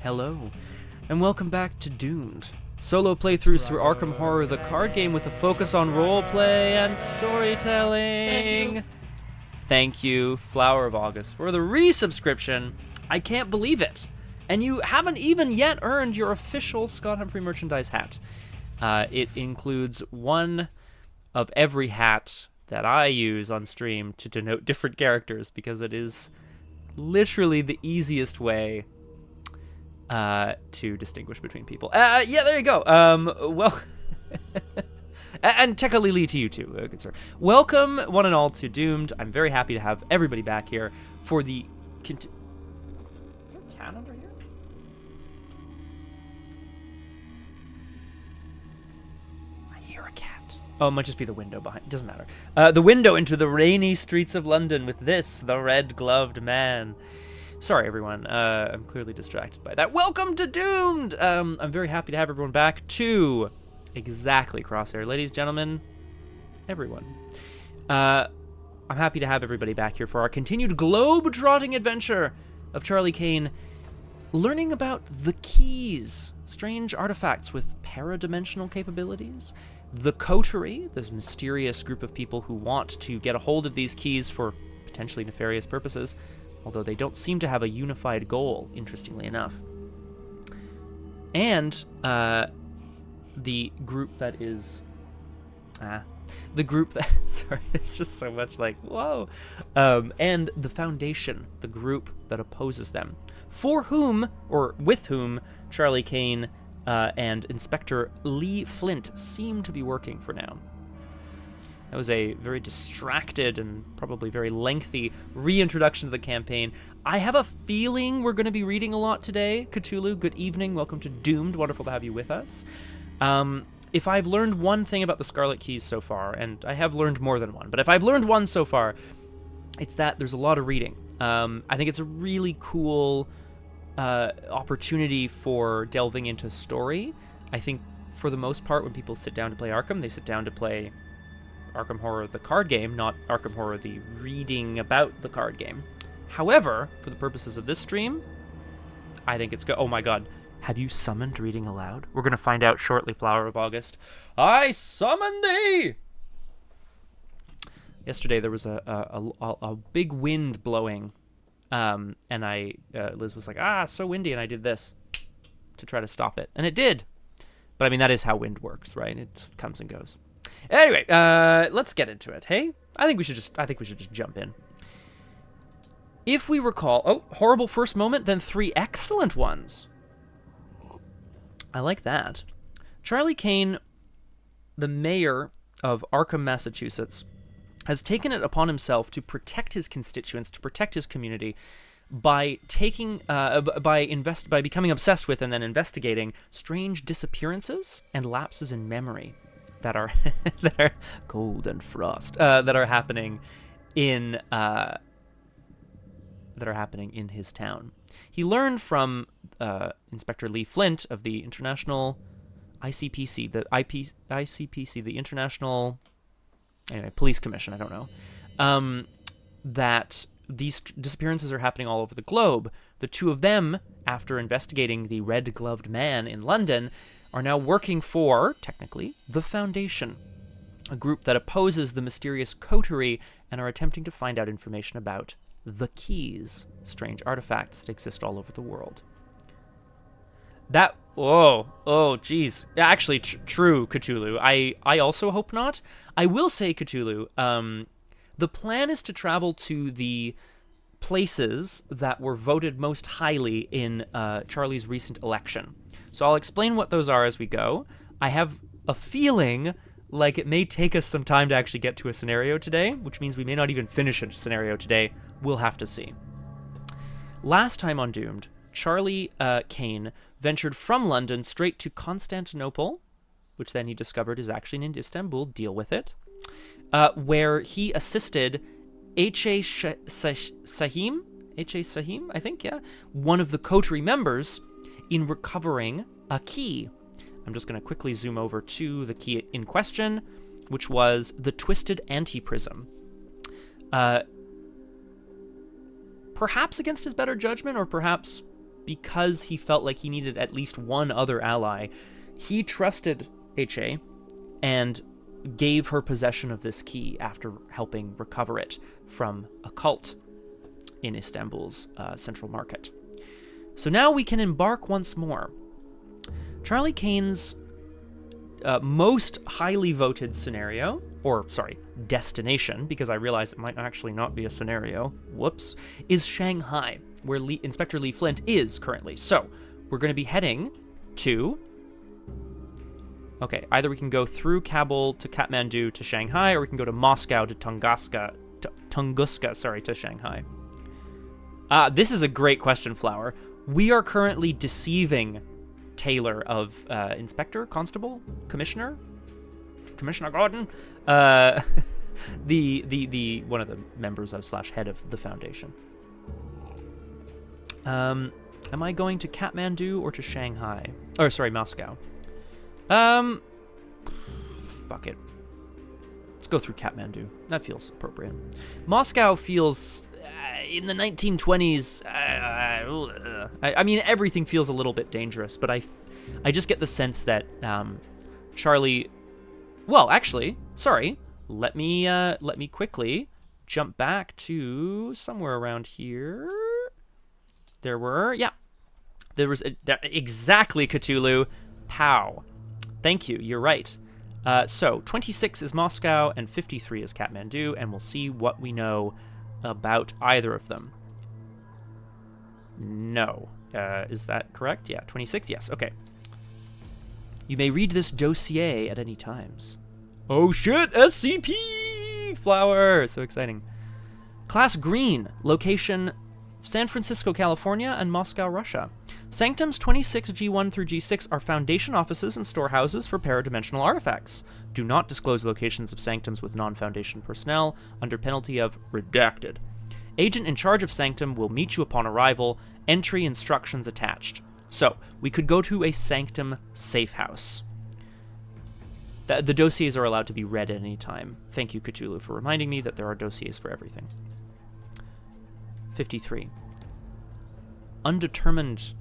Hello, and welcome back to Doomed. Solo playthroughs through Arkham Horror, the card game with a focus on roleplay and storytelling. Thank you, Flower of August, for the resubscription. I can't believe it. And you haven't even yet earned your official Scott Humphrey merchandise hat. It includes one of every hat that I use on stream to denote different characters, because it is literally the easiest way to distinguish between people. Yeah, there you go. Well, and Tekalili to you too, good sir. Welcome, one and all, to Doomed. I'm very happy to have everybody back here for the... Is there a cat under here? I hear a cat. Oh, it might just be the window behind. It doesn't matter. The window into the rainy streets of London with this, the red-gloved man. Sorry, everyone. I'm clearly distracted by that. Welcome to Doomed! I'm very happy to have everyone back to exactly Crosshair. Ladies, gentlemen, everyone. I'm happy to have everybody back here for our continued globe-trotting adventure of Charlie Kane, learning about the keys, strange artifacts with paradimensional capabilities, the Coterie, this mysterious group of people who want to get a hold of these keys for potentially nefarious purposes, although they don't seem to have a unified goal, interestingly enough. And the group that is... the group that... Sorry, it's just so much like, whoa. And the Foundation, the group that opposes them, for whom, or with whom, Charlie Kane and Inspector Lee Flint seem to be working for now. That was a very distracted and probably very lengthy reintroduction to the campaign. I have a feeling we're going to be reading a lot today. Cthulhu, good evening. Welcome to Doomed. Wonderful to have you with us. If I've learned one thing about the Scarlet Keys so far, and I have learned more than one, but if I've learned one so far, it's that there's a lot of reading. I think it's a really cool opportunity for delving into story. I think for the most part, when people sit down to play Arkham, they sit down to play Arkham Horror, the card game, not Arkham Horror, the reading about the card game. However, for the purposes of this stream, I think it's oh my god, have you summoned reading aloud? We're going to find out shortly, Flower of August. I summon thee! Yesterday there was a big wind blowing, and Liz was like, so windy, and I did this to try to stop it, and it did. But I mean, that is how wind works, right? It just comes and goes. Anyway, let's get into it. Hey, I think we should just jump in. If we recall, horrible first moment, then 3 excellent ones. I like that. Charlie Kane, the mayor of Arkham, Massachusetts, has taken it upon himself to protect his constituents, to protect his community, by by becoming obsessed with and then investigating strange disappearances and lapses in memory that are that are cold and frost that are happening in his town. He learned from Inspector Lee Flint of the International ICPC, the International Police Commission, I don't know, that these disappearances are happening all over the globe. The two of them, after investigating the red-gloved man in London, are now working for, technically, the Foundation, a group that opposes the mysterious Coterie and are attempting to find out information about the keys, strange artifacts that exist all over the world. That, geez. Actually, true, Cthulhu. I also hope not. I will say, Cthulhu, the plan is to travel to the places that were voted most highly in Charlie's recent election. So I'll explain what those are as we go. I have a feeling like it may take us some time to actually get to a scenario today, which means we may not even finish a scenario today. We'll have to see. Last time on Doomed, Charlie Kane ventured from London straight to Constantinople, which then he discovered is actually in Istanbul. Deal with it. Where he assisted H.A. Sahim, I think, yeah, one of the Coterie members, in recovering a key. I'm just going to quickly zoom over to the key in question, which was the Twisted Antiprism. Perhaps against his better judgment, or perhaps because he felt like he needed at least one other ally, he trusted HA and gave her possession of this key after helping recover it from a cult in Istanbul's central market. So now we can embark once more. Charlie Kane's most highly voted scenario, or sorry, destination, because I realize it might actually not be a scenario, whoops, is Shanghai, where Inspector Lee Flint is currently. So we're going to be heading to... Okay, either we can go through Kabul to Kathmandu to Shanghai, or we can go to Moscow to Tunguska, to Shanghai. This is a great question, Flower. We are currently deceiving Taylor of Inspector, Constable, Commissioner Gordon, the one of the members of / head of the Foundation. Am I going to Kathmandu or to Shanghai? Or sorry, Moscow. Fuck it. Let's go through Kathmandu. That feels appropriate. Moscow feels, in the 1920s, I mean, everything feels a little bit dangerous, but I just get the sense that Charlie... Well, actually, sorry. Let me quickly jump back to somewhere around here. There was exactly Cthulhu. Pow. Thank you. You're right. So 26 is Moscow and 53 is Kathmandu, and we'll see what we know about either of them. No. Is that correct? Yeah, 26? Yes, okay. You may read this dossier at any times. Oh shit, SCP! Flower! So exciting. Class Green. Location San Francisco, California, and Moscow, Russia. Sanctums 26 G1 through G6 are Foundation offices and storehouses for paradimensional artifacts. Do not disclose locations of Sanctums with non-Foundation personnel under penalty of redacted. Agent in charge of Sanctum will meet you upon arrival. Entry instructions attached. So, we could go to a Sanctum safe house. The dossiers are allowed to be read at any time. Thank you, Cthulhu, for reminding me that there are dossiers for everything. 53. Undetermined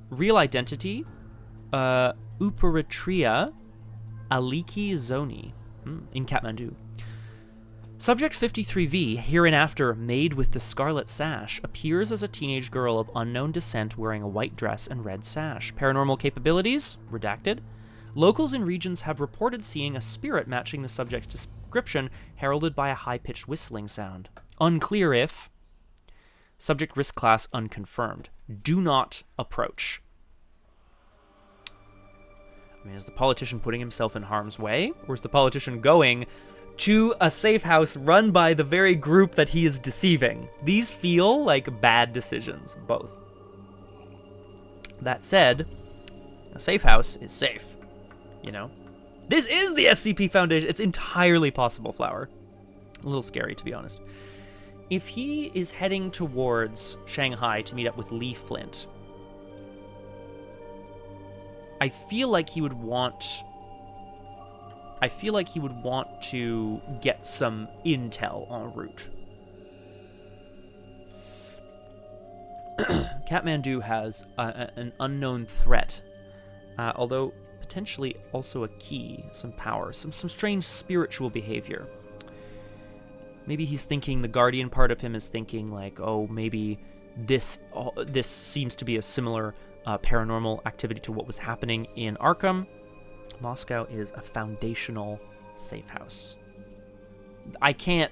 real identity, Uparitria Aliki Zoni, in Kathmandu. Subject 53V, hereinafter Maid with the Scarlet Sash, appears as a teenage girl of unknown descent wearing a white dress and red sash. Paranormal capabilities, redacted. Locals in regions have reported seeing a spirit matching the subject's description, heralded by a high-pitched whistling sound. Unclear if... Subject risk class unconfirmed. Do not approach. I mean, is the politician putting himself in harm's way? Or is the politician going to a safe house run by the very group that he is deceiving? These feel like bad decisions, both. That said, a safe house is safe. You know? This is the SCP Foundation. It's entirely possible, Flower. A little scary, to be honest. If he is heading towards Shanghai to meet up with Lee Flint, I feel like he would want to get some intel en route. Kathmandu has an unknown threat, although potentially also a key, some power, some strange spiritual behavior. Maybe he's thinking, the Guardian part of him is thinking like, oh, maybe this seems to be a similar paranormal activity to what was happening in Arkham. Moscow is a foundational safe house. I can't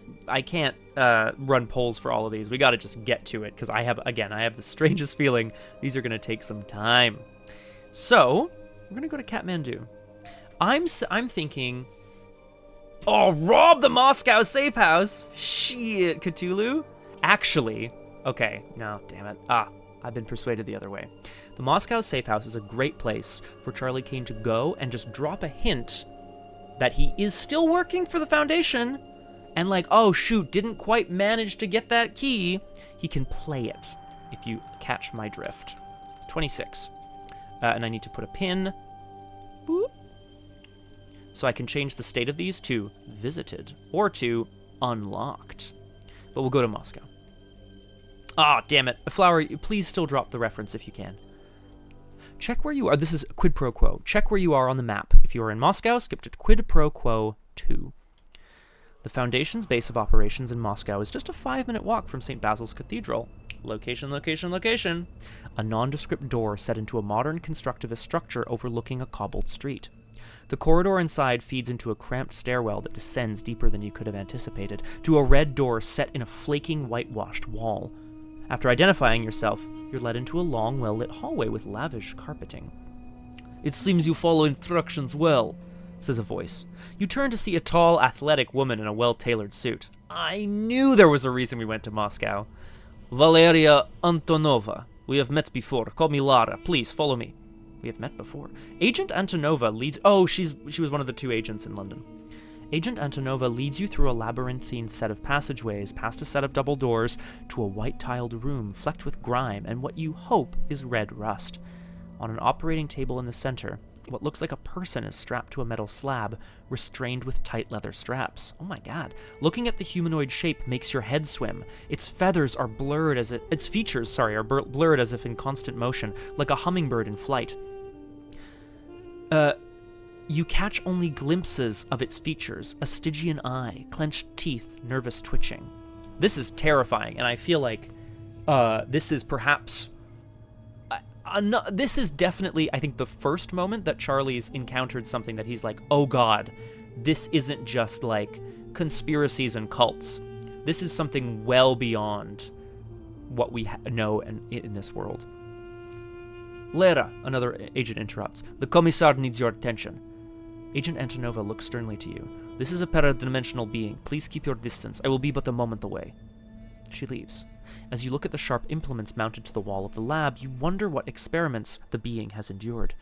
run polls for all of these. We got to just get to it because I have the strangest feeling these are going to take some time. So we're going to go to Kathmandu. I'm thinking, oh, rob the Moscow safe house. Shit, Cthulhu. Actually, okay, no, damn it. I've been persuaded the other way. The Moscow safe house is a great place for Charlie Kane to go and just drop a hint that he is still working for the Foundation, and like, oh shoot, didn't quite manage to get that key. He can play it, if you catch my drift. 26. And I need to put a pin. Boop. So I can change the state of these to visited or to unlocked. But we'll go to Moscow. Ah, damn it. Flower, please still drop the reference if you can. Check where you are. This is quid pro quo. Check where you are on the map. If you are in Moscow, skip to quid pro quo 2. The Foundation's base of operations in Moscow is just a 5-minute walk from St. Basil's Cathedral. Location, location, location. A nondescript door set into a modern constructivist structure overlooking a cobbled street. The corridor inside feeds into a cramped stairwell that descends deeper than you could have anticipated, to a red door set in a flaking whitewashed wall. After identifying yourself, you're led into a long, well-lit hallway with lavish carpeting. "It seems you follow instructions well," says a voice. You turn to see a tall, athletic woman in a well-tailored suit. I knew there was a reason we went to Moscow. "Valeria Antonova. We have met before. Call me Lara. Please, follow me." We have met before. Agent Antonova leads... Oh, she was one of the 2 agents in London. Agent Antonova leads you through a labyrinthine set of passageways, past a set of double doors, to a white-tiled room flecked with grime and what you hope is red rust. On an operating table in the center, what looks like a person is strapped to a metal slab, restrained with tight leather straps. Oh my god. Looking at the humanoid shape makes your head swim. Its feathers are blurred as its features, are blurred as if in constant motion, like a hummingbird in flight. You catch only glimpses of its features, a Stygian eye, clenched teeth, nervous twitching. This is terrifying, and I feel like this is perhaps... this is definitely, I think, the first moment that Charlie's encountered something that he's like, oh god, this isn't just like conspiracies and cults. This is something well beyond what we know in this world. "Lera," another agent interrupts. "The Commissar needs your attention." Agent Antonova looks sternly to you. "This is a paradimensional being. Please keep your distance. I will be but a moment away." She leaves. As you look at the sharp implements mounted to the wall of the lab, you wonder what experiments the being has endured.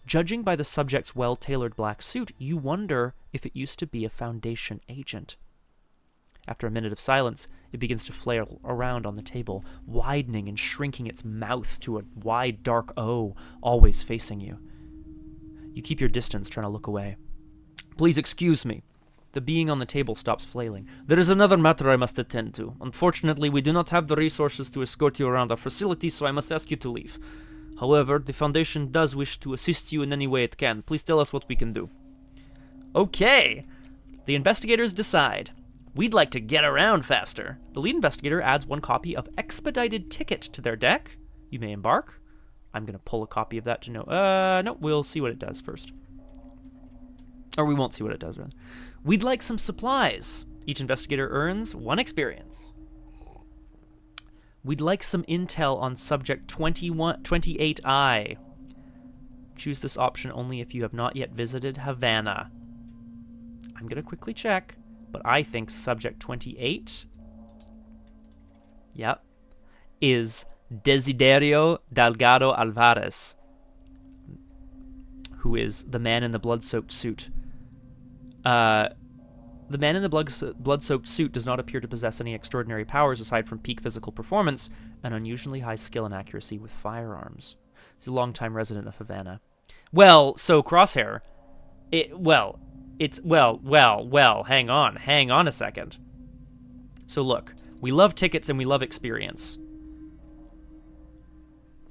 Judging by the subject's well-tailored black suit, you wonder if it used to be a Foundation agent. After a minute of silence, it begins to flail around on the table, widening and shrinking its mouth to a wide, dark O, always facing you. You keep your distance, trying to look away. "Please excuse me." The being on the table stops flailing. "There is another matter I must attend to. Unfortunately, we do not have the resources to escort you around our facility, so I must ask you to leave. However, the Foundation does wish to assist you in any way it can. Please tell us what we can do." Okay. The investigators decide. We'd like to get around faster. The lead investigator adds 1 copy of Expedited Ticket to their deck. You may embark. I'm going to pull a copy of that to know. No, we'll see what it does first. Or we won't see what it does, rather. We'd like some supplies. Each investigator earns 1 experience. We'd like some intel on subject 28I. Choose this option only if you have not yet visited Havana. I'm going to quickly check, but I think subject 28, yep, is Desiderio Delgado Alvarez, who is the man in the blood-soaked suit. The man in the blood-soaked suit does not appear to possess any extraordinary powers aside from peak physical performance and unusually high skill and accuracy with firearms. He's a longtime resident of Havana. Well, so Crosshair, hang on a second. So look, we love tickets and we love experience.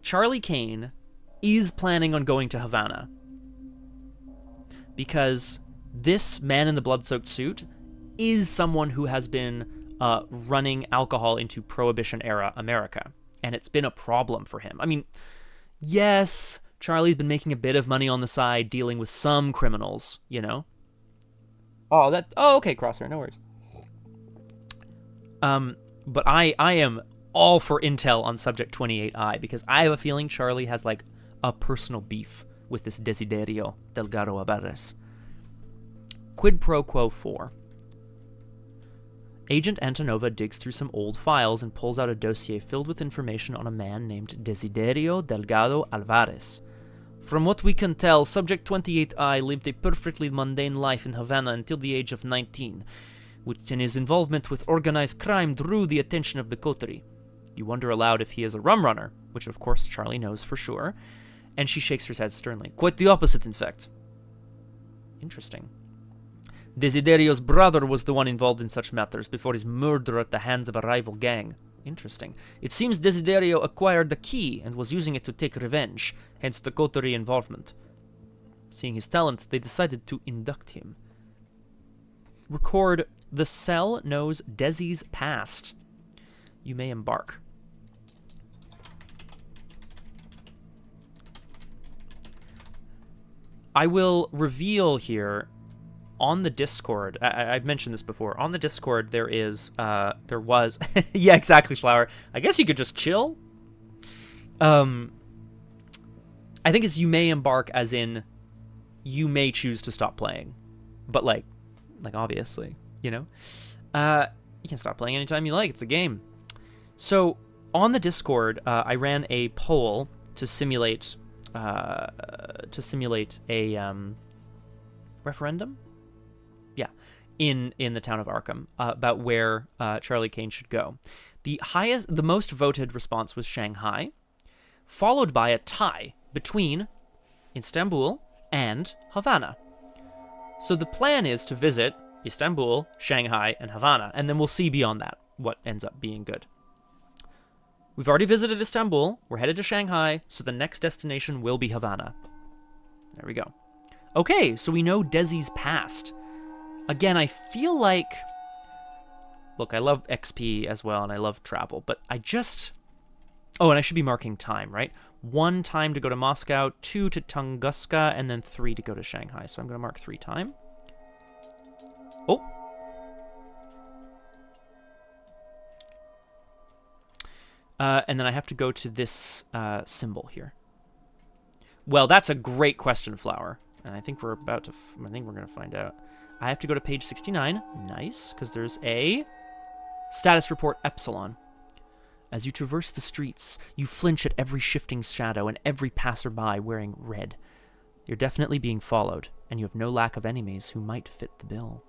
Charlie Kane is planning on going to Havana because this man in the blood-soaked suit is someone who has been running alcohol into Prohibition-era America, and it's been a problem for him. I mean, yes, Charlie's been making a bit of money on the side dealing with some criminals, you know? Oh, okay, Crosshair, no worries. But I am all for intel on Subject 28I, because I have a feeling Charlie has, like, a personal beef with this Desiderio Delgado Alvarez. Quid pro quo 4. Agent Antonova digs through some old files and pulls out a dossier filled with information on a man named Desiderio Delgado Alvarez. From what we can tell, Subject 28I lived a perfectly mundane life in Havana until the age of 19, which in his involvement with organized crime drew the attention of the Coterie. You wonder aloud if he is a rum runner, which of course Charlie knows for sure, and she shakes her head sternly. Quite the opposite, in fact. Interesting. Desiderio's brother was the one involved in such matters before his murder at the hands of a rival gang. Interesting. It seems Desiderio acquired the key and was using it to take revenge, hence the Coterie involvement. Seeing his talent, they decided to induct him. Record, the cell knows Desi's past. You may embark. I will reveal here on the Discord. I've mentioned this before. On the Discord, there was, yeah, exactly, Flower. I guess you could just chill. I think it's you may embark as in you may choose to stop playing, but like obviously, you know, you can stop playing anytime you like. It's a game. So on the Discord, I ran a poll to simulate a referendum. Yeah, in the town of Arkham about where Charlie Kane should go. The most voted response was Shanghai, followed by a tie between Istanbul and Havana. So the plan is to visit Istanbul, Shanghai, and Havana, and then we'll see beyond that what ends up being good. We've already visited Istanbul, we're headed to Shanghai, so the next destination will be Havana. There we go. Okay, so we know Desi's past. Again, I feel like... Look, I love XP as well, and I love travel, but I just... Oh, and I should be marking time, right? 1 time to go to Moscow, 2 to Tunguska, and then 3 to go to Shanghai. So I'm going to mark 3 time. Oh. And then I have to go to this symbol here. Well, that's a great question, Flower. And I think we're about to... I think we're going to find out. I have to go to page 69. Nice, because there's a status report Epsilon. As you traverse the streets, you flinch at every shifting shadow and every passerby wearing red. You're definitely being followed, and you have no lack of enemies who might fit the bill.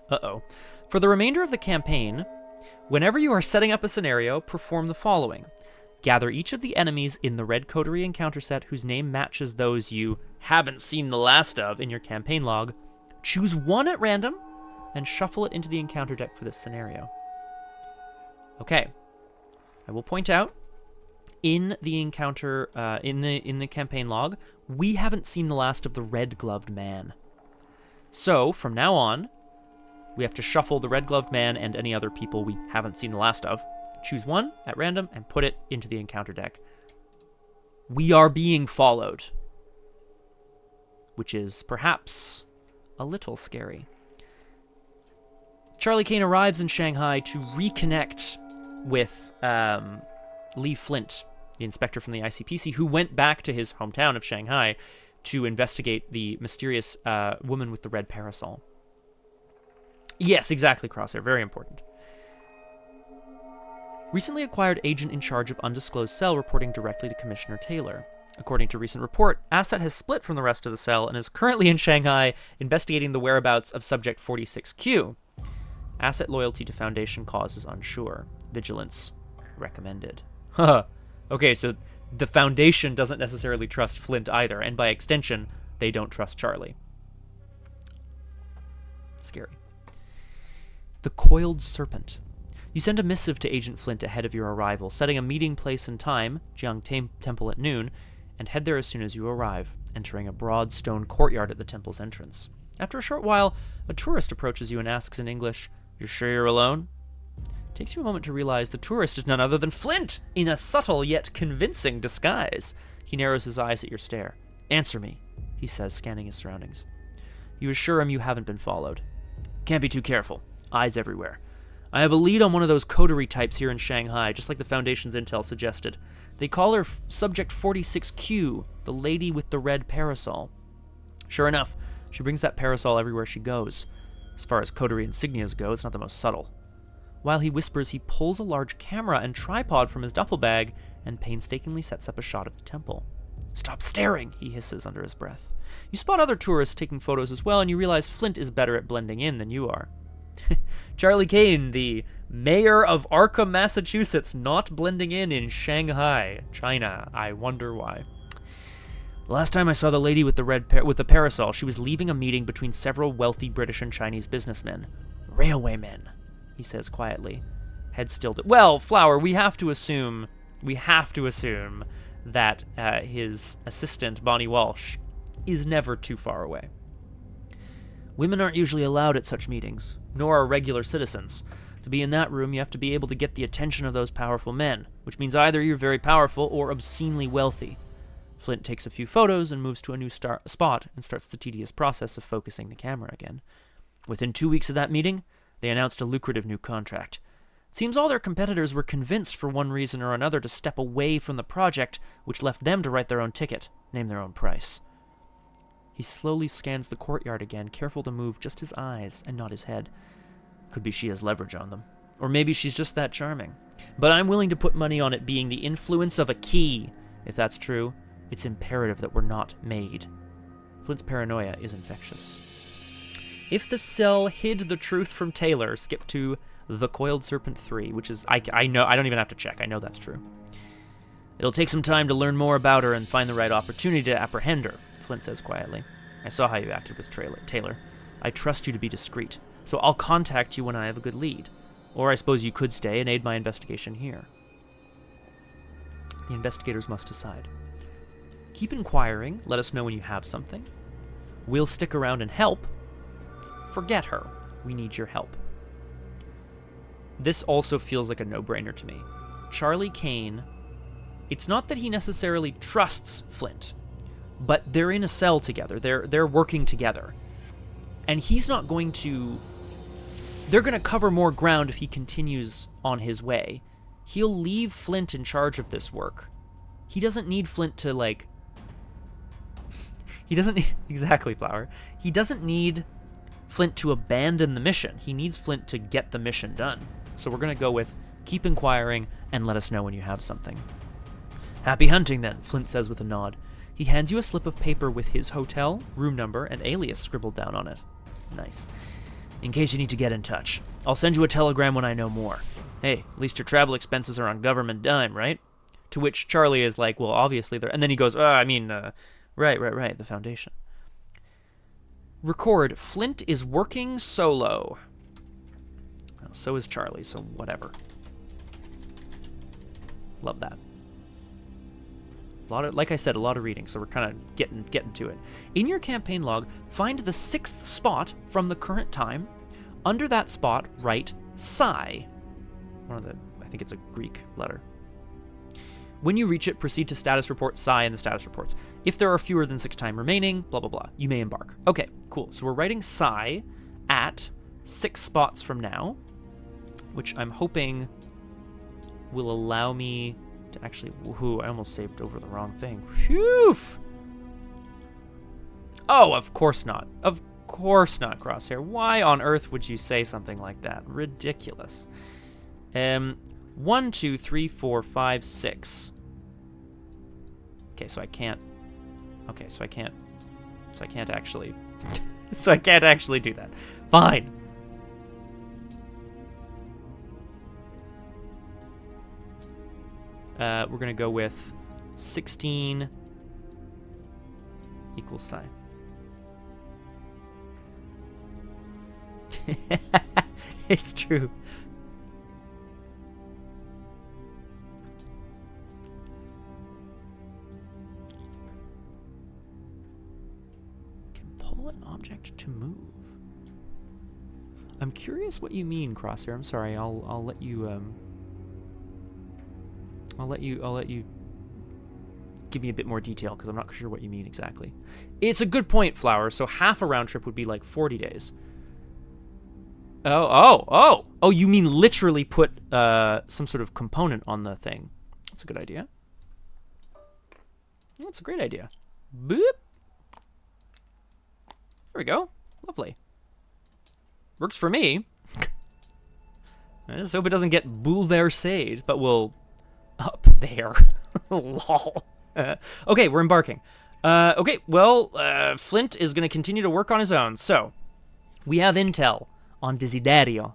Uh-oh. For the remainder of the campaign, whenever you are setting up a scenario, perform the following. Gather each of the enemies in the red Coterie encounter set whose name matches those you haven't seen the last of in your campaign log. Choose one at random, and shuffle it into the encounter deck for this scenario. Okay. I will point out, in the encounter, in the campaign log, we haven't seen the last of the red-gloved man. So, from now on, we have to shuffle the red-gloved man and any other people we haven't seen the last of. Choose one at random and put it into the encounter deck. We are being followed, which is perhaps a little scary. Charlie Kane arrives in Shanghai to reconnect with Lee Flint, the inspector from the ICPC, who went back to his hometown of Shanghai to investigate the mysterious woman with the red parasol. Yes, exactly, Crosshair. Very important. Recently acquired agent in charge of undisclosed cell reporting directly to Commissioner Taylor. According to recent report, Asset has split from the rest of the cell and is currently in Shanghai investigating the whereabouts of Subject 46Q. Asset loyalty to Foundation cause is unsure. Vigilance recommended. Haha. Okay, so the Foundation doesn't necessarily trust Flint either, and by extension, they don't trust Charlie. Scary. The Coiled Serpent. You send a missive to Agent Flint ahead of your arrival, setting a meeting place and time, Jiang Temple at noon, and head there as soon as you arrive, entering a broad stone courtyard at the temple's entrance. After a short while, a tourist approaches you and asks in English, "You're sure you're alone?" It takes you a moment to realize the tourist is none other than Flint, in a subtle yet convincing disguise. He narrows his eyes at your stare. "Answer me," he says, scanning his surroundings. You assure him you haven't been followed. "Can't be too careful. Eyes everywhere. I have a lead on one of those coterie types here in Shanghai, just like the Foundation's intel suggested. They call her Subject 46Q, the lady with the red parasol. Sure enough, she brings that parasol everywhere she goes. As far as coterie insignias go, it's not the most subtle." While he whispers, he pulls a large camera and tripod from his duffel bag and painstakingly sets up a shot of the temple. "Stop staring," he hisses under his breath. You spot other tourists taking photos as well, and you realize Flint is better at blending in than you are. Charlie Kane, the mayor of Arkham, Massachusetts, not blending in Shanghai, China. I wonder why. "The last time I saw the lady with the parasol, she was leaving a meeting between several wealthy British and Chinese businessmen. Railwaymen," he says quietly. Head still. Well, Flower, we have to assume that his assistant, Bonnie Walsh, is never too far away. Women aren't usually allowed at such meetings, nor are regular citizens. To be in that room, you have to be able to get the attention of those powerful men, which means either you're very powerful or obscenely wealthy. Flint takes a few photos and moves to a new spot and starts the tedious process of focusing the camera again. Within 2 weeks of that meeting, they announced a lucrative new contract. It seems all their competitors were convinced for one reason or another to step away from the project, which left them to write their own ticket, name their own price. He slowly scans the courtyard again, careful to move just his eyes and not his head. Could be she has leverage on them. Or maybe she's just that charming. But I'm willing to put money on it being the influence of a key. If that's true, it's imperative that we're not made. Flint's paranoia is infectious. If the cell hid the truth from Taylor, skip to The Coiled Serpent 3, which is, I know, I don't even have to check. I know that's true. It'll take some time to learn more about her and find the right opportunity to apprehend her, Flint says quietly. I saw how you acted with Taylor. I trust you to be discreet, so I'll contact you when I have a good lead. Or I suppose you could stay and aid my investigation here. The investigators must decide. Keep inquiring. Let us know when you have something. We'll stick around and help. Forget her. We need your help. This also feels like a no-brainer to me. Charlie Kane, it's not that he necessarily trusts Flint, but they're in a cell together. They're working together. And he's not going to... They're going to cover more ground if he continues on his way. He'll leave Flint in charge of this work. He doesn't need Flint to, like... He doesn't... Exactly, Flower. He doesn't need Flint to abandon the mission. He needs Flint to get the mission done. So we're going to go with keep inquiring and let us know when you have something. Happy hunting, then, Flint says with a nod. He hands you a slip of paper with his hotel, room number, and alias scribbled down on it. Nice. In case you need to get in touch. I'll send you a telegram when I know more. Hey, at least your travel expenses are on government dime, right? To which Charlie is like, well, obviously they're... And then he goes, right, the Foundation. Record, Flint is working solo. Well, so is Charlie, so whatever. Love that. Like I said, a lot of reading, so we're kind of getting to it. In your campaign log, find the 6th spot from the current time. Under that spot, write Psi. I think it's a Greek letter. When you reach it, proceed to status report Psi in the status reports. If there are fewer than 6 time remaining, blah, blah, blah, you may embark. Okay, cool. So we're writing Psi at 6 spots from now, which I'm hoping will allow me to actually... Woohoo, I almost saved over the wrong thing. Phew! Oh, of course not. Of course not, Crosshair. Why on earth would you say something like that? Ridiculous. 1, 2, 3, 4, 5, 6. Okay, so I can't... Okay, so I can't actually... so I can't actually do that. Fine. We're going to go with 16 equals Psi. It's true. Can pull an object to move. I'm curious what you mean, Crosshair. I'm sorry. I'll let you I'll let you give me a bit more detail because I'm not sure what you mean exactly. It's a good point, Flower. So half a round trip would be like 40 days. Oh, you mean literally put some sort of component on the thing. That's a good idea. That's a great idea. Boop. There we go. Lovely. Works for me. I just hope it doesn't get bouleversed, but we'll... Up there. Lol. Okay, we're embarking. Okay, well, Flint is going to continue to work on his own. So, we have intel on Desiderio.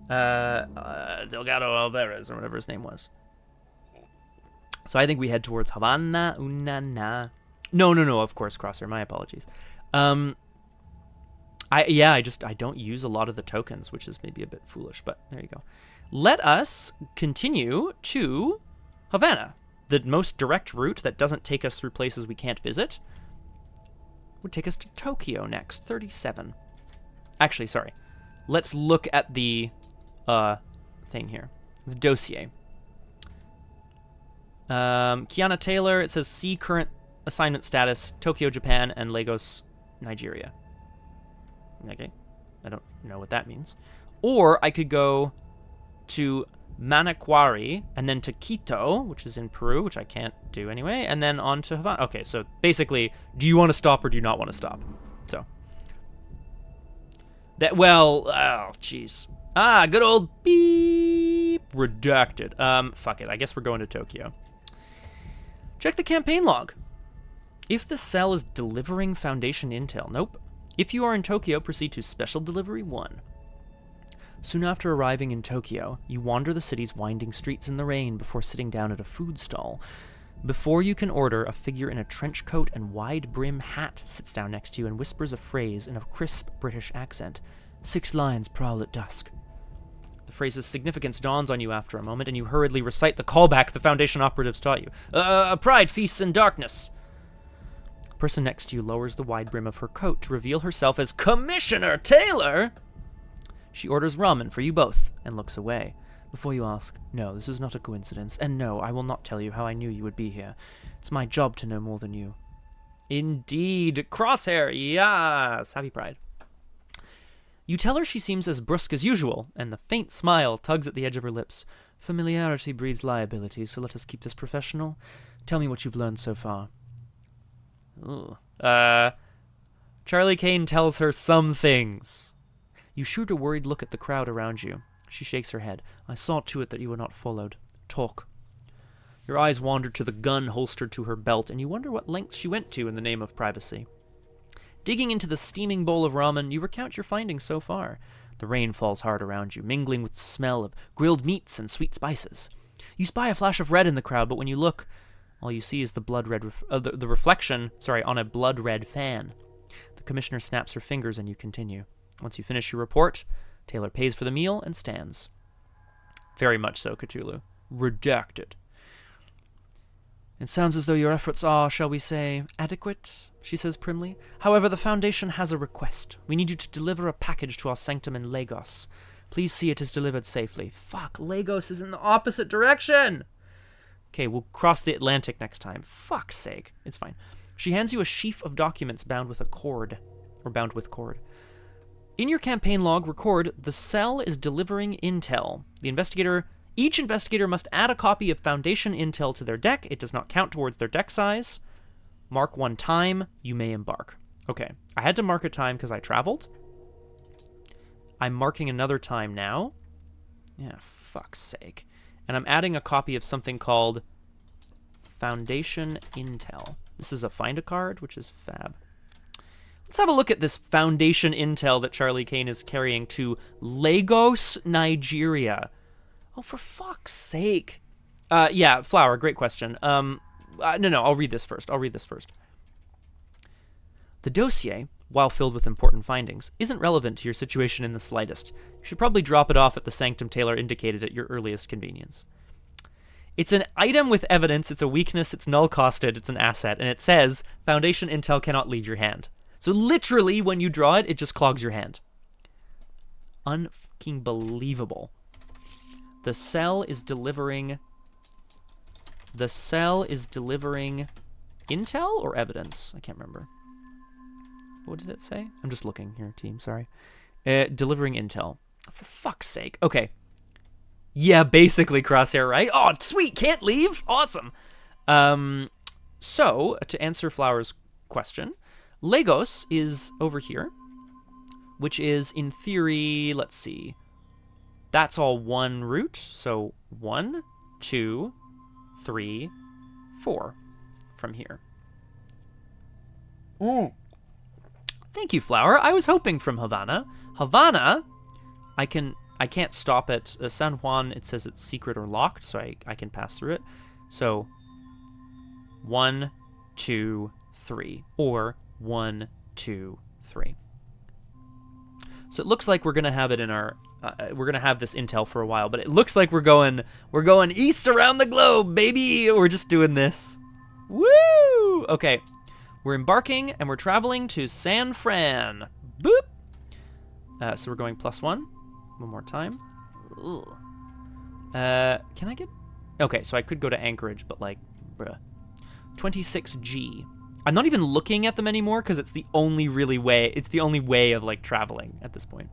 Delgado Alvarez, or whatever his name was. So I think we head towards Havana. No, of course, Crosshair. My apologies. I don't use a lot of the tokens, which is maybe a bit foolish, but there you go. let us continue to Havana. The most direct route that doesn't take us through places we can't visit would take us to Tokyo next, 37. Actually, sorry. Let's look at the thing here, the dossier. Kiana Taylor, it says see current assignment status, Tokyo, Japan, and Lagos, Nigeria. Okay, I don't know what that means. Or I could go to Manakwari, and then to Quito, which is in Peru, which I can't do anyway, and then on to Havana. Okay, so basically, do you want to stop or do you not want to stop? So, that, well, oh, jeez. Ah, good old beep, redacted. Fuck it, I guess we're going to Tokyo. Check the campaign log. If the cell is delivering Foundation intel, nope. If you are in Tokyo, proceed to Special Delivery 1. Soon after arriving in Tokyo, you wander the city's winding streets in the rain before sitting down at a food stall. Before you can order, a figure in a trench coat and wide brim hat sits down next to you and whispers a phrase in a crisp British accent. 6 lions prowl at dusk. The phrase's significance dawns on you after a moment, and you hurriedly recite the callback the Foundation operatives taught you. Pride feasts in darkness. The person next to you lowers the wide brim of her coat to reveal herself as Commissioner Taylor. She orders ramen for you both and looks away. Before you ask, no, this is not a coincidence, and no, I will not tell you how I knew you would be here. It's my job to know more than you. Indeed. Crosshair, yes. Happy Pride. You tell her she seems as brusque as usual, and the faint smile tugs at the edge of her lips. Familiarity breeds liability, so let us keep this professional. Tell me what you've learned so far. Ooh. Charlie Kane tells her some things. You shoot a worried look at the crowd around you. She shakes her head. I saw to it that you were not followed. Talk. Your eyes wander to the gun holstered to her belt, and you wonder what lengths she went to in the name of privacy. Digging into the steaming bowl of ramen, you recount your findings so far. The rain falls hard around you, mingling with the smell of grilled meats and sweet spices. You spy a flash of red in the crowd, but when you look, all you see is the blood-red the reflection on a blood-red fan. The commissioner snaps her fingers, and you continue. Once you finish your report, Taylor pays for the meal and stands. Very much so, Cthulhu. Redacted. It sounds as though your efforts are, shall we say, adequate, she says primly. However, the Foundation has a request. We need you to deliver a package to our sanctum in Lagos. Please see it is delivered safely. Fuck, Lagos is in the opposite direction! Okay, we'll cross the Atlantic next time. Fuck's sake. It's fine. She hands you a sheaf of documents bound with cord. In your campaign log, record, the cell is delivering intel. Each investigator must add a copy of Foundation intel to their deck. It does not count towards their deck size. Mark 1 time. You may embark. Okay, I had to mark a time because I traveled. I'm marking another time now. Yeah, fuck's sake. And I'm adding a copy of something called Foundation intel. This is a find a card, which is fab. Let's have a look at this Foundation intel that Charlie Kane is carrying to Lagos, Nigeria. Oh, for fuck's sake. Yeah, Flower, great question. No, I'll read this first. The dossier, while filled with important findings, isn't relevant to your situation in the slightest. You should probably drop it off at the sanctum Taylor indicated at your earliest convenience. It's an item with evidence, it's a weakness, it's null-costed, it's an asset, and it says Foundation intel cannot leave your hand. So literally, when you draw it, it just clogs your hand. Unfucking believable. The cell is delivering intel or evidence? I can't remember. What did it say? I'm just looking here, team, sorry. Delivering intel. For fuck's sake. Okay. Yeah, basically Crosshair, right? Oh, sweet, can't leave? Awesome. So, to answer Flower's question, Lagos is over here, which is, in theory, let's see. That's all one route. So 1, 2, 3, 4 from here. Thank you, Flower. I was hoping from Havana. Havana, I can't stop at San Juan. It says it's secret or locked, so I can pass through it. So 1, 2, 3, or 1, 2, 3. So it looks like we're going to have it in our We're gonna have this intel for a while, but it looks like we're going east around the globe, baby. We're just doing this. Woo! Okay, we're embarking and we're traveling to San Fran. Boop. So we're going +1. One more time. Ugh. Can I get? Okay, so I could go to Anchorage, but like, bruh. 26G. I'm not even looking at them anymore because it's the only way of like traveling at this point.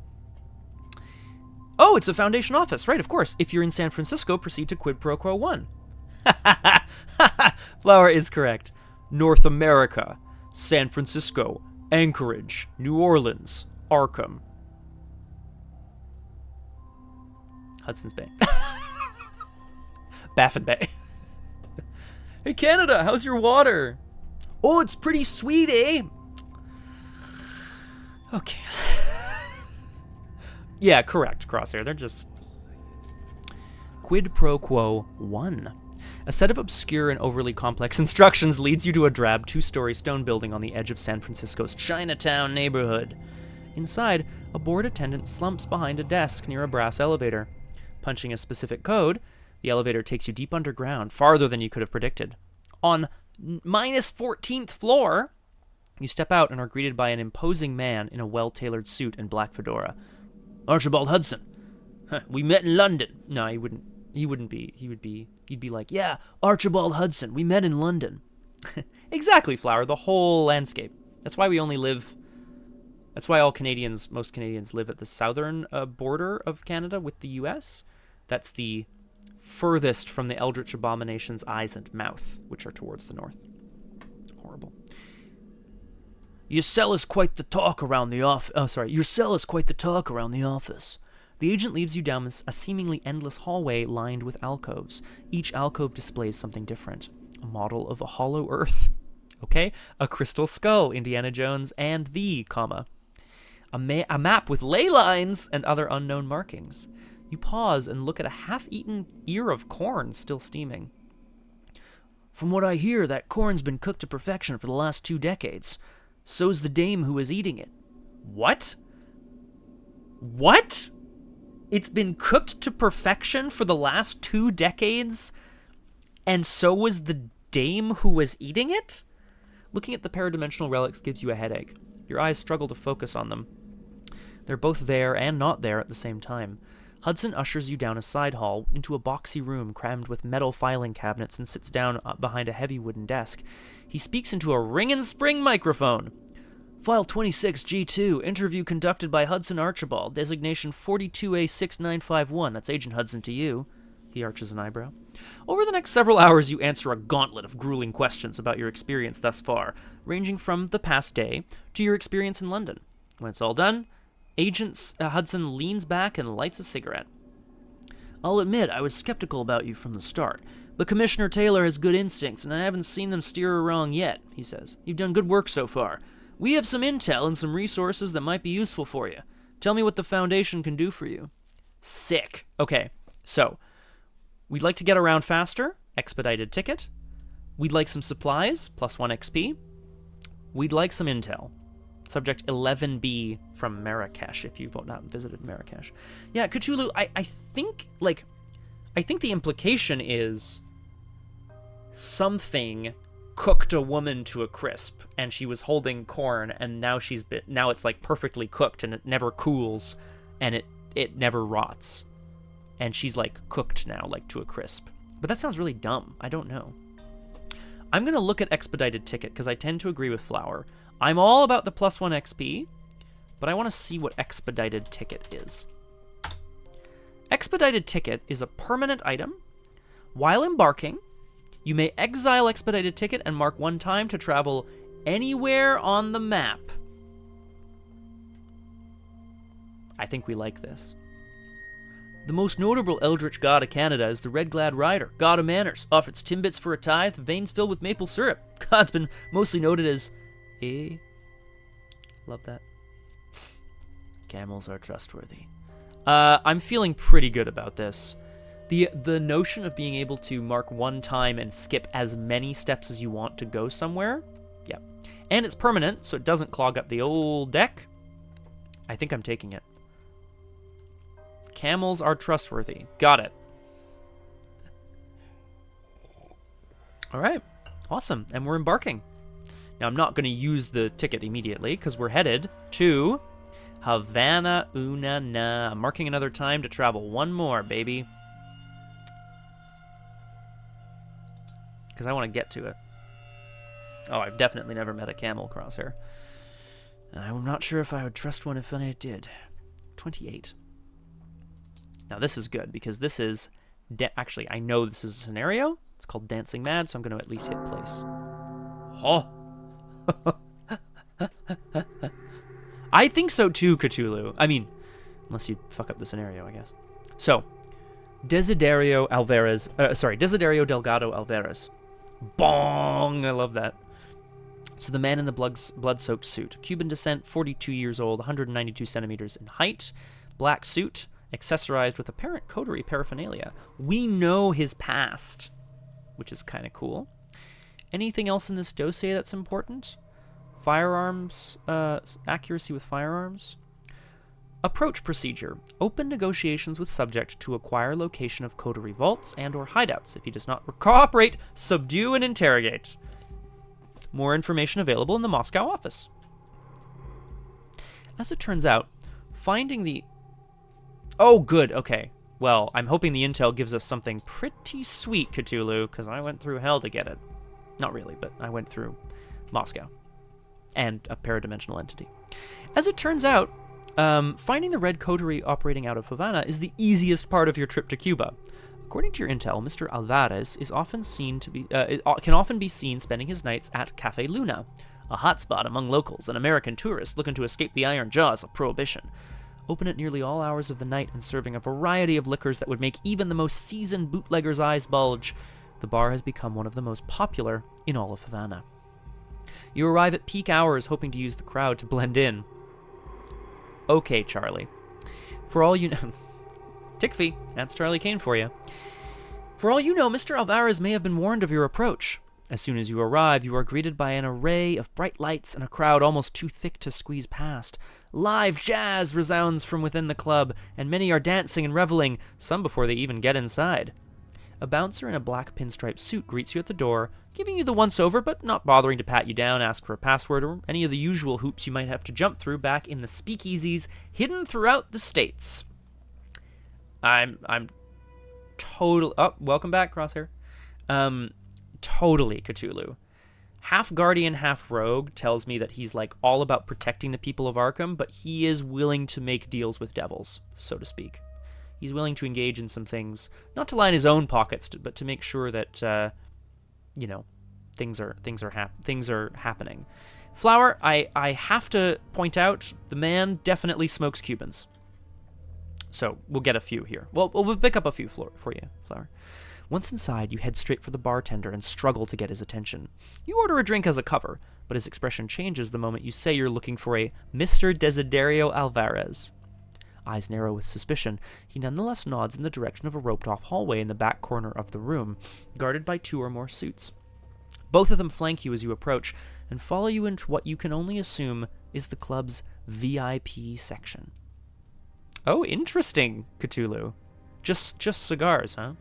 Oh, it's a Foundation office, right? Of course. If you're in San Francisco, proceed to Quid Pro Quo 1. Flower is correct. North America, San Francisco, Anchorage, New Orleans, Arkham, Hudson's Bay, Baffin Bay. Hey Canada, how's your water? Oh, it's pretty sweet, eh? Okay. Yeah, correct, Crosshair. They're just... Quid Pro Quo 1. A set of obscure and overly complex instructions leads you to a drab 2-story stone building on the edge of San Francisco's Chinatown neighborhood. Inside, a bored attendant slumps behind a desk near a brass elevator. Punching a specific code, the elevator takes you deep underground, farther than you could have predicted. On -14th floor, you step out and are greeted by an imposing man in a well-tailored suit and black fedora. Archibald Hudson. Huh, we met in London. No, he wouldn't be. He'd be like, yeah, Archibald Hudson, we met in London. Exactly, Flower, the whole landscape. That's why most Canadians live at the southern border of Canada with the US. That's the furthest from the Eldritch Abomination's eyes and mouth, which are towards the north. Horrible. Your cell is quite the talk around the office. Oh, sorry. Your cell is quite the talk around the office. The agent leads you down a seemingly endless hallway lined with alcoves. Each alcove displays something different. A model of a hollow earth. Okay? A crystal skull, Indiana Jones, and a map with ley lines and other unknown markings. You pause and look at a half-eaten ear of corn still steaming. From what I hear, that corn's been cooked to perfection for the last 2 decades. So's the dame who was eating it. What? What? It's been cooked to perfection for the last 2 decades? And so was the dame who was eating it? Looking at the paradimensional relics gives you a headache. Your eyes struggle to focus on them. They're both there and not there at the same time. Hudson ushers you down a side hall into a boxy room crammed with metal filing cabinets and sits down behind a heavy wooden desk. He speaks into a ring-and-spring microphone. File 26G2, interview conducted by Hudson Archibald, designation 42A6951. That's Agent Hudson to you. He arches an eyebrow. Over the next several hours, you answer a gauntlet of grueling questions about your experience thus far, ranging from the past day to your experience in London. When it's all done, Agent Hudson leans back and lights a cigarette. I'll admit, I was skeptical about you from the start, but Commissioner Taylor has good instincts, and I haven't seen them steer her wrong yet, he says. You've done good work so far. We have some intel and some resources that might be useful for you. Tell me what the Foundation can do for you. Sick. Okay, so, we'd like to get around faster, expedited ticket. We'd like some supplies, +1 XP. We'd like some intel. Subject 11B from Marrakesh, if you've not visited Marrakesh. Yeah, Cthulhu, I think the implication is something cooked a woman to a crisp, and she was holding corn, and now it's like perfectly cooked, and it never cools, and it never rots. And she's like cooked now, like to a crisp. But that sounds really dumb. I don't know. I'm going to look at expedited ticket, because I tend to agree with Flower. I'm all about the +1 XP, but I want to see what expedited ticket is. Expedited ticket is a permanent item. While embarking, you may exile expedited ticket and mark 1 time to travel anywhere on the map. I think we like this. The most notable eldritch god of Canada is the Red-Glad Rider, god of manners, offers timbits for a tithe, veins filled with maple syrup. God's been mostly noted as love that. Camels are trustworthy. I'm feeling pretty good about this. The notion of being able to mark 1 time and skip as many steps as you want to go somewhere, yeah. And it's permanent, so it doesn't clog up the old deck. I think I'm taking it. Camels are trustworthy. Got it. All right. Awesome. And we're embarking. Now, I'm not going to use the ticket immediately because we're headed to Havana, I'm marking another time to travel one more, baby. Because I want to get to it. Oh, I've definitely never met a camel, Crosshair. And I'm not sure if I would trust one if I did. 28. Now, this is good because this is... Actually, I know this is a scenario. It's called Dancing Mad, so I'm going to at least hit place. Oh! I think so too, Cthulhu. I mean, unless you fuck up the scenario, I guess. So, Desiderio Delgado Alvarez. Bong! I love that. So the man in the blood-soaked suit. Cuban descent, 42 years old, 192 centimeters in height. Black suit, accessorized with apparent coterie paraphernalia. We know his past, which is kind of cool. Anything else in this dossier that's important? Firearms, accuracy with firearms. Approach procedure. Open negotiations with subject to acquire location of coterie vaults and or hideouts. If he does not cooperate, subdue and interrogate. More information available in the Moscow office. As it turns out, finding the... Oh, good, okay. Well, I'm hoping the intel gives us something pretty sweet, Cthulhu, because I went through hell to get it. Not really, but I went through Moscow. And a paradimensional entity. As it turns out, finding the red coterie operating out of Havana is the easiest part of your trip to Cuba. According to your intel, Mr. Alvarez is often seen to be can often be seen spending his nights at Cafe Luna, a hotspot among locals and American tourists looking to escape the iron jaws of prohibition. Open at nearly all hours of the night and serving a variety of liquors that would make even the most seasoned bootlegger's eyes bulge, the bar has become one of the most popular in all of Havana. You arrive at peak hours hoping to use the crowd to blend in. Okay, Charlie. For all you know... Tickfee, that's Charlie Kane for you. For all you know, Mr. Alvarez may have been warned of your approach. As soon as you arrive, you are greeted by an array of bright lights and a crowd almost too thick to squeeze past. Live jazz resounds from within the club, and many are dancing and reveling, some before they even get inside. A bouncer in a black pinstripe suit greets you at the door, giving you the once-over, but not bothering to pat you down, ask for a password, or any of the usual hoops you might have to jump through back in the speakeasies hidden throughout the States. I'm totally... Oh, welcome back, Crosshair. Totally Cthulhu. Half Guardian, half Rogue tells me that he's like all about protecting the people of Arkham, but he is willing to make deals with devils, so to speak. He's willing to engage in some things, not to line his own pockets, but to make sure that, things are happening. Flower, I have to point out, the man definitely smokes Cubans. So we'll get a few here. Well, we'll pick up a few for you, Flower. Once inside, you head straight for the bartender and struggle to get his attention. You order a drink as a cover, but his expression changes the moment you say you're looking for a Mr. Desiderio Alvarez. Eyes narrow with suspicion, he nonetheless nods in the direction of a roped-off hallway in the back corner of the room, guarded by 2 or more suits. Both of them flank you as you approach, and follow you into what you can only assume is the club's VIP section. Oh, interesting, Cthulhu. Just cigars, huh?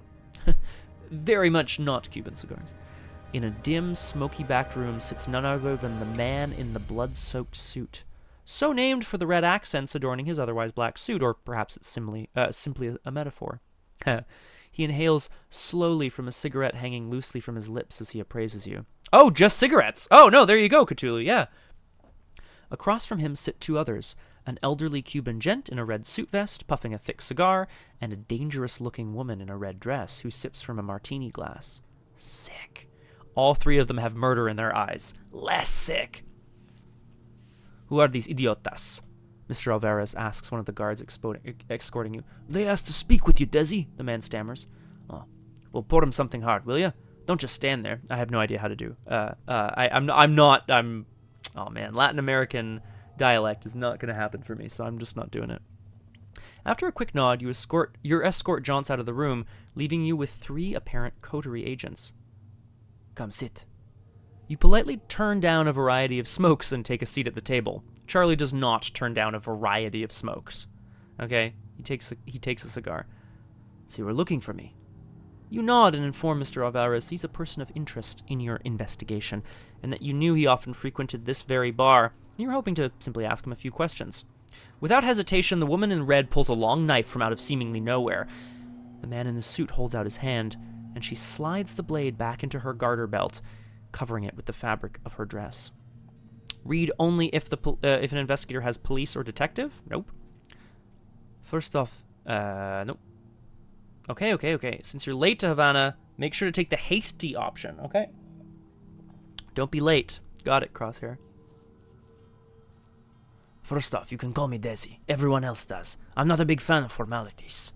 Very much not Cuban cigars. In a dim, smoky-backed room sits none other than the man in the blood-soaked suit. So named for the red accents adorning his otherwise black suit, or perhaps it's simply a metaphor. He inhales slowly from a cigarette hanging loosely from his lips as he appraises you. Oh, just cigarettes! Oh, no, there you go, Cthulhu, yeah. Across from him sit 2 others, an elderly Cuban gent in a red suit vest, puffing a thick cigar, and a dangerous-looking woman in a red dress who sips from a martini glass. Sick. All 3 of them have murder in their eyes. Less sick. Who are these idiotas? Mr. Alvarez asks one of the guards escorting you. They asked to speak with you, Desi, the man stammers. Oh, well, pour him something hard, will you? Don't just stand there. I have no idea how to do. Oh man, Latin American dialect is not going to happen for me, so I'm just not doing it. After a quick nod, your escort jaunts out of the room, leaving you with 3 apparent coterie agents. Come sit. You politely turn down a variety of smokes and take a seat at the table. Charlie does not turn down a variety of smokes. Okay? He takes a cigar. So you were looking for me. You nod and inform Mr. Alvarez he's a person of interest in your investigation, and that you knew he often frequented this very bar, and you were hoping to simply ask him a few questions. Without hesitation, the woman in red pulls a long knife from out of seemingly nowhere. The man in the suit holds out his hand, and she slides the blade back into her garter belt, covering it with the fabric of her dress. Read only if an investigator has police or detective? Nope. First off, nope. Okay. Since you're late to Havana, make sure to take the hasty option, okay? Don't be late. Got it, Crosshair. First off, you can call me Desi. Everyone else does. I'm not a big fan of formalities.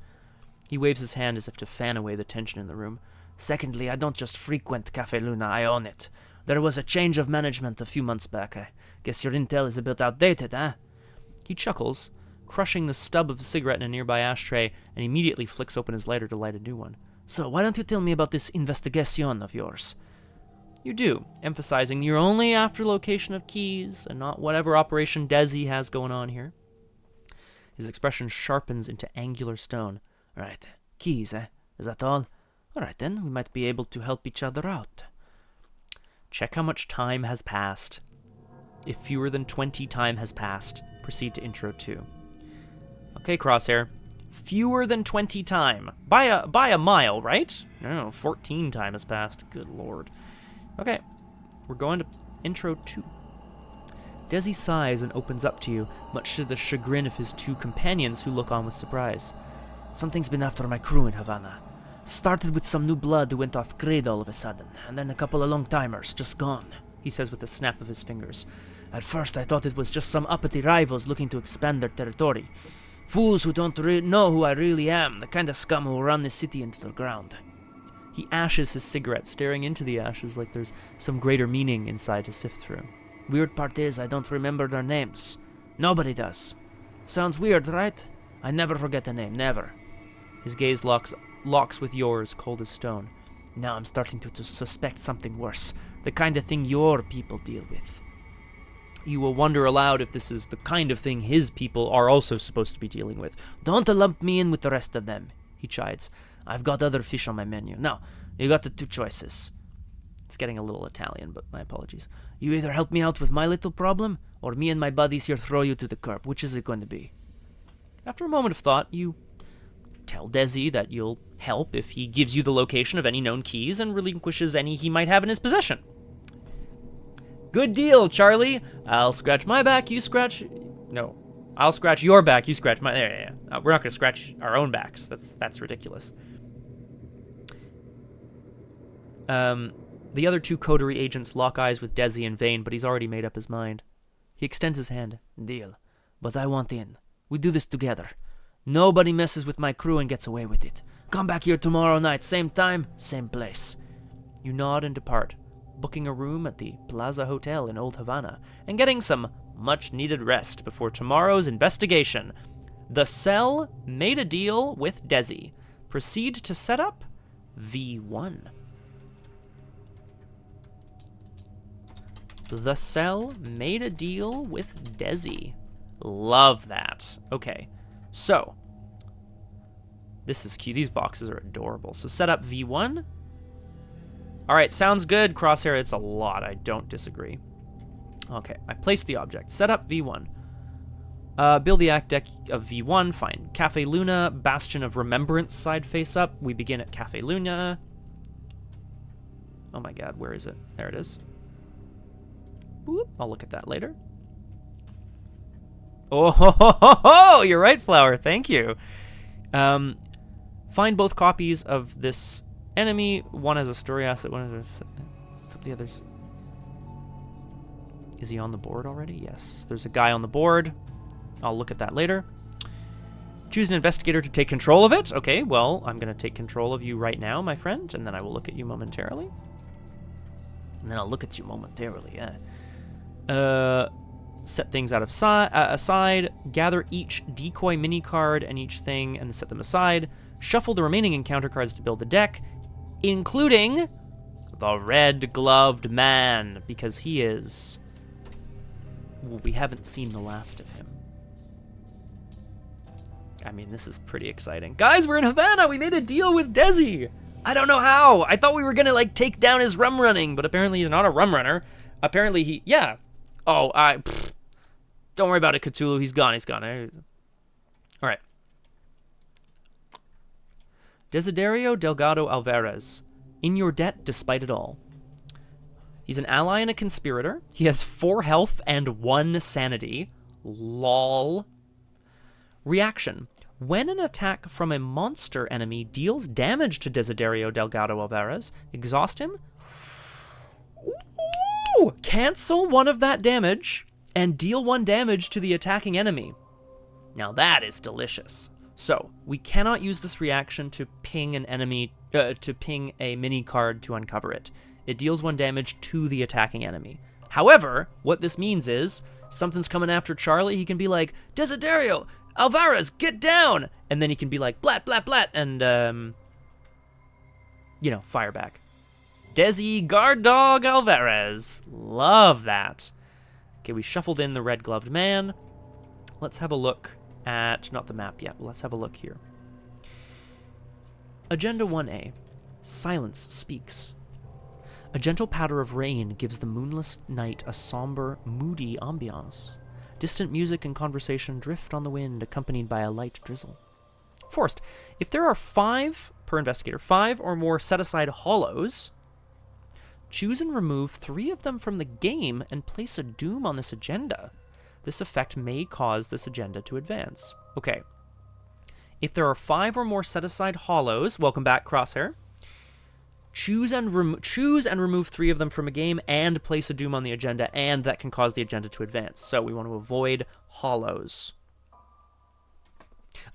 He waves his hand as if to fan away the tension in the room. Secondly, I don't just frequent Cafe Luna, I own it. There was a change of management a few months back. I guess your intel is a bit outdated, eh? He chuckles, crushing the stub of a cigarette in a nearby ashtray, and immediately flicks open his lighter to light a new one. So, why don't you tell me about this investigation of yours? You do, emphasizing you're only after location of keys, and not whatever Operation Desi has going on here. His expression sharpens into angular stone. Right, keys, eh? Is that all? Alright then, we might be able to help each other out. Check how much time has passed. If fewer than 20 time has passed, proceed to intro 2. Okay, Crosshair. Fewer than 20 time. By a mile, right? No, 14 time has passed. Good lord. Okay, we're going to intro 2. Desi sighs and opens up to you, much to the chagrin of his two companions who look on with surprise. Something's been after my crew in Havana. Started with some new blood who went off grid all of a sudden, and then a couple of long-timers just gone, he says with a snap of his fingers. At first I thought it was just some uppity rivals looking to expand their territory. Fools who don't know who I really am, the kind of scum who will run this city into the ground. He ashes his cigarette, staring into the ashes like there's some greater meaning inside to sift through. Weird part is I don't remember their names. Nobody does. Sounds weird, right? I never forget a name, never. His gaze locks with yours, cold as stone. Now I'm starting to suspect something worse. The kind of thing your people deal with. You will wonder aloud if this is the kind of thing his people are also supposed to be dealing with. Don't lump me in with the rest of them, he chides. I've got other fish on my menu. Now, you got the two choices. It's getting a little Italian, but my apologies. You either help me out with my little problem, or me and my buddies here throw you to the curb. Which is it going to be? After a moment of thought, you tell Desi that you'll help if he gives you the location of any known keys and relinquishes any he might have in his possession. Good deal, Charlie. I'll scratch my back, you scratch... No. I'll scratch your back, you scratch my... Yeah. We're not going to scratch our own backs. That's ridiculous. The other two Coterie agents lock eyes with Desi in vain, but he's already made up his mind. He extends his hand. Deal. But I want in. We do this together. Nobody messes with my crew and gets away with it. Come back here tomorrow night, same time, same place. You nod and depart, booking a room at the Plaza Hotel in Old Havana, and getting some much-needed rest before tomorrow's investigation. The Cell made a deal with Desi. Proceed to set up V1. The Cell made a deal with Desi. Love that. Okay, so this is key. These boxes are adorable. So set up V1. All right, sounds good, Crosshair. It's a lot. I don't disagree. Okay, I place the object. Set up V1. Build the act deck of V1. Fine. Cafe Luna, Bastion of Remembrance, side face up. We begin at Cafe Luna. Oh my god, where is it? There it is. Boop. I'll look at that later. Oh, ho, ho, ho, ho! You're right, Flower. Thank you. Find both copies of this enemy. One has a story asset, one has a... the others. Is he on the board already? Yes. There's a guy on the board. I'll look at that later. Choose an investigator to take control of it. Okay, well, I'm going to take control of you right now, my friend, and then I will look at you momentarily. And then I'll look at you momentarily, yeah. Set things out of aside. Gather each decoy mini card and each thing and set them aside. Shuffle the remaining encounter cards to build the deck, including the red-gloved man, because he is... Well, we haven't seen the last of him. I mean, this is pretty exciting. Guys, we're in Havana. We made a deal with Desi. I don't know how. I thought we were going to, like, take down his rum running, but apparently he's not a rum runner. Apparently he... Yeah. Oh, don't worry about it, Cthulhu. He's gone. He's gone. All right. Desiderio Delgado Alvarez. In your debt despite it all. He's an ally and a conspirator. He has 4 health and 1 sanity. Lol. Reaction. When an attack from a monster enemy deals damage to Desiderio Delgado Alvarez, exhaust him. Ooh! Cancel 1 of that damage and deal 1 damage to the attacking enemy. Now that is delicious. So, we cannot use this reaction to ping an enemy, to ping a mini card to uncover it. It deals 1 damage to the attacking enemy. However, what this means is, something's coming after Charlie, he can be like, Desiderio Alvarez, get down! And then he can be like, blat, blat, blat, and, fire back. Desi Guard Dog Alvarez. Love that. Okay, we shuffled in the red-gloved man. Let's have a look at, not the map yet, let's have a look here. Agenda 1A. Silence speaks. A gentle patter of rain gives the moonless night a somber, moody ambiance. Distant music and conversation drift on the wind, accompanied by a light drizzle. Forced. If there are 5, per investigator, 5 or more set-aside hollows, choose and remove 3 of them from the game and place a doom on this agenda. This effect may cause this agenda to advance. Okay. If there are 5 or more set-aside hollows, welcome back, Crosshair. Choose and remove 3 of them from a game and place a doom on the agenda, and that can cause the agenda to advance. So we want to avoid hollows.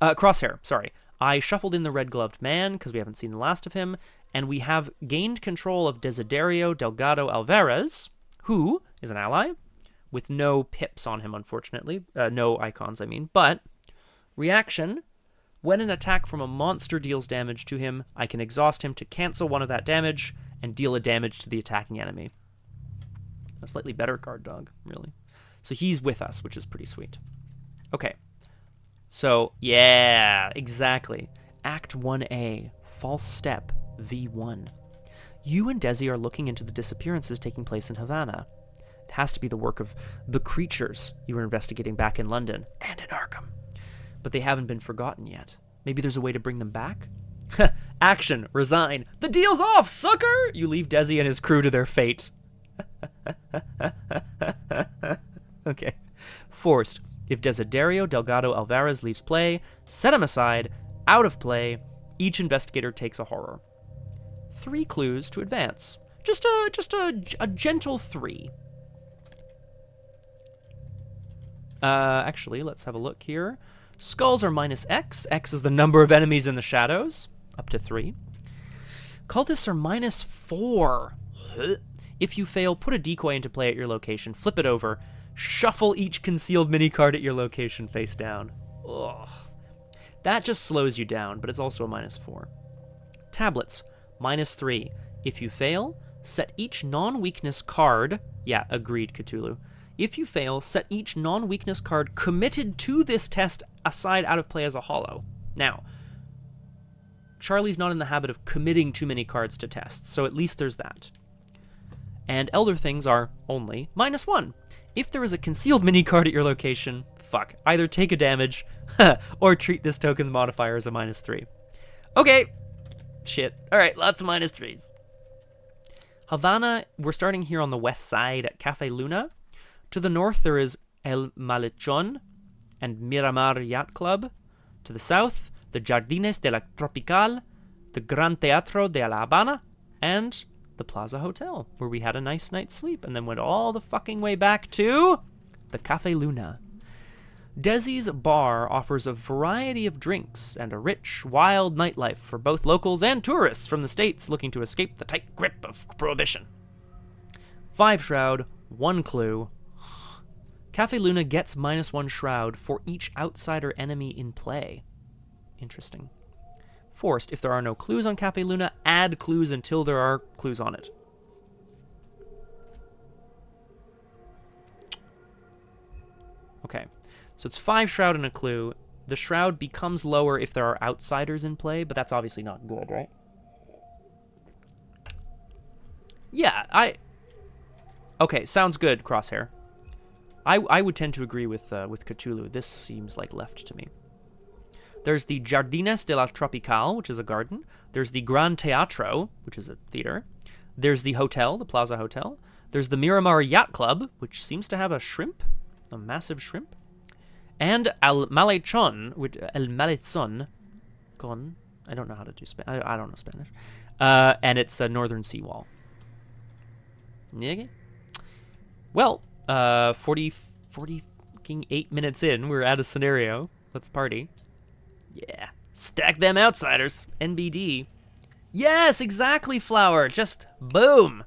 Crosshair, sorry. I shuffled in the red-gloved man because we haven't seen the last of him, and we have gained control of Desiderio Delgado Alvarez, who is an ally, with no pips on him, unfortunately. No icons, I mean. But, reaction, when an attack from a monster deals damage to him, I can exhaust him to cancel 1 of that damage and deal a damage to the attacking enemy. A slightly better guard dog, really. So he's with us, which is pretty sweet. Okay. So, yeah, exactly. Act 1A, False Step, V1. You and Desi are looking into the disappearances taking place in Havana. It has to be the work of the creatures you were investigating back in London and in Arkham. But they haven't been forgotten yet. Maybe there's a way to bring them back? Action! Resign! The deal's off, sucker! You leave Desi and his crew to their fate. Okay. Forced. If Desiderio Delgado Alvarez leaves play, set him aside, out of play, each investigator takes a horror. 3 clues to advance. Just a gentle 3. Actually, let's have a look here. Skulls are -X. X is the number of enemies in the shadows. Up to 3. Cultists are -4. If you fail, put a decoy into play at your location, flip it over, shuffle each concealed mini-card at your location face down. Ugh. That just slows you down, but it's also a -4. Tablets, -3. If you fail, set each non-weakness card... Yeah, agreed, Cthulhu. If you fail, set each non-weakness card committed to this test aside out of play as a hollow. Now, Charlie's not in the habit of committing too many cards to tests, so at least there's that. And Elder Things are only -1. If there is a concealed mini-card at your location, fuck, either take a damage or treat this token's modifier as a -3. Okay, shit. Alright, lots of -3s. Havana, we're starting here on the west side at Cafe Luna. To the north, there is El Malechon and Miramar Yacht Club. To the south, the Jardines de la Tropical, the Gran Teatro de la Habana, and the Plaza Hotel, where we had a nice night's sleep and then went all the fucking way back to the Cafe Luna. Desi's bar offers a variety of drinks and a rich, wild nightlife for both locals and tourists from the States looking to escape the tight grip of prohibition. 5 shroud, 1 clue. Cafe Luna gets -1 shroud for each outsider enemy in play. Interesting. Forced, if there are no clues on Cafe Luna, add clues until there are clues on it. Okay, so it's 5 shroud and a clue. The shroud becomes lower if there are outsiders in play, but that's obviously not good, right? Yeah, Okay, sounds good, Crosshair. I would tend to agree with Cthulhu. This seems like left to me. There's the Jardines de la Tropicale, which is a garden. There's the Gran Teatro, which is a theater. There's the hotel, the Plaza Hotel. There's the Miramar Yacht Club, which seems to have a shrimp, a massive shrimp. And El Malechon, con, I don't know how to do Spanish. I don't know Spanish. And it's a northern seawall. Yeah. Well, 48 minutes in, we're at a scenario. Let's party. Yeah. Stack them outsiders. NBD. Yes, exactly, Flower. Just boom.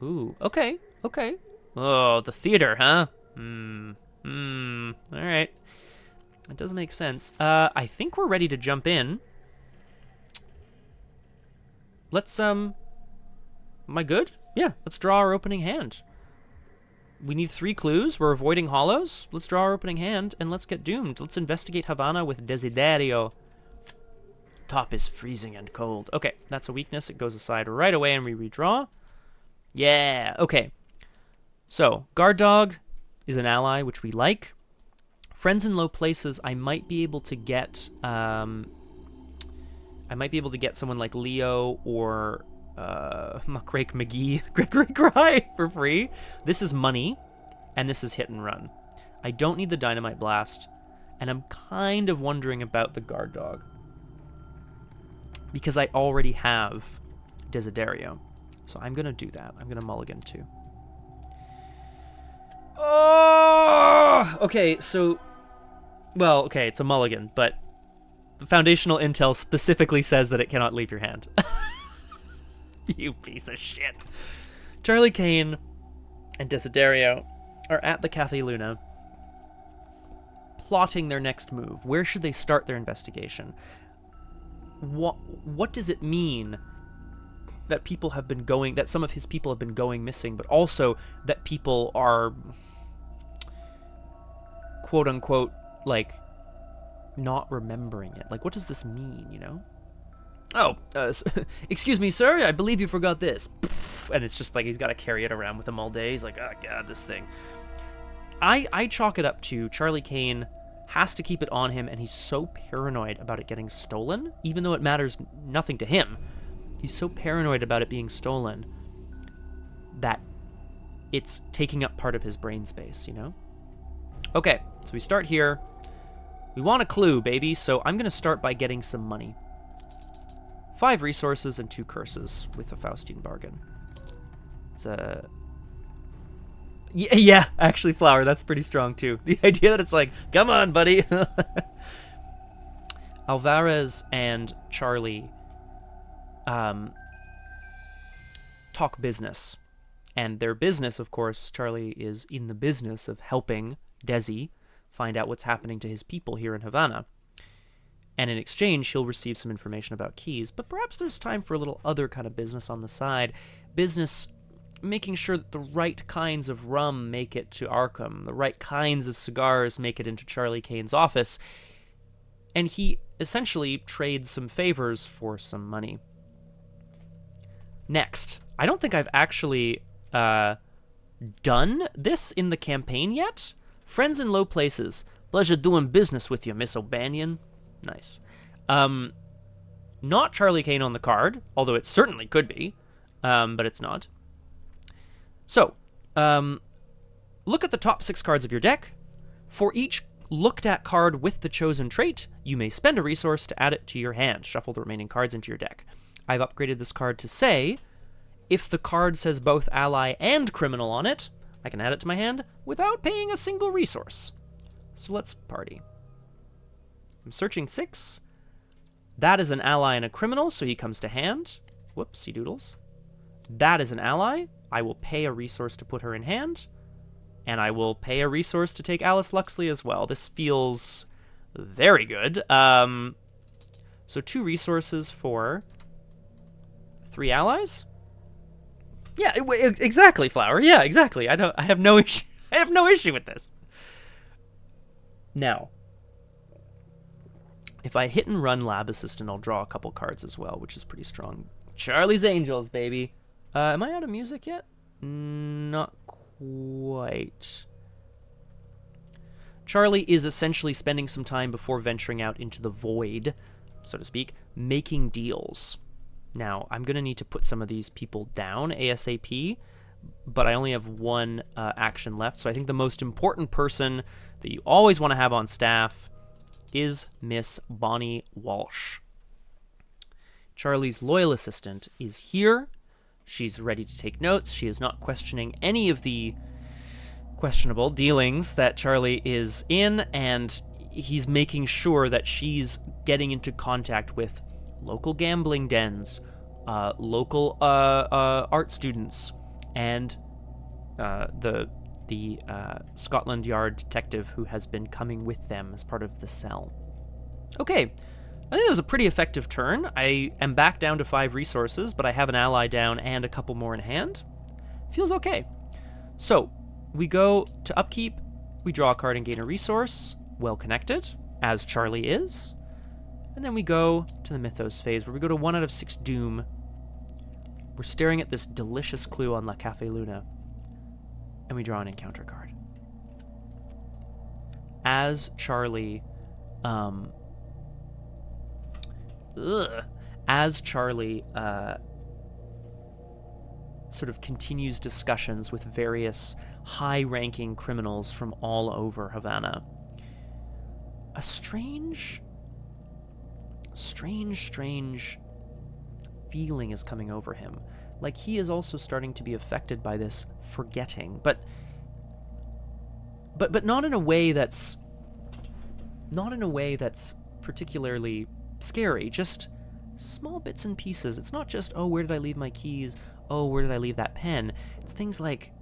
Ooh, okay. Oh, the theater, huh? All right. That does make sense. I think we're ready to jump in. Let's, am I good? Yeah, let's draw our opening hand. We need 3 clues. We're avoiding hollows. Let's draw our opening hand, and let's get doomed. Let's investigate Havana with Desiderio. Top is freezing and cold. Okay, that's a weakness. It goes aside right away, and we redraw. Yeah, okay. So, Guard Dog is an ally, which we like. Friends in low places, I might be able to get... someone like Leo or... Muckrake McGee, Gregory Gry for free. This is money, and this is hit and run. I don't need the Dynamite Blast, and I'm kind of wondering about the Guard Dog. Because I already have Desiderio. So I'm going to do that. I'm going to mulligan too. Oh! Okay, so... Well, okay, it's a mulligan, but the foundational intel specifically says that it cannot leave your hand. You piece of shit. Charlie Kane and Desiderio are at the Cafe Luna plotting their next move. Where should they start their investigation? What does it mean that people have been going, that some of his people have been going missing, but also that people are, quote unquote, like, not remembering it? Like, what does this mean, you know? Oh, excuse me, sir, I believe you forgot this. And it's just like he's got to carry it around with him all day. He's like, oh, God, this thing. I chalk it up to Charlie Kane has to keep it on him, and he's so paranoid about it getting stolen, even though it matters nothing to him. He's so paranoid about it being stolen that it's taking up part of his brain space, you know? Okay, so we start here. We want a clue, baby, so I'm going to start by getting some money. 5 resources and 2 curses with a Faustine bargain. It's a... Yeah, actually, Flower, that's pretty strong, too. The idea that it's like, come on, buddy. Alvarez and Charlie talk business. And their business, of course, Charlie is in the business of helping Desi find out what's happening to his people here in Havana. And in exchange, he'll receive some information about keys. But perhaps there's time for a little other kind of business on the side. Business making sure that the right kinds of rum make it to Arkham. The right kinds of cigars make it into Charlie Kane's office. And he essentially trades some favors for some money. Next, I don't think I've actually done this in the campaign yet. Friends in low places. Pleasure doing business with you, Miss O'Banion. Nice. Not Charlie Kane on the card, although it certainly could be, but it's not. So, look at the top 6 cards of your deck. For each looked at card with the chosen trait, you may spend a resource to add it to your hand. Shuffle the remaining cards into your deck. I've upgraded this card to say, if the card says both ally and criminal on it, I can add it to my hand without paying a single resource. So let's party. I'm searching 6. That is an ally and a criminal, so he comes to hand. Whoopsie doodles. That is an ally. I will pay a resource to put her in hand. And I will pay a resource to take Alice Luxley as well. This feels very good. So 2 resources for 3 allies? Yeah, exactly, Flower. Yeah, exactly. I have no issue. I have no issue with this. Now, if I hit and run Lab Assistant, I'll draw a couple cards as well, which is pretty strong. Charlie's Angels, baby. Am I out of music yet? Not quite. Charlie is essentially spending some time before venturing out into the void, so to speak, making deals. Now, I'm going to need to put some of these people down ASAP, but I only have one action left, so I think the most important person that you always want to have on staff is Miss Bonnie Walsh. Charlie's loyal assistant is here. She's ready to take notes. She is not questioning any of the questionable dealings that Charlie is in, and he's making sure that she's getting into contact with local gambling dens, local art students, and the Scotland Yard detective who has been coming with them as part of the cell. Okay, I think that was a pretty effective turn. I am back down to 5 resources, but I have an ally down and a couple more in hand. Feels okay. So, we go to upkeep, we draw a card and gain a resource, well connected, as Charlie is. And then we go to the mythos phase, where we go to 1 out of 6 doom. We're staring at this delicious clue on La Cafe Luna, and we draw an encounter card. As Charlie, sort of continues discussions with various high-ranking criminals from all over Havana, a strange feeling is coming over him. Like he is also starting to be affected by this forgetting, but not in a way that's particularly scary, just small bits and pieces. It's not just, oh, where did I leave my keys? Oh, where did I leave that pen? It's things like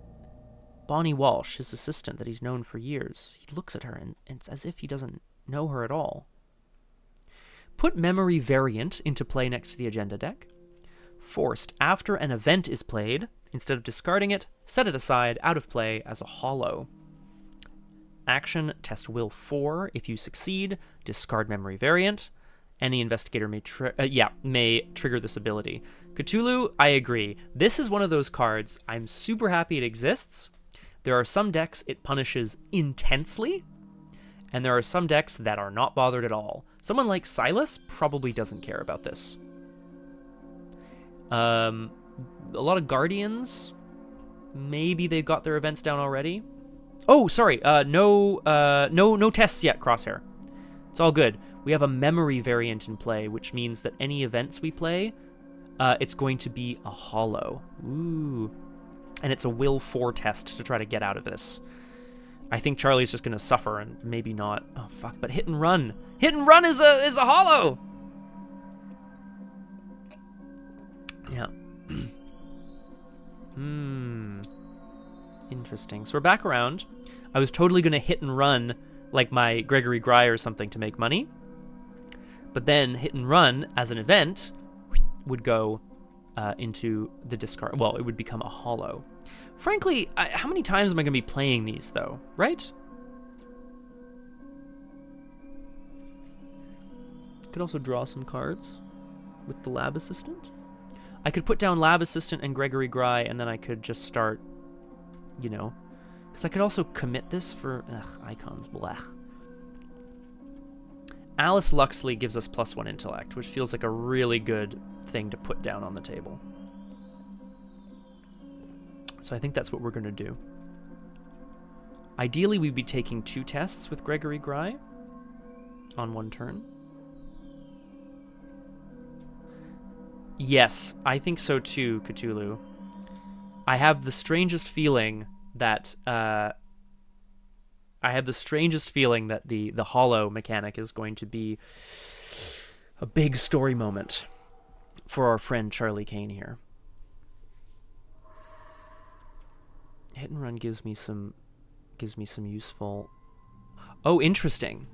Bonnie Walsh, his assistant that he's known for years. He looks at her and it's as if he doesn't know her at all. Put memory variant into play next to the agenda deck. Forced, after an event is played, instead of discarding it, set it aside out of play as a hollow. Action, test will 4. If you succeed, discard memory variant. Any investigator may trigger this ability. Cthulhu, I agree. This is one of those cards. I'm super happy it exists. There are some decks it punishes intensely, and there are some decks that are not bothered at all. Someone like Silas probably doesn't care about this. A lot of Guardians, maybe they've got their events down already. Oh, sorry, no tests yet, Crosshair. It's all good. We have a memory variant in play, which means that any events we play, it's going to be a hollow. Ooh. And it's a will 4 test to try to get out of this. I think Charlie's just going to suffer and maybe not. Oh, fuck, but hit and run. Hit and run is a hollow! Yeah. Interesting. So we're back around. I was totally going to hit and run like my Gregory Grye or something to make money. But then hit and run as an event would go into the discard. Well, it would become a hollow. Frankly, how many times am I going to be playing these, though? Right? Could also draw some cards with the Lab Assistant. I could put down Lab Assistant and Gregory Grye, and then I could just start, you know. Because I could also commit this for... icons, blech. Alice Luxley gives us +1 intellect, which feels like a really good thing to put down on the table. So I think that's what we're going to do. Ideally, we'd be taking 2 tests with Gregory Grye on 1 turn. Yes, I think so too, Cthulhu. I have the strangest feeling that the hollow mechanic is going to be a big story moment for our friend Charlie Kane here. Hit and run gives me some useful... Oh, interesting.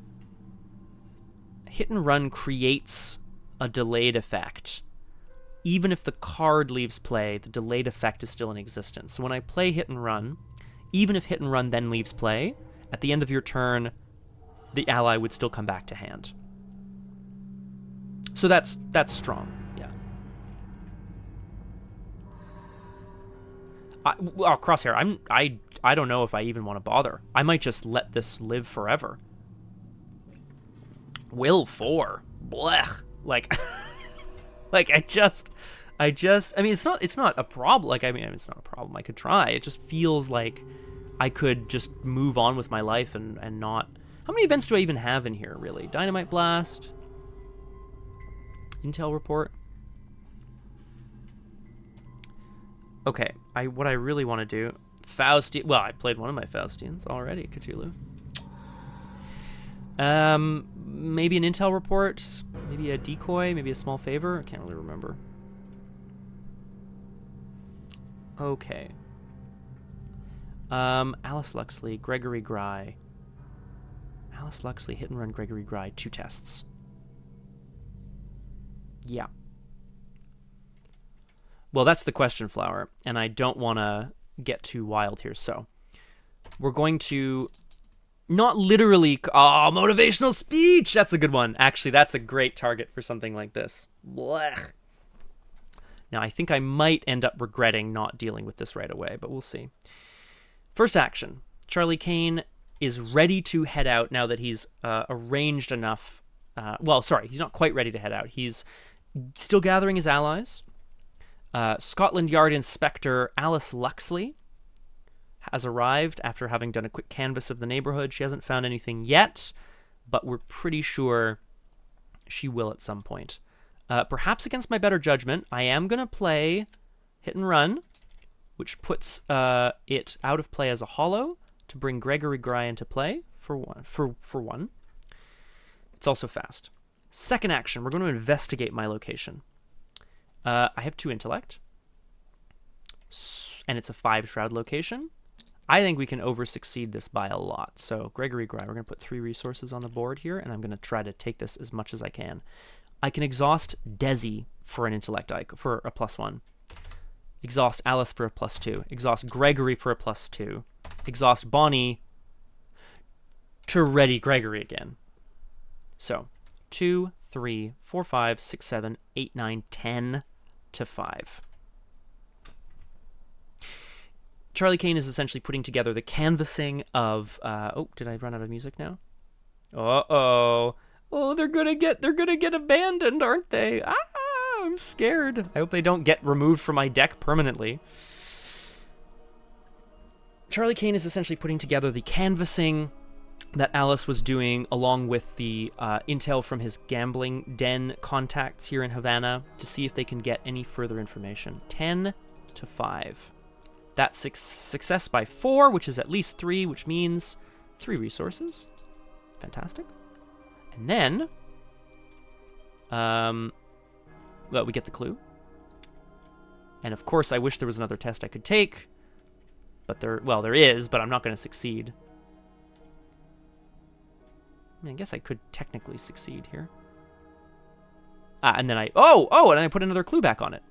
Hit and run creates a delayed effect. Even if the card leaves play, the delayed effect is still in existence. So when I play hit and run, even if hit and run then leaves play, at the end of your turn, the ally would still come back to hand. So that's strong, yeah. Crosshair, I don't know if I even want to bother. I might just let this live forever. Will 4. Blech. Like, like I mean, it's not a problem. Like, I mean, it's not a problem. I could try. It just feels like I could just move on with my life and not... How many events do I even have in here, really? Dynamite Blast. Intel Report. Okay, what I really want to do... Faustian... Well, I played one of my Faustians already, Cthulhu. Maybe an Intel Report. Maybe a Decoy. Maybe a Small Favor. I can't really remember. Okay. Alice Luxley, Gregory Gry. Alice Luxley, Hit and Run, Gregory Gry, 2 tests. Yeah. Well, that's the question, Flower, and I don't want to get too wild here, so we're going to not literally... Oh, motivational speech! That's a good one. Actually, that's a great target for something like this. Blech. Now, I think I might end up regretting not dealing with this right away, but we'll see. First action. Charlie Kane is ready to head out now that he's arranged enough. Well, sorry, he's not quite ready to head out. He's still gathering his allies. Scotland Yard Inspector Alice Luxley has arrived after having done a quick canvass of the neighborhood. She hasn't found anything yet, but we're pretty sure she will at some point. Perhaps against my better judgment, I am going to play Hit and Run, which puts it out of play as a hollow to bring Gregory Gry into play for one. It's also fast. Second action, we're going to investigate my location. I have 2 intellect, and it's a 5 shroud location. I think we can over-succeed this by a lot. So Gregory Gry, we're going to put 3 resources on the board here, and I'm going to try to take this as much as I can. I can exhaust Desi for an intellect for a +1. Exhaust Alice for a +2. Exhaust Gregory for a +2. Exhaust Bonnie to ready Gregory again. So 2, 3, 4, 5, 6, 7, 8, 9, 10 to 5. Charlie Kane is essentially putting together the canvassing of oh, did I run out of music now? Uh-oh. Oh, they're gonna get abandoned, aren't they? Ah, I'm scared. I hope they don't get removed from my deck permanently. Charlie Kane is essentially putting together the canvassing that Alice was doing along with the intel from his gambling den contacts here in Havana to see if they can get any further information. 10 to 5. That's success by 4, which is at least 3, which means 3 resources. Fantastic. And then, well, we get the clue. And of course, I wish there was another test I could take. But there is, but I'm not going to succeed. I mean, I guess I could technically succeed here. And then and I put another clue back on it.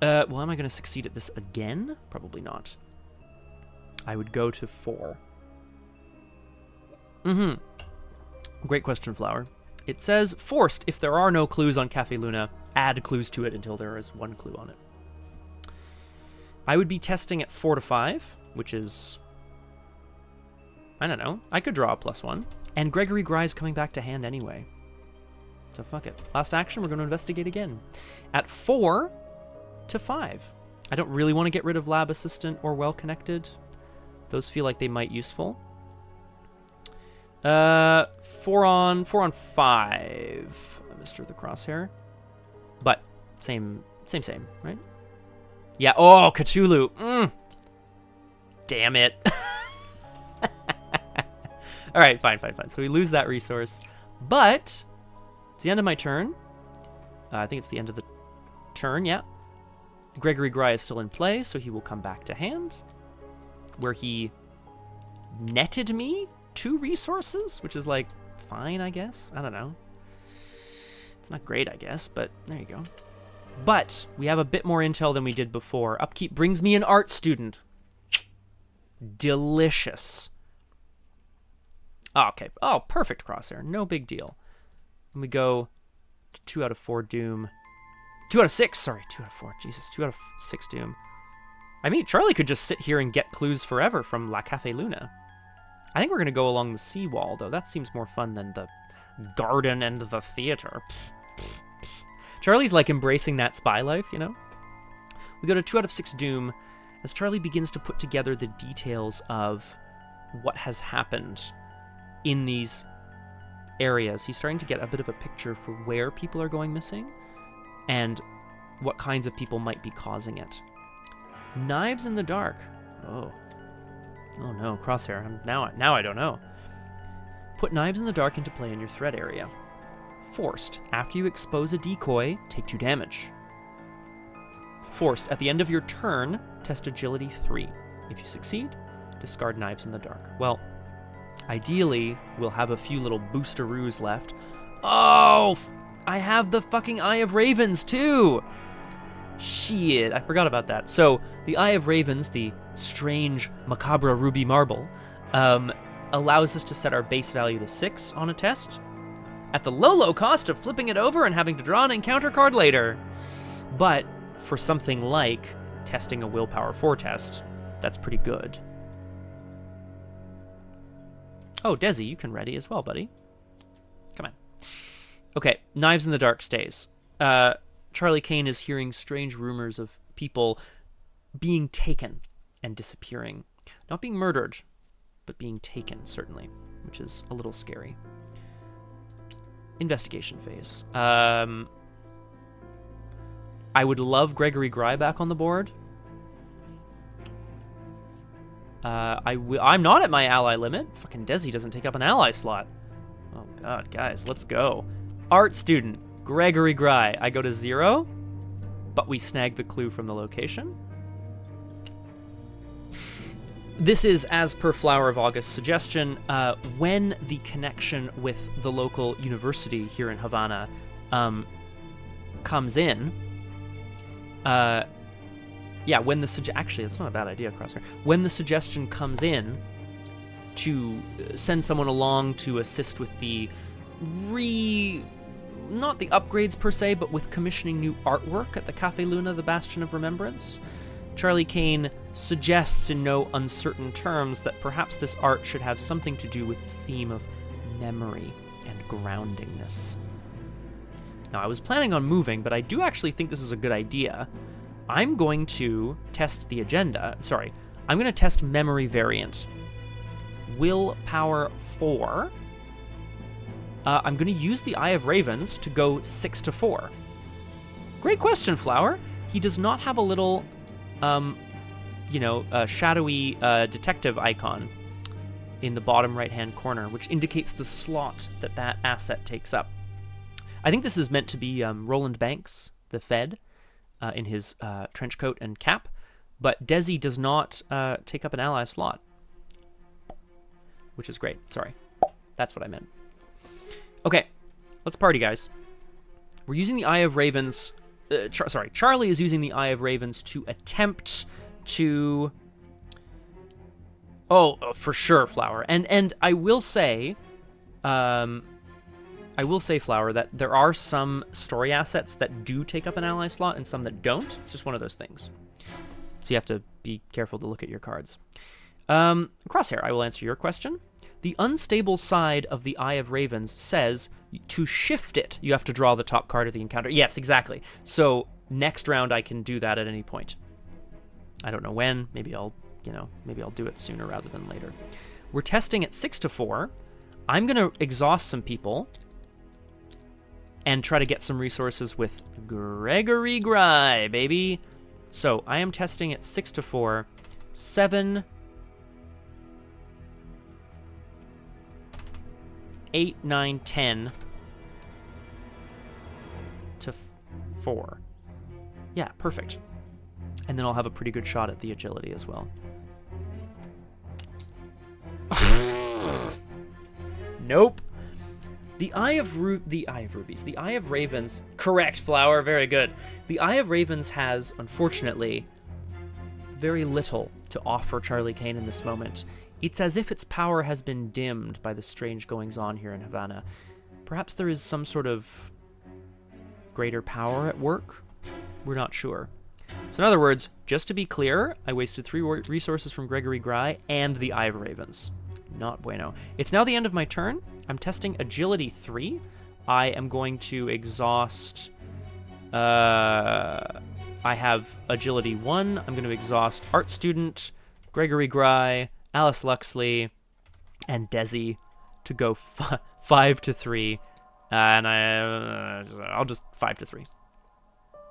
Well, am I going to succeed at this again? Probably not. I would go to 4. Great question, Flower. It says, forced, if there are no clues on Cafe Luna, add clues to it until there is 1 clue on it. I would be testing at 4 to 5, which is... I don't know. I could draw a +1. And Gregory Gry is coming back to hand anyway. So fuck it. Last action, we're going to investigate again. At 4 to 5. I don't really want to get rid of Lab Assistant or Well Connected. Those feel like they might useful. 4 on 5, Mr. the Crosshair. But same, right? Yeah. Oh, Cthulhu. Damn it. All right, fine. So we lose that resource, but it's the end of my turn. I think it's the end of the turn. Yeah. Gregory Gry is still in play, so he will come back to hand, where he netted me 2 resources, which is like fine, I guess. I don't know. It's not great, I guess, but there you go. But we have a bit more intel than we did before. Upkeep brings me an art student. Delicious. Oh, okay. Oh, perfect, Crosshair. No big deal. And we go to 2 out of 4 Doom. 2 out of 6. Sorry, 2 out of 4. Jesus, 2 out of 6 Doom. I mean, Charlie could just sit here and get clues forever from La Cafe Luna. I think we're going to go along the seawall, though. That seems more fun than the garden and the theater. Charlie's like embracing that spy life, you know? We go to 2 out of 6 Doom as Charlie begins to put together the details of what has happened in these areas. He's starting to get a bit of a picture for where people are going missing and what kinds of people might be causing it. Knives in the dark. Oh no, Crosshair. Now I don't know. Put knives in the dark into play in your threat area. Forced. After you expose a decoy, take 2 damage. Forced. At the end of your turn, test agility 3. If you succeed, discard knives in the dark. Well, ideally, we'll have a few little boosteroos left. Oh, I have the fucking Eye of Ravens too. Shit, I forgot about that. So, the Eye of Ravens, the strange macabre ruby marble, allows us to set our base value to 6 on a test, at the low cost of flipping it over and having to draw an encounter card later. But for something like testing a willpower 4 test, that's pretty good. Oh, Desi, you can ready as well, buddy. Come on. Okay, Knives in the Dark stays. Charlie Kane is hearing strange rumors of people being taken and disappearing. Not being murdered, but being taken, certainly, which is a little scary. Investigation phase. I would love Gregory Gry back on the board. I'm not at my ally limit. Fucking Desi doesn't take up an ally slot. Oh god, guys, let's go. Art student, Gregory Gry. I go to 0, but we snag the clue from the location. This is, as per Flower of August's suggestion, when the connection with the local university here in Havana comes in. Yeah, when the actually, that's not a bad idea, Crosshair. When the suggestion comes in to send someone along to assist with the not the upgrades per se, but with commissioning new artwork at the Cafe Luna, the Bastion of Remembrance, Charlie Kane suggests in no uncertain terms that perhaps this art should have something to do with the theme of memory and groundingness. Now, I was planning on moving, but I do actually think this is a good idea. I'm going to test the agenda. Sorry, I'm going to test memory variant. Willpower 4. I'm going to use the Eye of Ravens to go 6 to 4. Great question, Flower. He does not have a little, shadowy detective icon in the bottom right-hand corner, which indicates the slot that asset takes up. I think this is meant to be Roland Banks, the Fed, in his trench coat and cap, but Desi does not take up an ally slot, which is great. Sorry, that's what I meant. Okay, let's party, guys. We're using the Eye of Ravens. Charlie is using the Eye of Ravens to attempt to. Oh, for sure, Flower. And I will say, Flower, that there are some story assets that do take up an ally slot and some that don't. It's just one of those things. So you have to be careful to look at your cards. Crosshair, I will answer your question. The unstable side of the Eye of Ravens says to shift it, you have to draw the top card of the encounter. Yes, exactly. So next round I can do that at any point. I don't know when. Maybe I'll do it sooner rather than later. We're testing at 6 to 4. I'm going to exhaust some people and try to get some resources with Gregory Gry, baby. So I am testing at 6 to 4. 7, 8, 9, 10 to 4. Yeah, perfect. And then I'll have a pretty good shot at the agility as well. Nope. The Eye of Rubies. The Eye of Ravens. Correct, Flower. Very good. The Eye of Ravens has, unfortunately, very little to offer Charlie Kane in this moment. It's as if its power has been dimmed by the strange goings-on here in Havana. Perhaps there is some sort of greater power at work? We're not sure. So in other words, just to be clear, I wasted 3 resources from Gregory Gry and the Eye of Ravens. Not bueno. It's now the end of my turn. I'm testing Agility 3. I am going to exhaust... I have Agility 1. I'm going to exhaust Art Student, Gregory Gry, Alice Luxley, and Desi to go 5 to 3. And I'll just 5 to 3.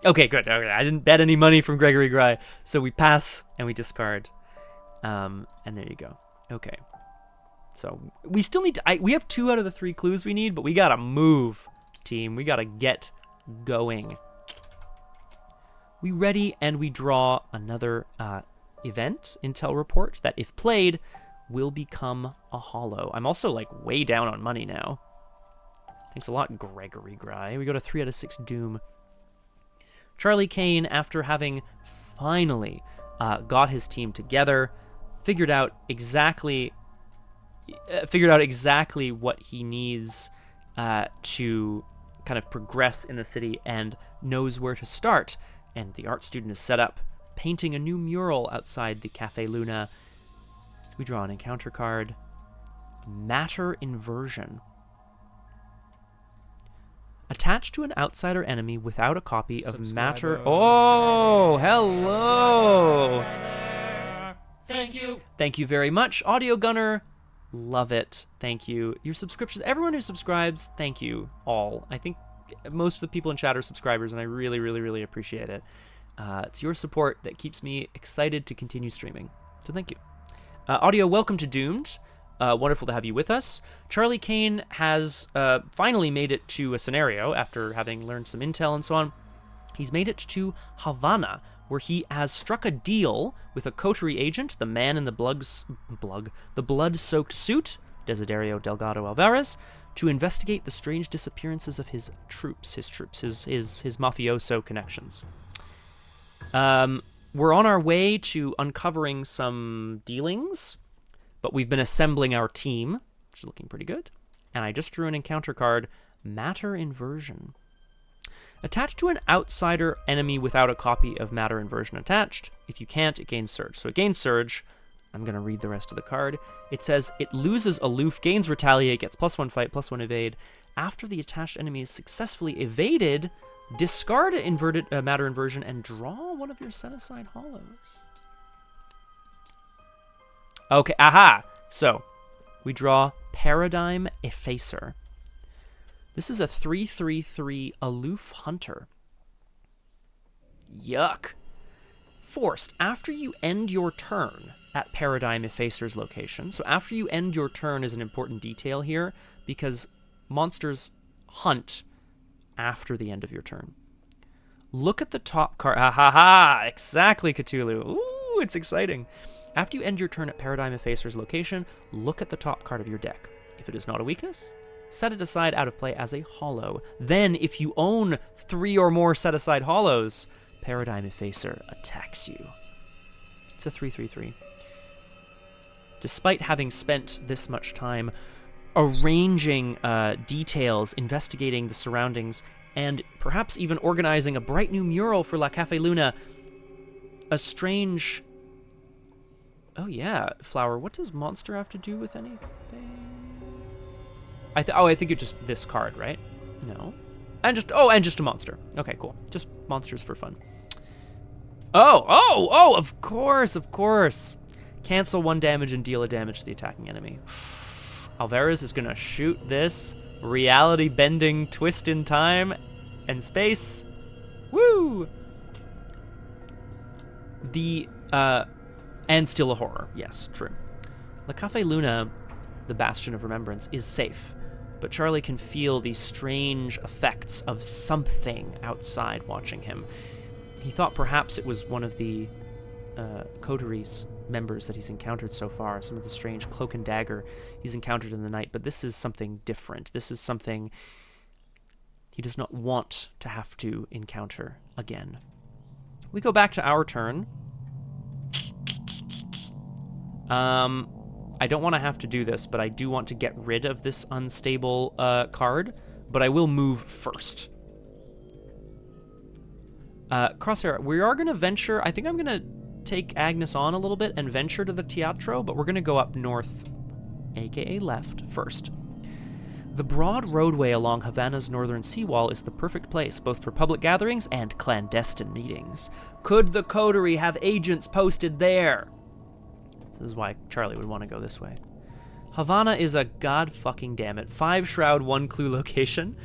Okay, good. Okay, I didn't bet any money from Gregory Gry, so we pass and we discard. And there you go. Okay. So we still need to... we have 2 out of the 3 clues we need, but we gotta move, team. We gotta get going. We ready, and we draw another event, Intel Report, that if played, will become a hollow. I'm also, like, way down on money now. Thanks a lot, Gregory Gry. We go to 3 out of 6 Doom. Charlie Kane, after having finally got his team together, figured out exactly what he needs to kind of progress in the city and knows where to start. And the art student is set up, painting a new mural outside the Cafe Luna. We draw an encounter card. Matter Inversion. Attached to an outsider enemy without a copy of Matter... Oh, hello! Thank you. Thank you very much, Audio Gunner. Love it. Thank you. Your subscriptions, everyone who subscribes, thank you all. I think most of the people in chat are subscribers, and I really, really, really appreciate it. It's your support that keeps me excited to continue streaming. So thank you. Audio, welcome to Doomed. Wonderful to have you with us. Charlie Kane has finally made it to a scenario after having learned some intel and so on. He's made it to Havana, where he has struck a deal with a Coterie agent, the man in the blood-soaked suit, Desiderio Delgado Alvarez, to investigate the strange disappearances of his mafioso connections. We're on our way to uncovering some dealings, but we've been assembling our team, which is looking pretty good. And I just drew an encounter card, Matter Inversion. Attached to an outsider enemy without a copy of Matter Inversion attached. If you can't, it gains Surge. So it gains Surge. I'm going to read the rest of the card. It says, it loses Aloof, gains Retaliate, gets +1 Fight, +1 Evade. After the attached enemy is successfully evaded, discard Matter Inversion and draw one of your set-aside hollows. Okay, aha! So, we draw Paradigm Effacer. This is a 3/3/3 Aloof Hunter. Yuck. Forced, after you end your turn at Paradigm Effacer's location. So after you end your turn is an important detail here, because monsters hunt after the end of your turn. Look at the top card. Ha ha ha! Exactly, Cthulhu. Ooh, it's exciting. After you end your turn at Paradigm Effacer's location, look at the top card of your deck. If it is not a weakness, set it aside out of play as a hollow. Then, if you own 3 or more set-aside hollows, Paradigm Effacer attacks you. It's a 3/3/3. Despite having spent this much time arranging details, investigating the surroundings, and perhaps even organizing a bright new mural for La Cafe Luna, a strange... Oh yeah, Flower, what does monster have to do with anything? I think it's just this card, right? No. And just a monster. Okay, cool. Just monsters for fun. Oh, of course. Cancel 1 damage and deal a damage to the attacking enemy. Alvarez is gonna shoot this reality-bending twist in time and space. Woo! And still a horror. Yes, true. La Cafe Luna, the Bastion of Remembrance, is safe, but Charlie can feel the strange effects of something outside watching him. He thought perhaps it was one of the Coterie's members that he's encountered so far, some of the strange cloak and dagger he's encountered in the night, but this is something different. This is something he does not want to have to encounter again. We go back to our turn. I don't want to have to do this, but I do want to get rid of this unstable card, but I will move first. Crosshair, we are going to venture, I think I'm going to take Agnes on a little bit and venture to the Teatro, but we're going to go up north, aka left, first. The broad roadway along Havana's northern seawall is the perfect place both for public gatherings and clandestine meetings. Could the Coterie have agents posted there? This is why Charlie would want to go this way. Havana is a god-fucking-damn-it 5-shroud, 1-clue location.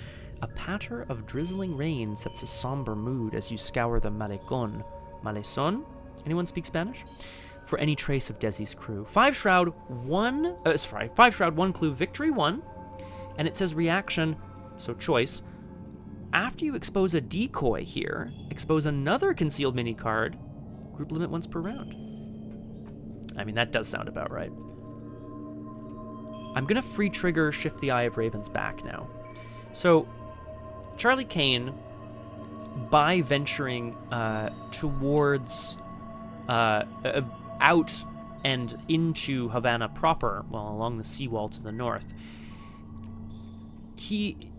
A patter of drizzling rain sets a somber mood as you scour the malecon. Maleson? Anyone speak Spanish? For any trace of Desi's crew. 5-shroud, 1-clue, victory 1. And it says reaction, so choice. After you expose a decoy here, expose another concealed mini card. Group limit once per round. I mean, that does sound about right. I'm going to free trigger Shift the Eye of Ravens back now. So, Charlie Kane, by venturing towards, out and into Havana proper, well, along the seawall to the north, he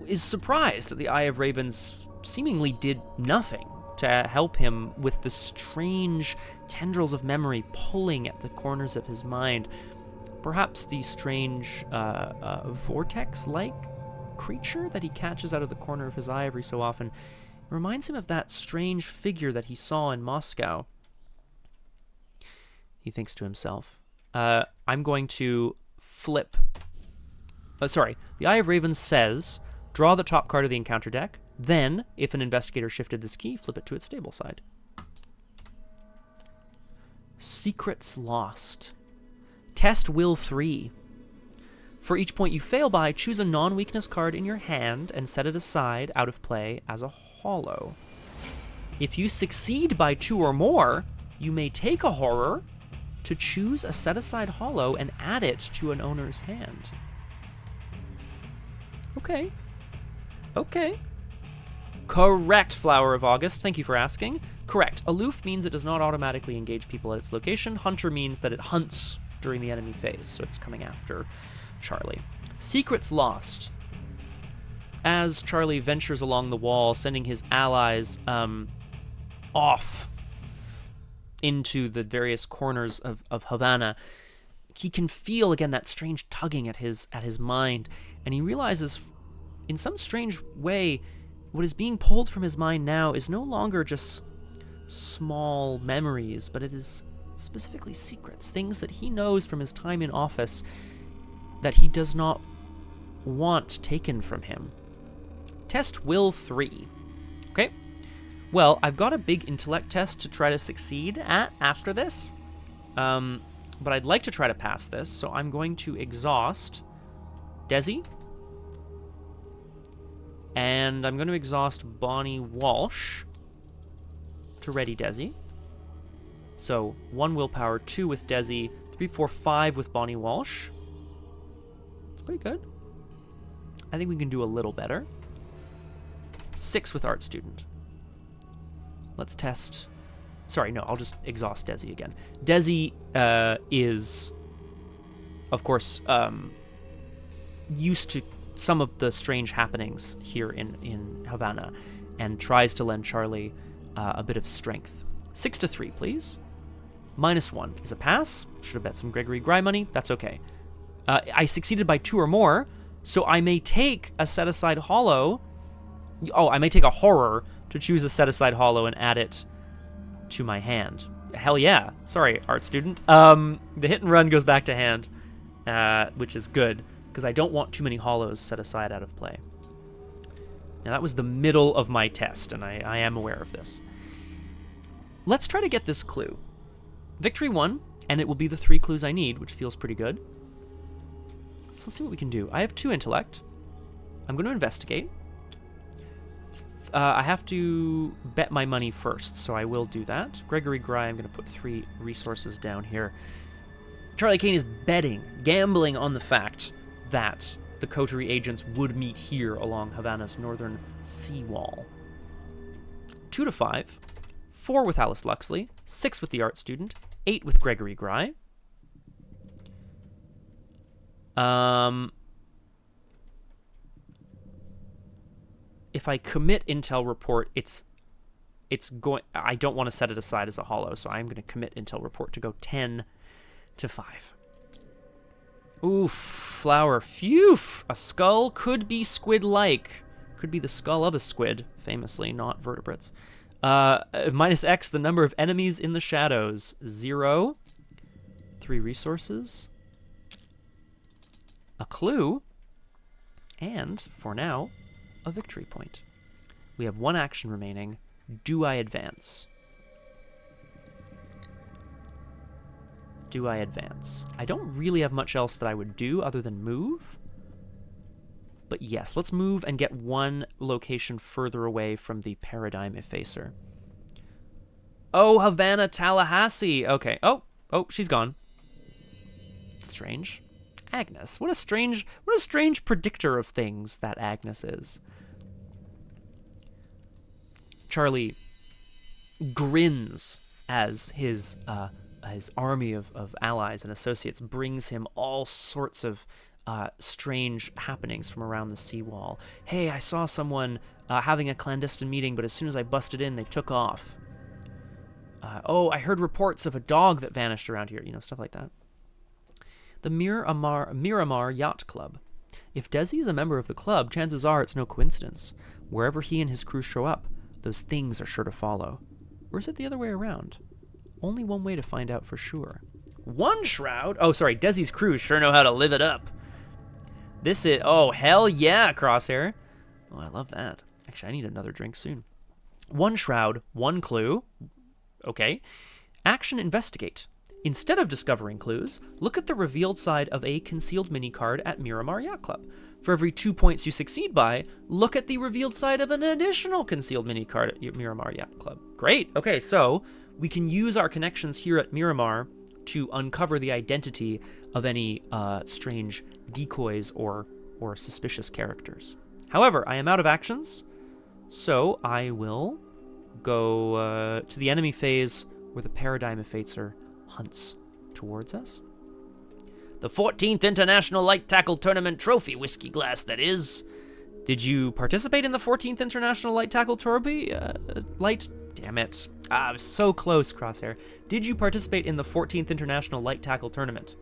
is surprised that the Eye of Ravens seemingly did nothing to help him with the strange tendrils of memory pulling at the corners of his mind. Perhaps the strange vortex-like creature that he catches out of the corner of his eye every so often reminds him of that strange figure that he saw in Moscow. He thinks to himself, I'm going to flip... the Eye of Ravens says, draw the top card of the encounter deck, then, if an investigator shifted this key, flip it to its stable side. Secrets lost. Test Will 3. For each point you fail by, choose a non-weakness card in your hand and set it aside, out of play, as a hollow. If you succeed by 2 or more, you may take a horror to choose a set-aside hollow and add it to an owner's hand. Okay. Okay. Correct, Flower of August. Thank you for asking. Correct. Aloof means it does not automatically engage people at its location. Hunter means that it hunts during the enemy phase, so it's coming after Charlie. Secrets lost. As Charlie ventures along the wall, sending his allies off into the various corners of Havana, he can feel again that strange tugging at his mind, and he realizes in some strange way what is being pulled from his mind now is no longer just small memories, but it is specifically secrets, things that he knows from his time in office that he does not want taken from him. Test Will 3. Okay. Well, I've got a big intellect test to try to succeed at after this. But I'd like to try to pass this, so I'm going to exhaust Desi. And I'm going to exhaust Bonnie Walsh to ready Desi. So 1 willpower, 2 with Desi, 3, 4, 5 with Bonnie Walsh. It's pretty good. I think we can do a little better. 6 with Art Student. Let's test... Sorry, no, I'll just exhaust Desi again. Desi is, of course, used to some of the strange happenings here in Havana and tries to lend Charlie a bit of strength. 6 to 3, please. -1 is a pass. Should have bet some Gregory Gry money. That's okay. I succeeded by 2 or more, so I may take a set-aside hollow. Oh, I may take a horror to choose a set-aside hollow and add it to my hand. Hell yeah. Sorry, Art Student. The hit and run goes back to hand, which is good, because I don't want too many hollows set aside out of play. Now, that was the middle of my test, and I am aware of this. Let's try to get this clue. Victory 1, and it will be the 3 clues I need, which feels pretty good. So let's see what we can do. I have 2 intellect. I'm going to investigate. I have to bet my money first, so I will do that. Gregory Gry, I'm going to put 3 resources down here. Charlie Kane is gambling on the fact that the Coterie agents would meet here along Havana's northern seawall. 2 to 5, 4 with Alice Luxley, 6 with the Art Student, 8 with Gregory Gry. If I commit intel report, it's going. I don't want to set it aside as a hollow, so I'm going to commit intel report to go 10 to 5. Oof, flower. Phew. A skull could be squid-like. Could be the skull of a squid, famously, not vertebrates. Minus X, the number of enemies in the shadows. 0. 3 resources. A clue. And, for now, a victory point. We have 1 action remaining. Do I advance? Do I advance? I don't really have much else that I would do other than move. But yes, let's move and get 1 location further away from the paradigm effacer. Oh, Havana, Tallahassee. Okay. Oh, she's gone. Strange. Agnes. What a strange predictor of things that Agnes is. Charlie grins as his army of allies and associates brings him all sorts of strange happenings from around the seawall. Hey, I saw someone having a clandestine meeting, but as soon as I busted in, they took off. I heard reports of a dog that vanished around here, stuff like that. The Miramar Yacht Club. If Desi is a member of the club, chances are it's no coincidence. Wherever he and his crew show up, those things are sure to follow. Or is it the other way around? Only one way to find out for sure. 1 shroud? Oh, sorry, Desi's crew sure know how to live it up. This is... Oh, hell yeah, Crosshair. Oh, I love that. Actually, I need another drink soon. 1 shroud, 1 clue. Okay. Action investigate. Instead of discovering clues, look at the revealed side of a concealed mini-card at Miramar Yacht Club. For every 2 points you succeed by, look at the revealed side of an additional concealed mini-card at Miramar Yacht Club. Great. Okay, so we can use our connections here at Miramar to uncover the identity of any strange decoys or suspicious characters. However, I am out of actions, so I will go to the enemy phase where the paradigm effacer hunts towards us. The 14th International Light Tackle Tournament trophy, whiskey glass, that is. Did you participate in the 14th International Light Tackle Trophy? Damn it. I was so close, Crosshair. Did you participate in the 14th International Light Tackle Tournament?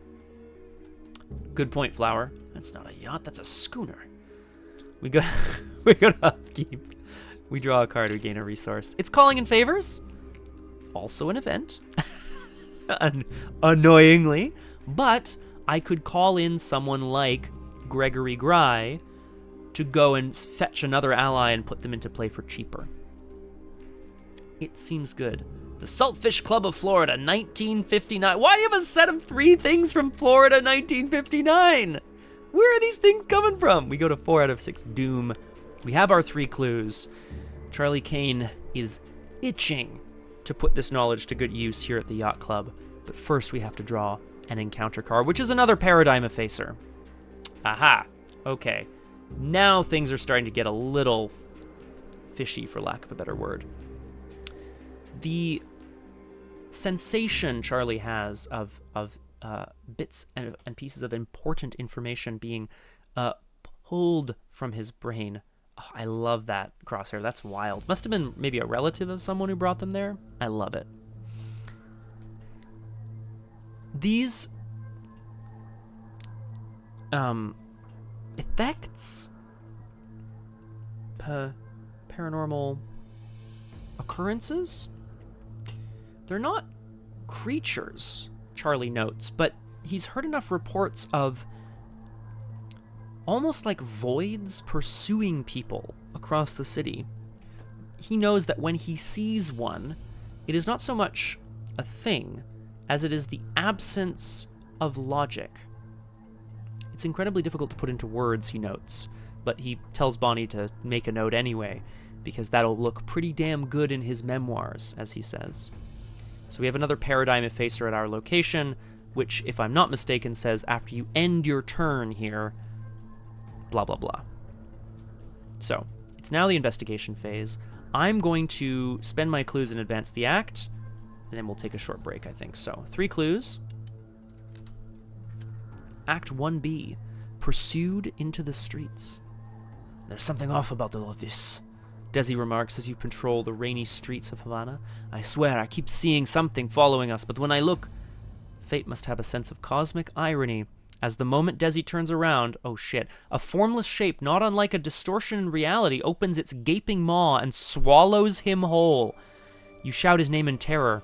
Good point, Flower. That's not a yacht, that's a schooner. We go to upkeep. We draw a card, we gain a resource. It's calling in favors. Also an event. Annoyingly. But I could call in someone like Gregory Gry to go and fetch another ally and put them into play for cheaper. It seems good. The Saltfish Club of Florida, 1959. Why do you have a set of 3 things from Florida 1959? Where are these things coming from? We go to 4 out of 6 Doom. We have our 3 clues. Charlie Kane is itching to put this knowledge to good use here at the Yacht Club. But first we have to draw an encounter card, which is another paradigm effacer. Aha. Okay. Now things are starting to get a little fishy, for lack of a better word. The sensation Charlie has of bits and pieces of important information being pulled from his brain. Oh, I love that, Crosshair. That's wild. Must have been maybe a relative of someone who brought them there. I love it. These effects, paranormal occurrences, they're not creatures, Charlie notes, but he's heard enough reports of almost like voids pursuing people across the city. He knows that when he sees one, it is not so much a thing as it is the absence of logic. It's incredibly difficult to put into words, he notes, but he tells Bonnie to make a note anyway, because that'll look pretty damn good in his memoirs, as he says. So we have another paradigm effacer at our location, which, if I'm not mistaken, says after you end your turn here, blah, blah, blah. So, it's now the investigation phase. I'm going to spend my clues and advance the act, and then we'll take a short break, I think. So, 3 clues. Act 1B, Pursued into the Streets. There's something off about all of this, Desi remarks as you patrol the rainy streets of Havana. I swear, I keep seeing something following us, but when I look... Fate must have a sense of cosmic irony. As the moment Desi turns around, oh shit, a formless shape not unlike a distortion in reality opens its gaping maw and swallows him whole. You shout his name in terror,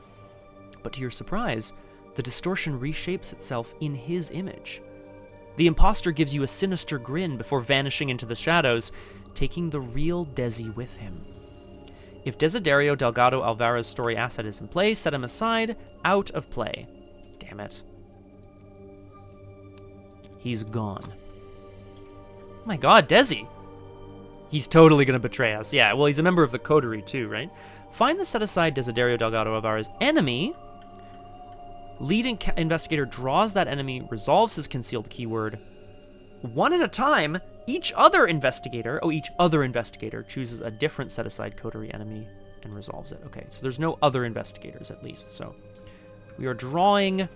but to your surprise, the distortion reshapes itself in his image. The imposter gives you a sinister grin before vanishing into the shadows, taking the real Desi with him. If Desiderio Delgado Alvarez's story asset is in play, set him aside, out of play. Damn it. He's gone. Oh my god, Desi! He's totally gonna betray us. Yeah, well, he's a member of the Coterie too, right? Find the set-aside Desiderio Delgado Alvarez enemy. Lead investigator draws that enemy, resolves his concealed keyword. One at a time, each other investigator chooses a different set-aside Coterie enemy and resolves it. Okay, so there's no other investigators at least, so... We are drawing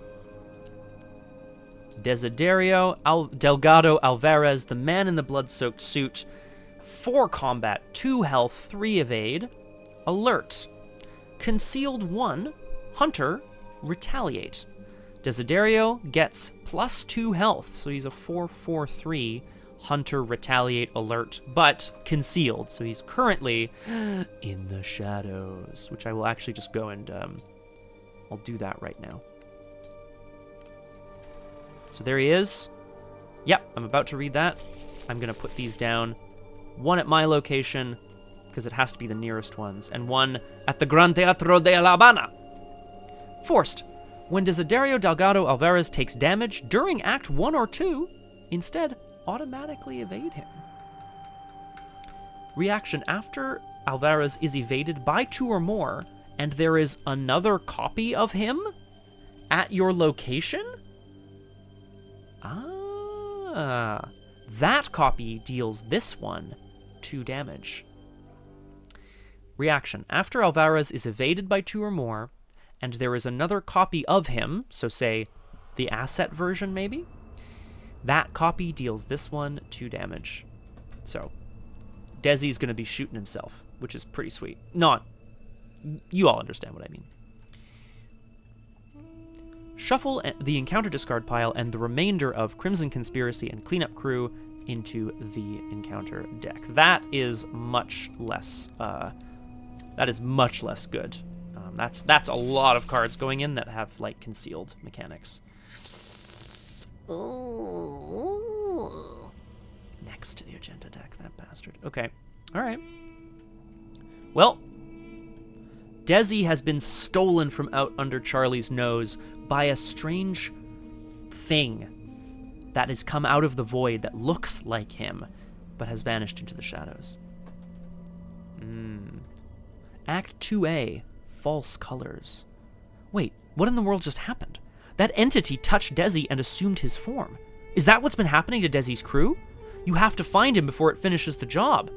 Desiderio Delgado Alvarez, the man in the blood-soaked suit. 4 combat, 2 health, 3 evade. Alert. Concealed 1, Hunter, retaliate. Desiderio gets +2 health, so he's a 4/4/3. Hunter, retaliate, alert, but concealed, so he's currently in the shadows, which I will actually just go and I'll do that right now. So there he is. Yep, I'm about to read that. I'm gonna put these down. 1 at my location, because it has to be the nearest ones, and 1 at the Gran Teatro de La Habana. Forced. When Desiderio Delgado Alvarez takes damage during Act 1 or 2, instead, automatically evade him. Reaction. After Alvarez is evaded by 2 or more, and there is another copy of him at your location? Ah, that copy deals this one 2 damage. Reaction. After Alvarez is evaded by 2 or more, and there is another copy of him, so say the asset version maybe, that copy deals this one 2 damage. So, Desi's going to be shooting himself, which is pretty sweet. You all understand what I mean. Shuffle the encounter discard pile and the remainder of Crimson Conspiracy and Cleanup Crew into the encounter deck. That is much less good. That's a lot of cards going in that have like concealed mechanics. Ooh. Next to the agenda deck, that bastard. Okay, all right. Well, Desi has been stolen from out under Charlie's nose by a strange thing that has come out of the void that looks like him, but has vanished into the shadows. Act 2A, False Colors. Wait, what in the world just happened? That entity touched Desi and assumed his form. Is that what's been happening to Desi's crew? You have to find him before it finishes the job.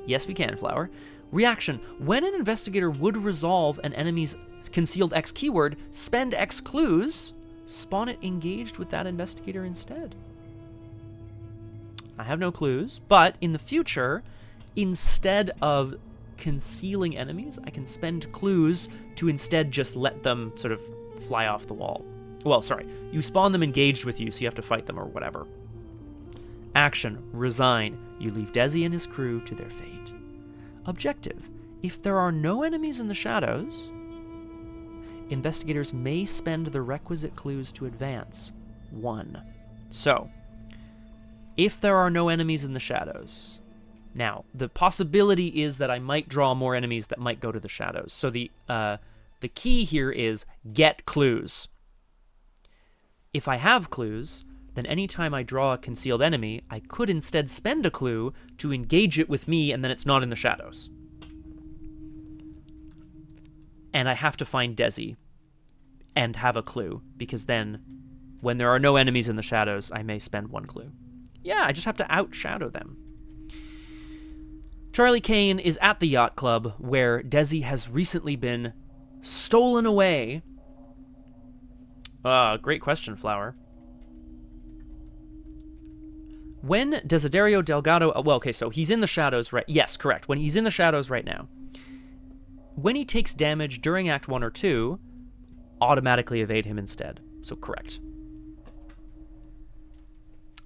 Yes, we can, Flower. Reaction. When an investigator would resolve an enemy's concealed X keyword, spend X clues, spawn it engaged with that investigator instead. I have no clues, but in the future, instead of concealing enemies, I can spend clues to instead just let them sort of fly off the wall. Well, sorry, you spawn them engaged with you, so you have to fight them or whatever. Action. Resign. You leave Desi and his crew to their fate. Objective. If there are no enemies in the shadows, investigators may spend the requisite clues to advance. 1. So, if there are no enemies in the shadows... Now, the possibility is that I might draw more enemies that might go to the shadows. So the key here is get clues. If I have clues, then anytime I draw a concealed enemy, I could instead spend a clue to engage it with me, and then it's not in the shadows. And I have to find Desi and have a clue, because then, when there are no enemies in the shadows, I may spend 1 clue. Yeah, I just have to outshadow them. Charlie Kane is at the yacht club, where Desi has recently been stolen away. Great question, Flower. When Desiderio Delgado... well, okay, so he's in the shadows right... yes, correct. When he's in the shadows right now. When he takes damage during Act 1 or 2, automatically evade him instead. So correct.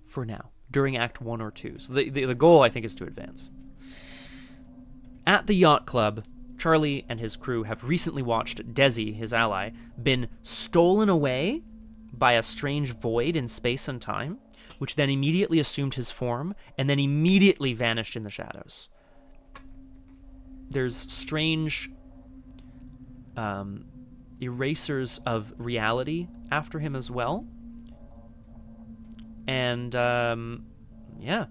For now. During Act 1 or 2. So the goal, I think, is to advance. At the yacht club, Charlie and his crew have recently watched Desi, his ally, been stolen away by a strange void in space and time, which then immediately assumed his form, and then immediately vanished in the shadows. There's strange erasers of reality after him as well. And, yeah.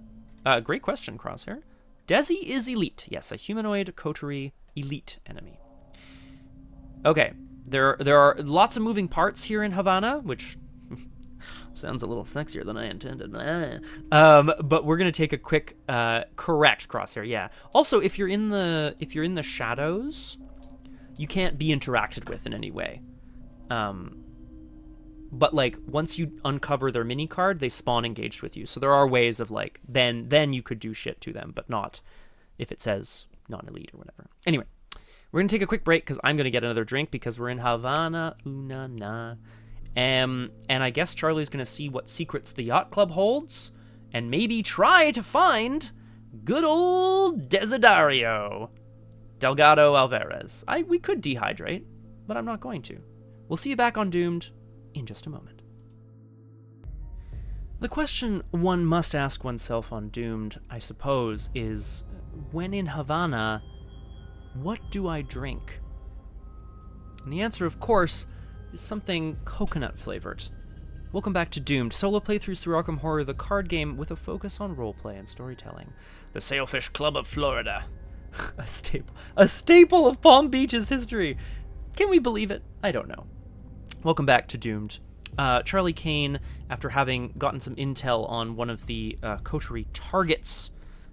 Great question, Crosshair. Desi is elite. Yes, a humanoid Coterie elite enemy. Okay, there are lots of moving parts here in Havana, which sounds a little sexier than I intended. But we're gonna take a quick correct, Crosshair. Yeah. Also, if you're in the shadows, you can't be interacted with in any way. But like once you uncover their mini card, they spawn engaged with you. So there are ways of like then you could do shit to them, but not if it says non-elite or whatever. Anyway, we're gonna take a quick break because I'm gonna get another drink because we're in Havana. Una na. And I guess Charlie's gonna see what secrets the yacht club holds, and maybe try to find good old Desiderio Delgado Alvarez. We could dehydrate, but I'm not going to. We'll see you back on Doomed in just a moment. The question one must ask oneself on Doomed, I suppose, is, when in Havana, what do I drink? And the answer, of course, is something coconut-flavored. Welcome back to Doomed, solo playthroughs through Arkham Horror, the card game with a focus on roleplay and storytelling. The Sailfish Club of Florida. A staple of Palm Beach's history. Can we believe it? I don't know. Welcome back to Doomed. Charlie Kane, after having gotten some intel on one of the Coterie targets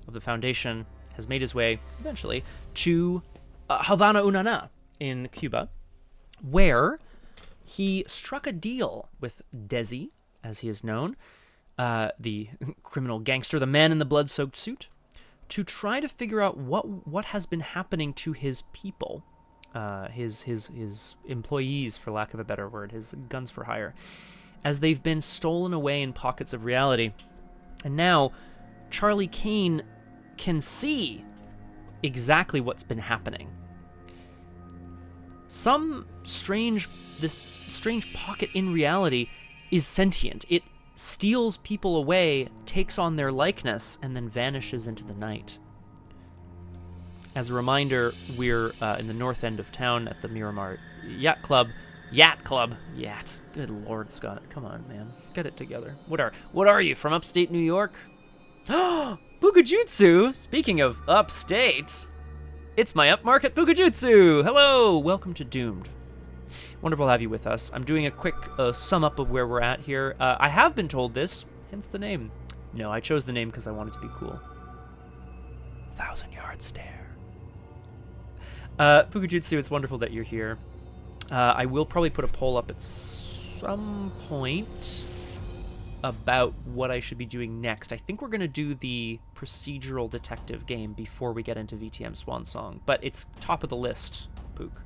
of the Foundation, has made his way, eventually, to Havana Unana in Cuba, where he struck a deal with Desi, as he is known, the criminal gangster, the man in the blood-soaked suit, to try to figure out what has been happening to his people. His employees, for lack of a better word, his guns for hire, as they've been stolen away in pockets of reality. And now Charlie Kane can see exactly what's been happening. This strange pocket in reality is sentient. It steals people away, takes on their likeness, and then vanishes into the night. As a reminder, we're in the north end of town at the Miramar Yacht Club. Yacht. Good Lord, Scott. Come on, man. Get it together. What are you, from upstate New York? Bukujutsu! Speaking of upstate, it's my upmarket Bukujutsu! Hello! Welcome to Doomed. Wonderful to have you with us. I'm doing a quick sum up of where we're at here. I have been told this, hence the name. No, I chose the name because I wanted to be cool. 1,000-yard stare. Bukujutsu, it's wonderful that you're here. I will probably put a poll up at some point about what I should be doing next. I think we're going to do the procedural detective game before we get into VTM Swan Song, but it's top of the list, Pook.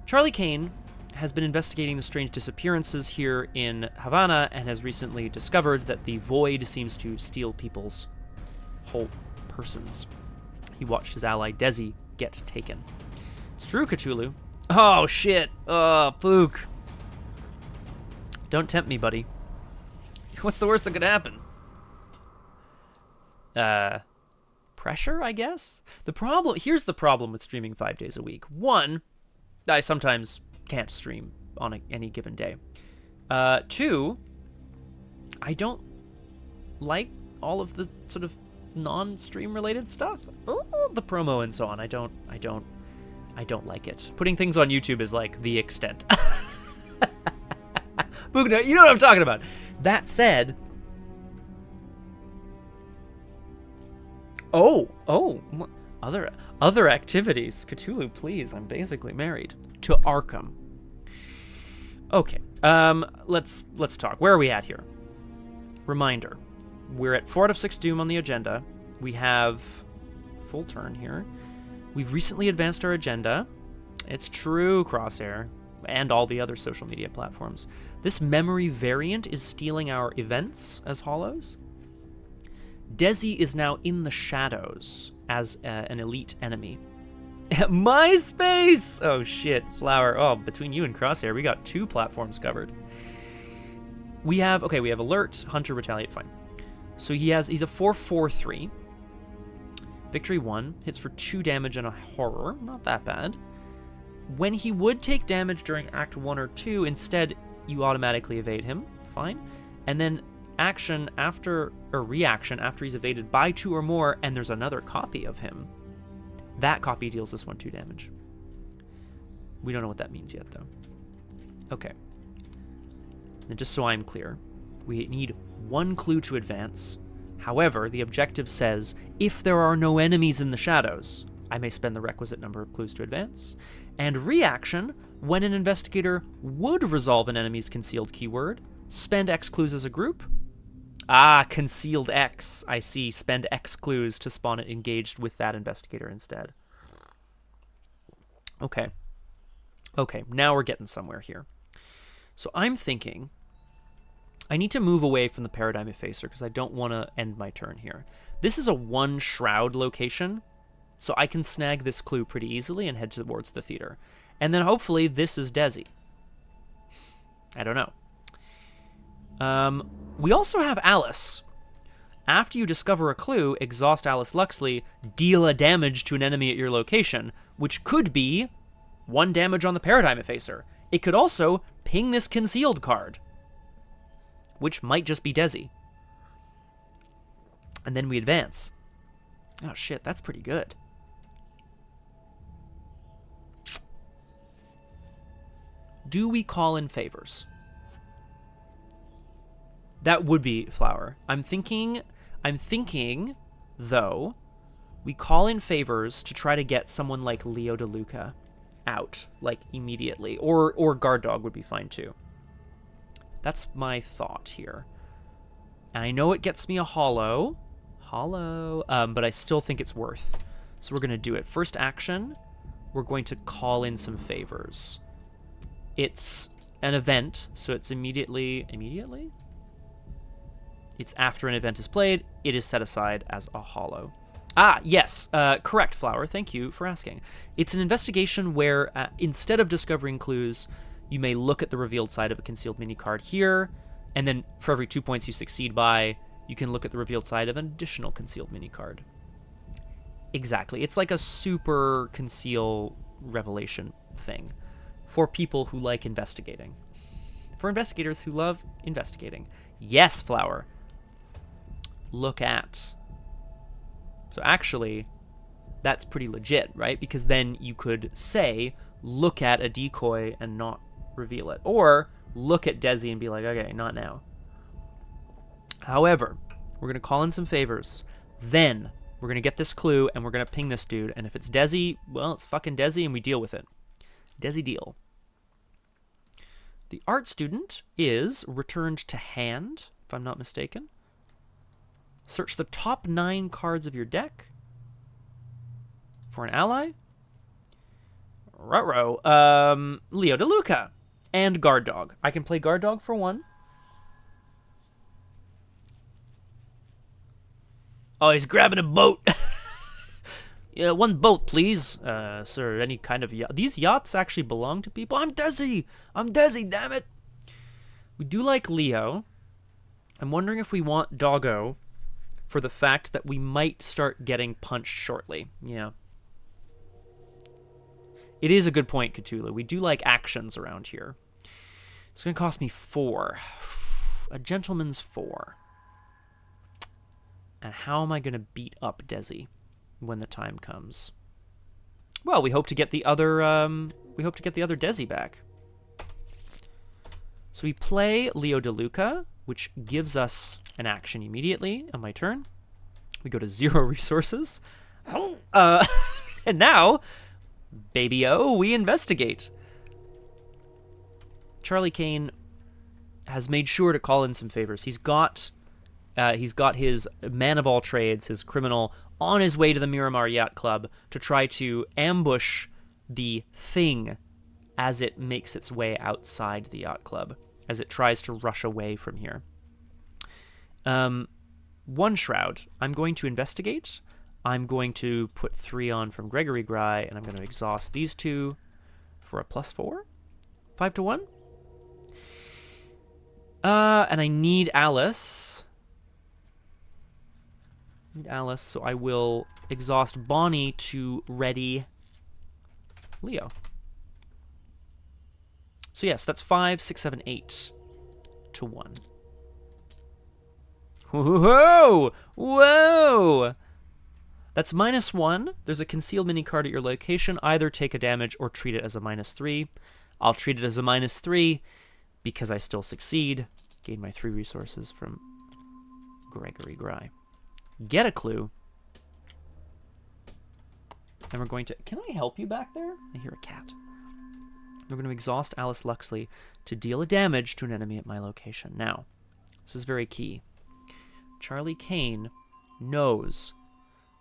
Charlie Kane has been investigating the strange disappearances here in Havana and has recently discovered that the void seems to steal people's whole persons. He watched his ally Desi get taken. It's true, Cthulhu. Oh, shit. Oh, Pook. Don't tempt me, buddy. What's the worst that could happen? Pressure, I guess? Here's the problem with streaming 5 days a week. One, I sometimes can't stream on any given day. Two, I don't like all of the sort of non-stream related stuff. The promo and so on. I don't like it. Putting things on YouTube is like the extent. Bugna, you know what I'm talking about. That said, other activities. Cthulhu, please. I'm basically married to Arkham. Okay. Let's talk. Where are we at here? Reminder. We're at 4 out of 6 Doom on the agenda. We have full turn here. We've recently advanced our agenda. It's true, Crosshair, and all the other social media platforms. This memory variant is stealing our events as hollows. Desi is now in the shadows as an elite enemy. MySpace! Oh shit, Flower. Oh, between you and Crosshair, we got 2 platforms covered. We have Alert, Hunter, Retaliate, fine. So he's a 4/4/3. Victory 1, hits for 2 damage and a horror, not that bad. When he would take damage during Act 1 or 2, instead you automatically evade him, fine. And then reaction after he's evaded by 2 or more, and there's another copy of him. That copy deals this one 2 damage. We don't know what that means yet, though. Okay. And just so I'm clear, we need 1 clue to advance. However, the objective says, if there are no enemies in the shadows, I may spend the requisite number of clues to advance. And reaction, when an investigator would resolve an enemy's concealed keyword, spend X clues as a group. Ah, concealed X. I see. Spend X clues to spawn it engaged with that investigator instead. Okay. Okay, now we're getting somewhere here. So I'm thinking I need to move away from the Paradigm Effacer because I don't want to end my turn here. This is a 1 shroud location, so I can snag this clue pretty easily and head towards the theater. And then hopefully this is Desi. I don't know. We also have Alice. After you discover a clue, exhaust Alice Luxley, deal a damage to an enemy at your location, which could be 1 damage on the Paradigm Effacer. It could also ping this concealed card, which might just be Desi. And then we advance. Oh shit, that's pretty good. Do we call in favors? That would be Flower. I'm thinking, though, we call in favors to try to get someone like Leo DeLuca out, like, immediately. Or Guard Dog would be fine, too. That's my thought here. And I know it gets me a hollow, but I still think it's worth. So we're going to do it. First action, we're going to call in some favors. It's an event, so it's immediately? It's after an event is played, it is set aside as a hollow. Ah, yes, correct, Flower, thank you for asking. It's an investigation where, instead of discovering clues, you may look at the revealed side of a concealed mini card here, and then for every 2 points you succeed by, you can look at the revealed side of an additional concealed mini card. Exactly, it's like a super conceal revelation thing for people who like investigating. For investigators who love investigating. Yes, Flower. Look at. So actually, that's pretty legit, right? Because then you could say, look at a decoy and not reveal it. Or look at Desi and be like, okay, not now. However, we're going to call in some favors. Then we're going to get this clue and we're going to ping this dude. And if it's Desi, well, it's fucking Desi and we deal with it. Desi deal. The art student is returned to hand, if I'm not mistaken. Search the top 9 cards of your deck for an ally. Ruh-roh. Leo DeLuca. And Guard Dog. I can play Guard Dog for 1. Oh, he's grabbing a boat. Yeah, 1 boat, please. Sir, any kind of yacht. These yachts actually belong to people. I'm Desi, damn it. We do like Leo. I'm wondering if we want Doggo for the fact that we might start getting punched shortly. Yeah. It is a good point, Cthulhu. We do like actions around here. It's going to cost me 4. A gentleman's 4. And how am I going to beat up Desi when the time comes? Well, we hope to get the other Desi back. So we play Leo DeLuca, which gives us an action immediately on my turn. We go to 0 resources. And now, baby-o, we investigate. Charlie Kane has made sure to call in some favors. He's got He's got his man of all trades, his criminal, on his way to the Miramar Yacht Club to try to ambush the thing as it makes its way outside the yacht club, as it tries to rush away from here. One shroud. I'm going to investigate. I'm going to put 3 on from Gregory Gry, and I'm going to exhaust these 2 for a +4. 5 to 1. And I need Alice. So I will exhaust Bonnie to ready Leo. So yes, that's 5, 6, 7, 8 to 1. Whoa! Whoa! That's -1. There's a concealed mini card at your location. Either take a damage or treat it as a -3. I'll treat it as a -3 because I still succeed. Gain my 3 resources from Gregory Gry. Get a clue. And we're going to... Can I help you back there? I hear a cat. We're going to exhaust Alice Luxley to deal a damage to an enemy at my location. Now, this is very key. Charlie Kane knows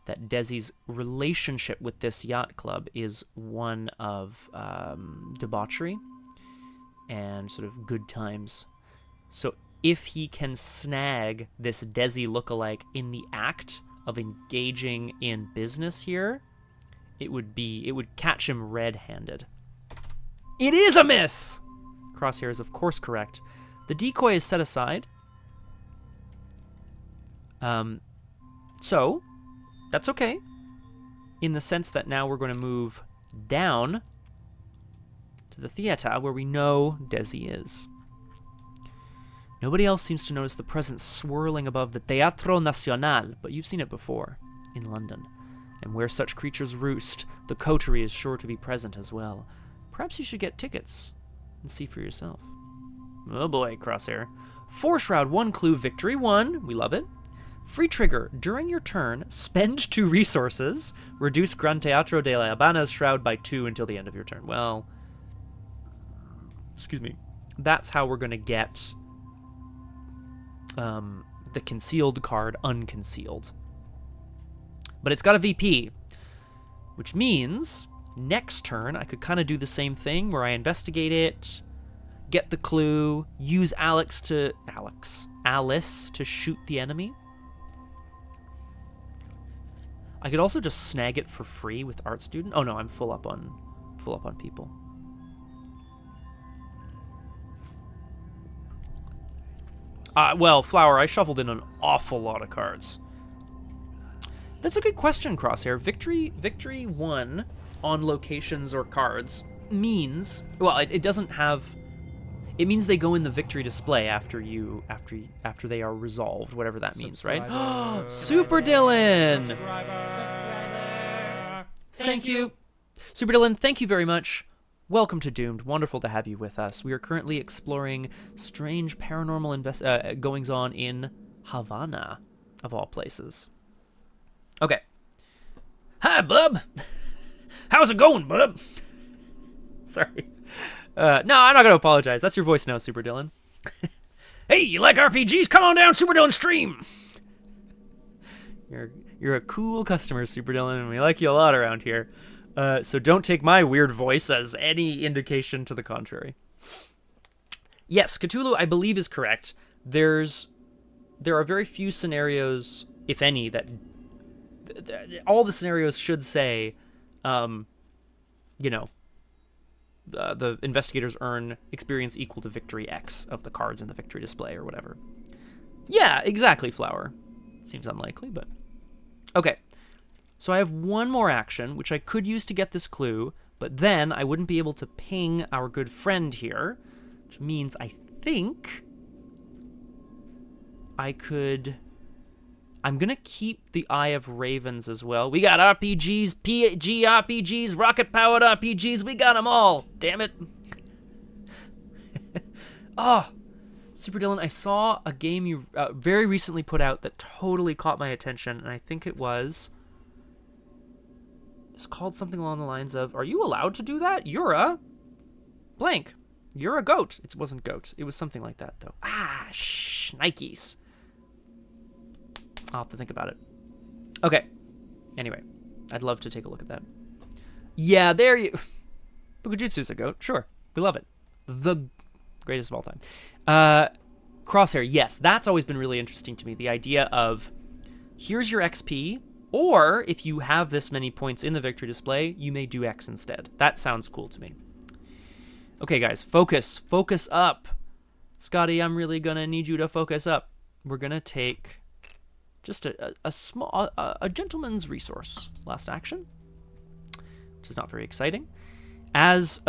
that Desi's relationship with this yacht club is one of debauchery and sort of good times. So if he can snag this Desi lookalike in the act of engaging in business here, it would catch him red-handed. It is a miss! Crosshair is of course correct. The decoy is set aside. So, that's okay. In the sense that now we're going to move down to the theater where we know Desi is. Nobody else seems to notice the presence swirling above the Teatro Nacional, but you've seen it before, in London. And where such creatures roost, the Coterie is sure to be present as well. Perhaps you should get tickets and see for yourself. Oh boy, Crosshair. 4 shroud, 1 clue, victory 1. We love it. Free trigger. During your turn, spend 2 resources. Reduce Gran Teatro de la Habana's shroud by 2 until the end of your turn. Well, excuse me. That's how we're going to get the concealed card unconcealed. But it's got a VP, which means next turn I could kind of do the same thing where I investigate it, get the clue, use Alice to shoot the enemy. I could also just snag it for free with Art Student. Oh no, I'm full up on people. Well, Flower, I shuffled in an awful lot of cards. That's a good question, Crosshair. Victory 1 on locations or cards means, well, it doesn't have. It means they go in the victory display after they are resolved, whatever that means, right? Super Dylan. Subscriber. Thank you. Super Dylan, thank you very much. Welcome to Doomed. Wonderful to have you with us. We are currently exploring strange paranormal goings-on in Havana, of all places. Okay. Hi, bub. How's it going, bub? Sorry. No, I'm not going to apologize. That's your voice now, Super Dylan. Hey, you like RPGs? Come on down, Super Dylan stream. You're a cool customer, Super Dylan, and we like you a lot around here. So don't take my weird voice as any indication to the contrary. Yes, Cthulhu, I believe, is correct. There are very few scenarios, if any, that all the scenarios should say, the investigators earn experience equal to victory X of the cards in the victory display or whatever. Yeah, exactly, Flower. Seems unlikely, but... Okay. So I have one more action, which I could use to get this clue, but then I wouldn't be able to ping our good friend here, which means I think I could... I'm going to keep the Eye of Ravens as well. We got RPGs, PG RPGs, rocket-powered RPGs. We got them all. Damn it. Oh, Super Dylan, I saw a game you very recently put out that totally caught my attention, and I think it's called something along the lines of, are you allowed to do that? You're a blank. You're a goat. It wasn't goat. It was something like that, though. Nikes. I'll have to think about it. Okay. Anyway, I'd love to take a look at that. Yeah, there you... Bukujutsu Sago, sure. We love it. The greatest of all time. Crosshair, yes, that's always been really interesting to me. The idea of, here's your XP, or if you have this many points in the victory display, you may do X instead. That sounds cool to me. Okay, guys, focus. Focus up. Scotty, I'm really going to need you to focus up. We're going to take just a gentleman's resource. Last action, which is not very exciting. As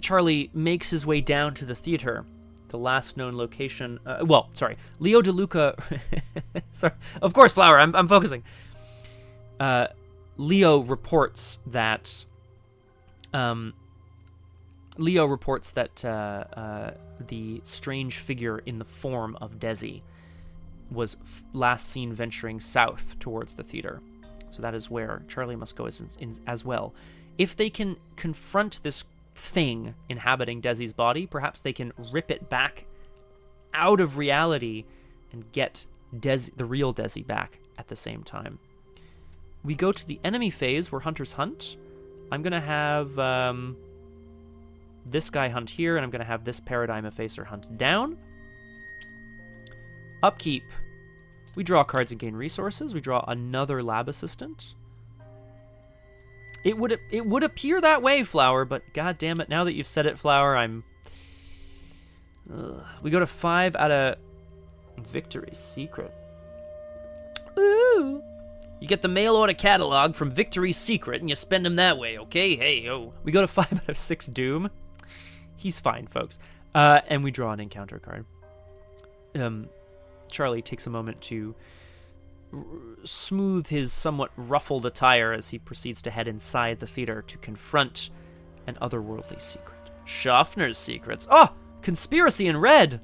Charlie makes his way down to the theater, the last known location... Leo DeLuca... sorry, of course, Flower, I'm focusing. Leo reports that... the strange figure in the form of Desi was last seen venturing south towards the theater. So that is where Charlie must go as well. If they can confront this thing inhabiting Desi's body, perhaps they can rip it back out of reality and get the real Desi back at the same time. We go to the enemy phase where hunters hunt. I'm going to have this guy hunt here, and I'm going to have this Paradigm Effacer hunt down. Upkeep. We draw cards and gain resources. We draw another lab assistant. It would appear that way, Flower, but god damn it, now that you've said it, Flower, I'm... We go to 5 out of Victory's Secret. Ooh! You get the mail order catalog from Victory's Secret, and you spend them that way, okay? Hey, yo. We go to 5 out of 6 Doom. He's fine, folks. And we draw an encounter card. Charlie takes a moment to smooth his somewhat ruffled attire as he proceeds to head inside the theater to confront an otherworldly secret. Schaffner's secrets. Oh! Conspiracy in red!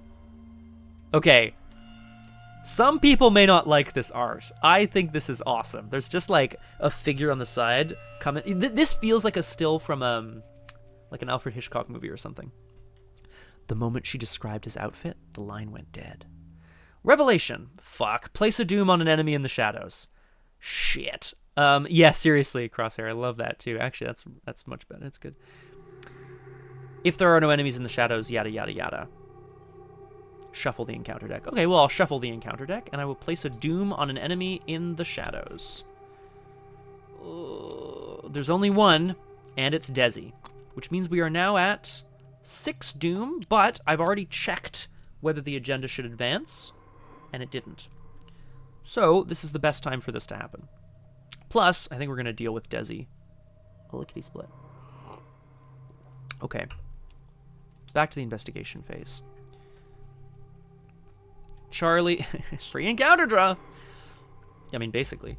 Okay. Some people may not like this art. I think this is awesome. There's just like a figure on the side coming. This feels like a still from like an Alfred Hitchcock movie or something. The moment she described his outfit, the line went dead. Revelation. Fuck. Place a doom on an enemy in the shadows. Shit. Yeah, seriously, Crosshair. I love that too. Actually, that's much better. It's good. If there are no enemies in the shadows, yada, yada, yada. Shuffle the encounter deck. Okay, well, I'll shuffle the encounter deck, and I will place a doom on an enemy in the shadows. There's only one, and it's Desi, which means we are now at 6 doom, but I've already checked whether the agenda should advance, and it didn't. So, this is the best time for this to happen. Plus, I think we're going to deal with Desi. A lickety-split. Okay. Back to the investigation phase. Charlie... free encounter draw! I mean, basically.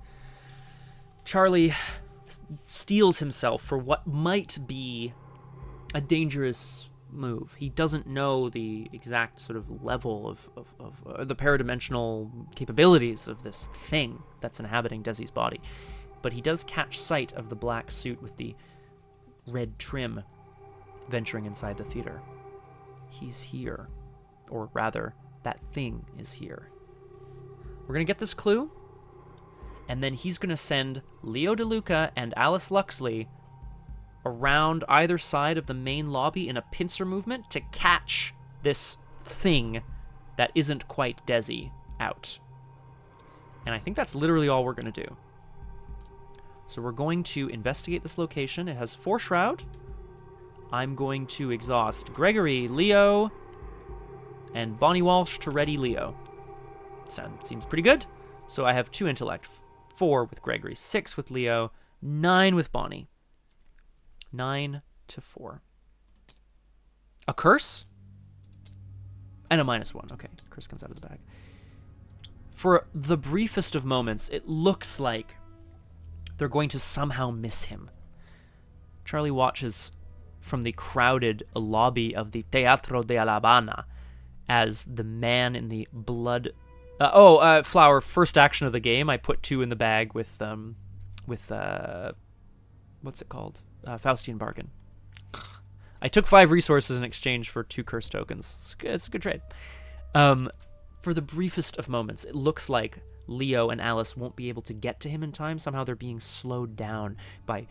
Charlie steels himself for what might be a dangerous move. He doesn't know the exact sort of level of the paradimensional capabilities of this thing that's inhabiting Desi's body. But he does catch sight of the black suit with the red trim venturing inside the theater. He's here. Or rather, that thing is here. We're going to get this clue, and then he's going to send Leo DeLuca and Alice Luxley around either side of the main lobby in a pincer movement to catch this thing that isn't quite Desi out. And I think that's literally all we're going to do. So we're going to investigate this location. It has 4 Shroud. I'm going to exhaust Gregory, Leo, and Bonnie Walsh to ready Leo. Seems pretty good. So I have 2 intellect, 4 with Gregory, 6 with Leo, 9 with Bonnie. 9 to 4. A curse? And a -1. Okay, curse comes out of the bag. For the briefest of moments, it looks like they're going to somehow miss him. Charlie watches from the crowded lobby of the Teatro de la Habana as the man in the blood... Flower, first action of the game, I put 2 in the bag with what's it called? Faustian Bargain. I took 5 resources in exchange for 2 curse tokens. It's a good trade. For the briefest of moments, it looks like Leo and Alice won't be able to get to him in time. Somehow they're being slowed down by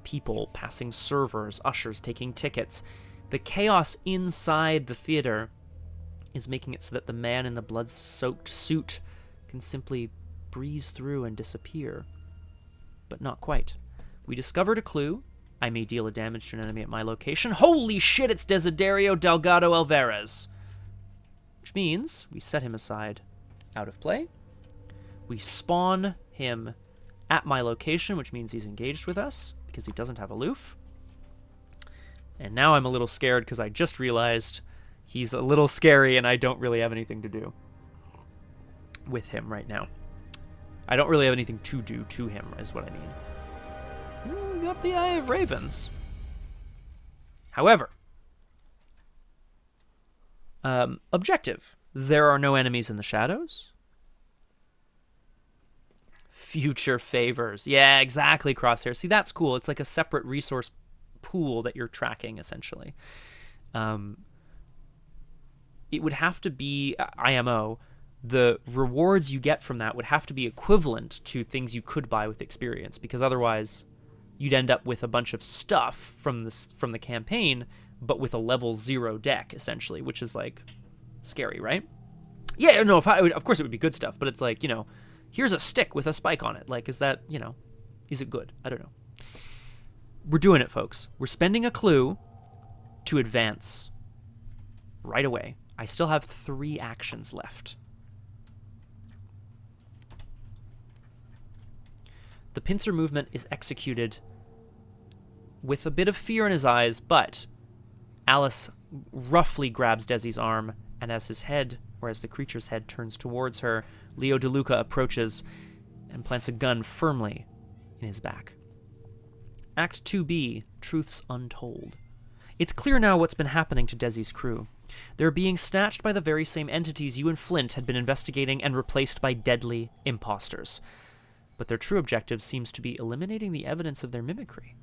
people passing servers, ushers taking tickets. The chaos inside the theater is making it so that the man in the blood-soaked suit can simply breeze through and disappear. But not quite. We discovered a clue. I may deal a damage to an enemy at my location. Holy shit, it's Desiderio Delgado Alvarez! Which means we set him aside out of play. We spawn him at my location, which means he's engaged with us, because he doesn't have aloof. And now I'm a little scared because I just realized he's a little scary and I don't really have anything to do with him right now. I don't really have anything to do to him, is what I mean. We got the Eye of Ravens. However, objective. There are no enemies in the shadows. Future favors. Yeah, exactly, Crosshair. See, that's cool. It's like a separate resource pool that you're tracking, essentially. It would have to be IMO. The rewards you get from that would have to be equivalent to things you could buy with experience, because otherwise you'd end up with a bunch of stuff from the campaign, but with a level 0 deck, essentially, which is, like, scary, right? Yeah, no, of course it would be good stuff, but it's like, here's a stick with a spike on it. Like, is that, is it good? I don't know. We're doing it, folks. We're spending a clue to advance right away. I still have 3 actions left. The pincer movement is executed with a bit of fear in his eyes, but Alice roughly grabs Desi's arm, and as his head, or as the creature's head turns towards her, Leo DeLuca approaches and plants a gun firmly in his back. Act 2B, Truths Untold. It's clear now what's been happening to Desi's crew. They're being snatched by the very same entities you and Flint had been investigating and replaced by deadly imposters. But their true objective seems to be eliminating the evidence of their mimicry.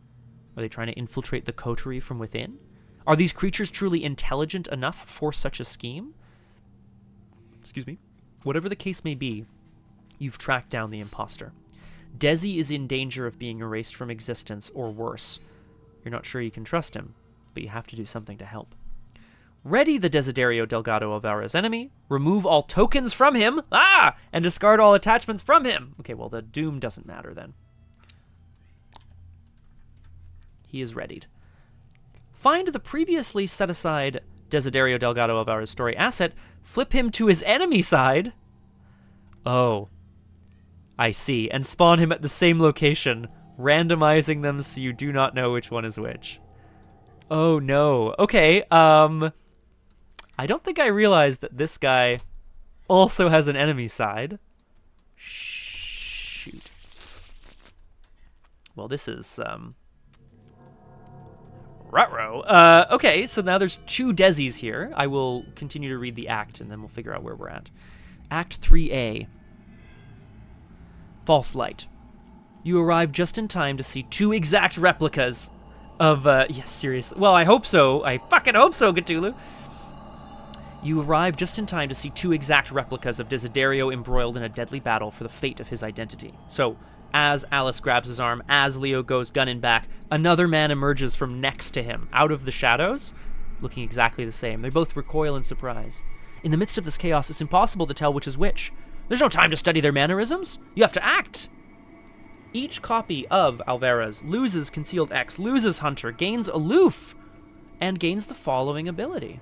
Are they trying to infiltrate the Coterie from within? Are these creatures truly intelligent enough for such a scheme? Excuse me. Whatever the case may be, you've tracked down the imposter. Desi is in danger of being erased from existence, or worse. You're not sure you can trust him, but you have to do something to help. Ready the Desiderio Delgado Alvarez enemy, remove all tokens from him, and discard all attachments from him. Okay, well, the doom doesn't matter then. He is readied. Find the previously set-aside Desiderio Delgado Alvarez story asset, flip him to his enemy side. Oh, I see. And spawn him at the same location, randomizing them so you do not know which one is which. Oh, no. Okay, I don't think I realized that this guy also has an enemy side. Shoot. Well, this is, ruh-roh. Okay, so now there's 2 Desis here. I will continue to read the act, and then we'll figure out where we're at. Act 3A. False Light. You arrive just in time to see 2 exact replicas of, yes, seriously. Well, I hope so. I fucking hope so, Cthulhu. You arrive just in time to see 2 exact replicas of Desiderio embroiled in a deadly battle for the fate of his identity. So, as Alice grabs his arm, as Leo goes gunning back, another man emerges from next to him, out of the shadows, looking exactly the same. They both recoil in surprise. In the midst of this chaos, it's impossible to tell which is which. There's no time to study their mannerisms. You have to act. Each copy of Alvarez loses Concealed X, loses Hunter, gains Aloof, and gains the following ability.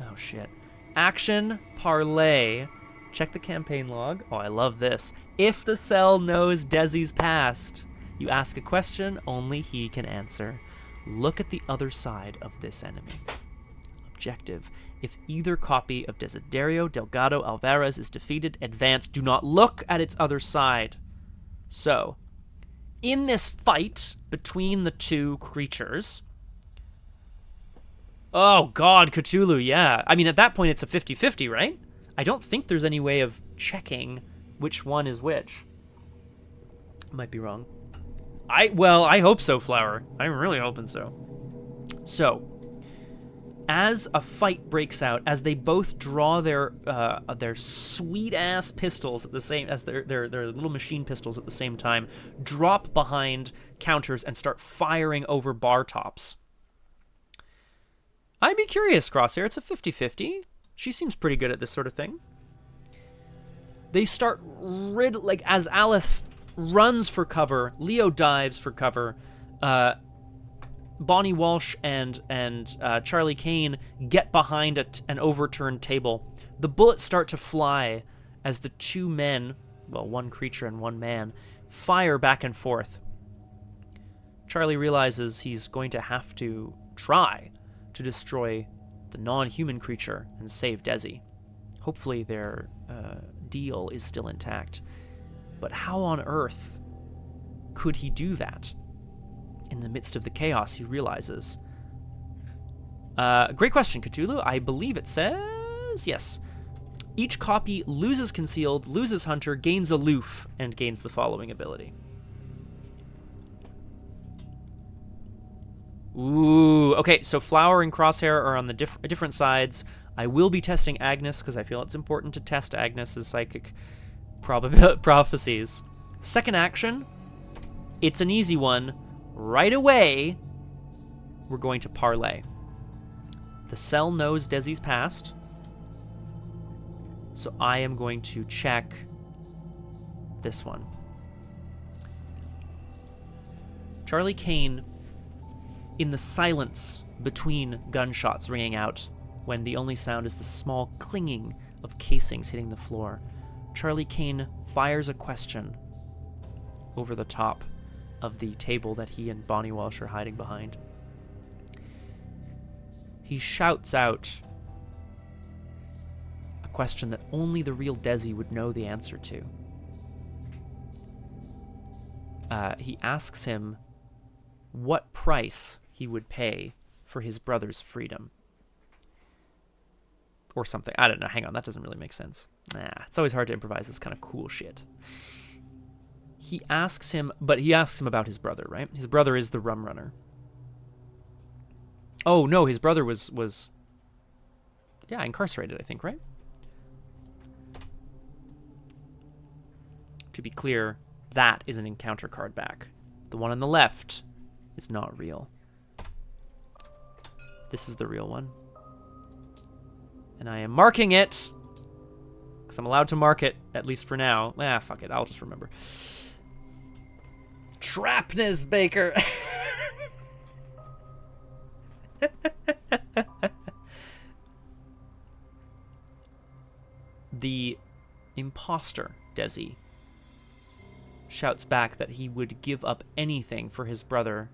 Oh, shit. Action Parlay. Check the campaign log. Oh, I love this. If the cell knows Desi's past, you ask a question only he can answer. Look at the other side of this enemy. Objective. If either copy of Desiderio Delgado Alvarez is defeated, advance. Do not look at its other side. So, in this fight between the 2 creatures... Oh, God, Cthulhu, yeah. I mean, at that point, it's a 50-50, right? I don't think there's any way of checking which one is which. I might be wrong. I hope so, Flower. I'm really hoping so. So, as a fight breaks out, as they both draw their sweet ass pistols at the same as their little machine pistols at the same time, drop behind counters and start firing over bar tops. I'd be curious, Crosshair. It's a 50-50. She seems pretty good at this sort of thing. They start as Alice runs for cover, Leo dives for cover. Bonnie Walsh and Charlie Kane get behind an overturned table. The bullets start to fly as the two men, well, one creature and one man, fire back and forth. Charlie realizes he's going to have to try to destroy the non-human creature and save Desi. Hopefully their deal is still intact. But how on earth could he do that? In the midst of the chaos, he realizes. Great question, Cthulhu. I believe it says yes. Each copy loses Concealed, loses Hunter, gains Aloof, and gains the following ability. Ooh, okay, so Flower and Crosshair are on the different sides. I will be testing Agnes, because I feel it's important to test Agnes's psychic prophecies. Second action, it's an easy one. Right away, we're going to parlay. The cell knows Desi's past, so I am going to check this one. Charlie Kane, in the silence between gunshots ringing out, when the only sound is the small clinging of casings hitting the floor, Charlie Kane fires a question over the top of the table that he and Bonnie Walsh are hiding behind. He shouts out a question that only the real Desi would know the answer to. He asks him what price he would pay for his brother's freedom. Or something. I don't know. Hang on. That doesn't really make sense. It's always hard to improvise this kind of cool shit. He asks him about his brother, right? His brother is the rum runner. Oh, no, his brother was incarcerated, I think, right? To be clear, that is an encounter card back. The one on the left is not real. This is the real one. And I am marking it, because I'm allowed to mark it, at least for now. Fuck it, I'll just remember. Trapness Baker. The imposter, Desi, shouts back that he would give up anything for his brother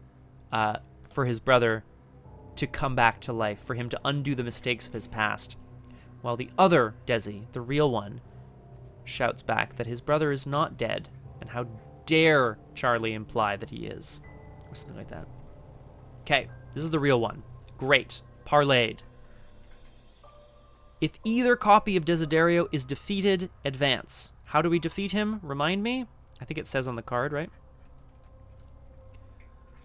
to come back to life, for him to undo the mistakes of his past. While the other Desi, the real one, shouts back that his brother is not dead, and how dare Charlie imply that he is, or something like that. Okay, this is the real one. Great. Parlayed. If either copy of Desiderio is defeated, advance. How do we defeat him? Remind me? I think it says on the card, right?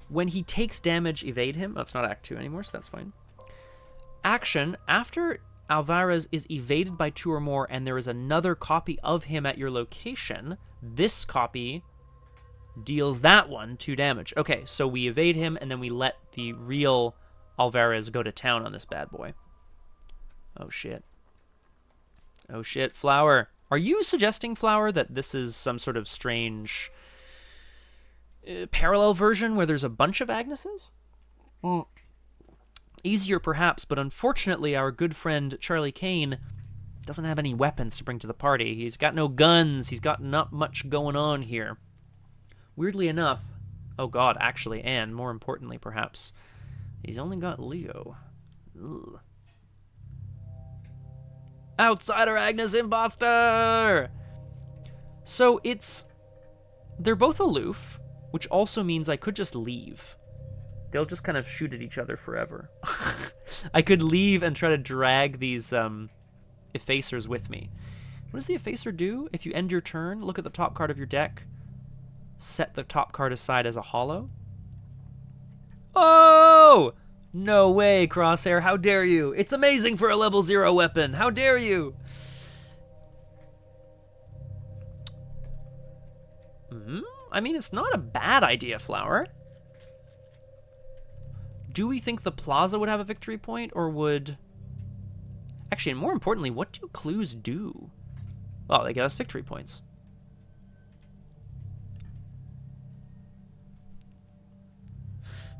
When he takes damage, evade him. Oh, it's not Act 2 anymore, so that's fine. Action. After Alvarez is evaded by 2 or more and there is another copy of him at your location, this copy deals that one 2 damage. Okay, so we evade him and then we let the real Alvarez go to town on this bad boy. Oh, shit. Oh, shit. Flower. Are you suggesting, Flower, that this is some sort of strange parallel version where there's a bunch of Agneses? Well, easier perhaps, but unfortunately our good friend Charlie Kane doesn't have any weapons to bring to the party. He's got no guns. He's got not much going on here. Weirdly enough, oh god, actually, and more importantly perhaps, he's only got Leo. Ugh. Outsider Agnes Imposter! So they're both aloof, which also means I could just leave. They'll just kind of shoot at each other forever. I could leave and try to drag these effacers with me. What does the effacer do? If you end your turn, look at the top card of your deck, set the top card aside as a hollow. Oh! No way, Crosshair. How dare you? It's amazing for a level 0 weapon. How dare you? I mean, it's not a bad idea, Flower. Do we think the plaza would have a victory point, or would... Actually, and more importantly, what do clues do? Oh, they get us victory points.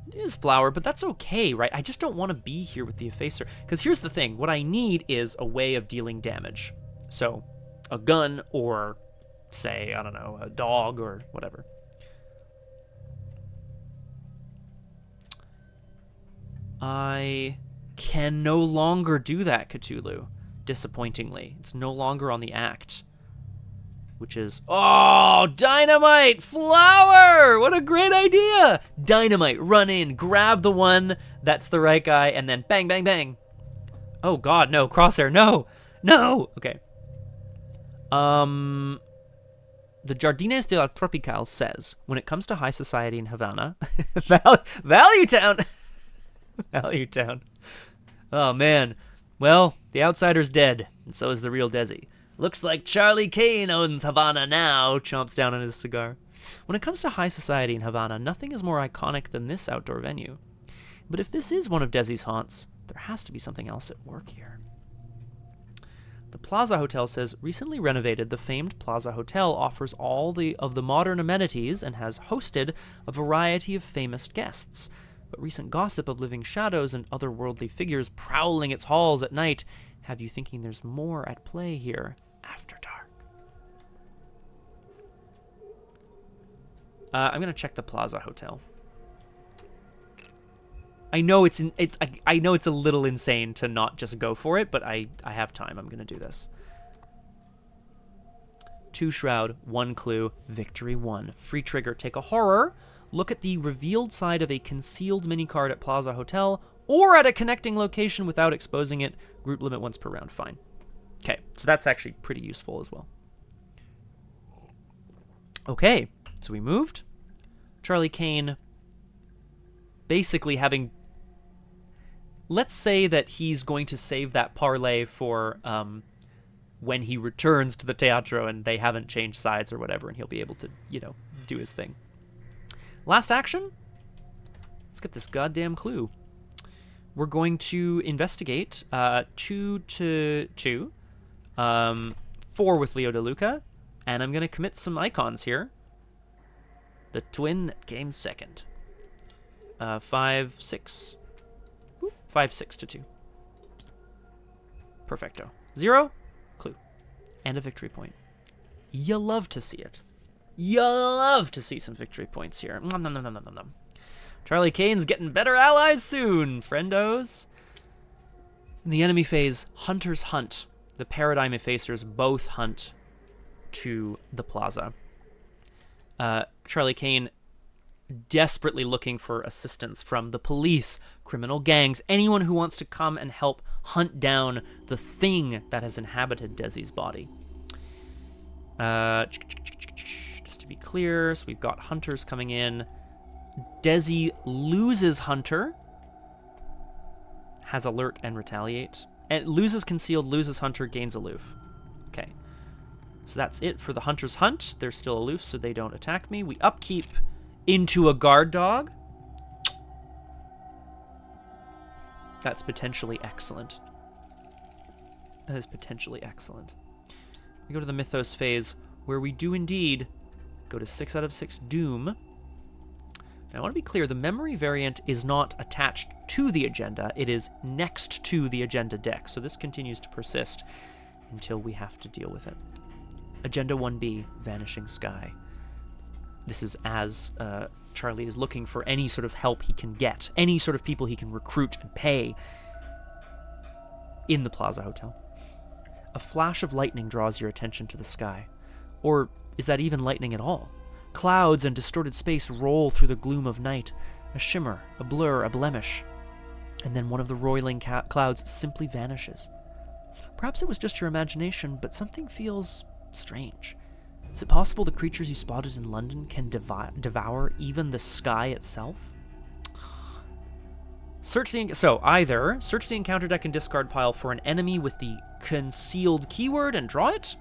It is Flower, but that's okay, right? I just don't want to be here with the Effacer. Because here's the thing. What I need is a way of dealing damage. So, a gun or, say, I don't know, a dog or whatever. I can no longer do that, Cthulhu. Disappointingly. It's no longer on the act. Which is... Oh! Dynamite! Flower! What a great idea! Dynamite, run in, grab the one that's the right guy, and then bang, bang, bang. Oh god, no. Crosshair, no! No! Okay. The Jardines de la Tropical says, when it comes to high society in Havana... Value Town! Value Town. Oh, man. Well, the outsider's dead, and so is the real Desi. Looks like Charlie Kane owns Havana now, chomps down on his cigar. When it comes to high society in Havana, nothing is more iconic than this outdoor venue. But if this is one of Desi's haunts, there has to be something else at work here. The Plaza Hotel says, recently renovated, the famed Plaza Hotel offers all of the modern amenities and has hosted a variety of famous guests. But recent gossip of living shadows and otherworldly figures prowling its halls at night have you thinking there's more at play here after dark. I'm gonna check the Plaza Hotel. I know it's a little insane to not just go for it, but I have time. I'm gonna do this. 2 shroud, 1 clue, victory 1. Free trigger, take a horror. Look at the revealed side of a concealed mini-card at Plaza Hotel or at a connecting location without exposing it. Group limit once per round. Fine. Okay, so that's actually pretty useful as well. Okay, so we moved. Charlie Kane basically having... Let's say that he's going to save that parlay for when he returns to the teatro and they haven't changed sides or whatever, and he'll be able to, you know, do his thing. Last action? Let's get this goddamn clue. We're going to investigate 2 to 2, 4 with Leo DeLuca, and I'm going to commit some icons here. The twin that came second. 5, 6. 5, 6 to 2. Perfecto. 0, clue. And a victory point. You love to see it. You love to see some victory points here. Nom, nom, nom, nom, nom, nom. Charlie Kane's getting better allies soon, friendos. In the enemy phase, hunters hunt. The Paradigm Effacers both hunt to the plaza. Charlie Kane desperately looking for assistance from the police, criminal gangs, anyone who wants to come and help hunt down the thing that has inhabited Desi's body. Just to be clear, so we've got hunters coming in. Desi loses hunter, has alert and retaliate, and loses concealed, loses hunter, gains aloof. Okay, so that's it for the hunters hunt. They're still aloof, so they don't attack me. We upkeep into a guard dog. That's potentially excellent. That is potentially excellent. We go to the mythos phase, where we do indeed go to 6 out of 6 doom. Now, I want to be clear, the memory variant is not attached to the agenda, it is next to the agenda deck, so this continues to persist until we have to deal with it. Agenda 1B, Vanishing Sky. This is as Charlie is looking for any sort of help he can get, any sort of people he can recruit and pay in the Plaza Hotel. A flash of lightning draws your attention to the sky. Or is that even lightning at all? Clouds and distorted space roll through the gloom of night, a shimmer, a blur, a blemish. And then one of the roiling clouds simply vanishes. Perhaps it was just your imagination, but something feels strange. Is it possible the creatures you spotted in London can devour even the sky itself? So either search the encounter deck and discard pile for an enemy with the concealed keyword and draw it.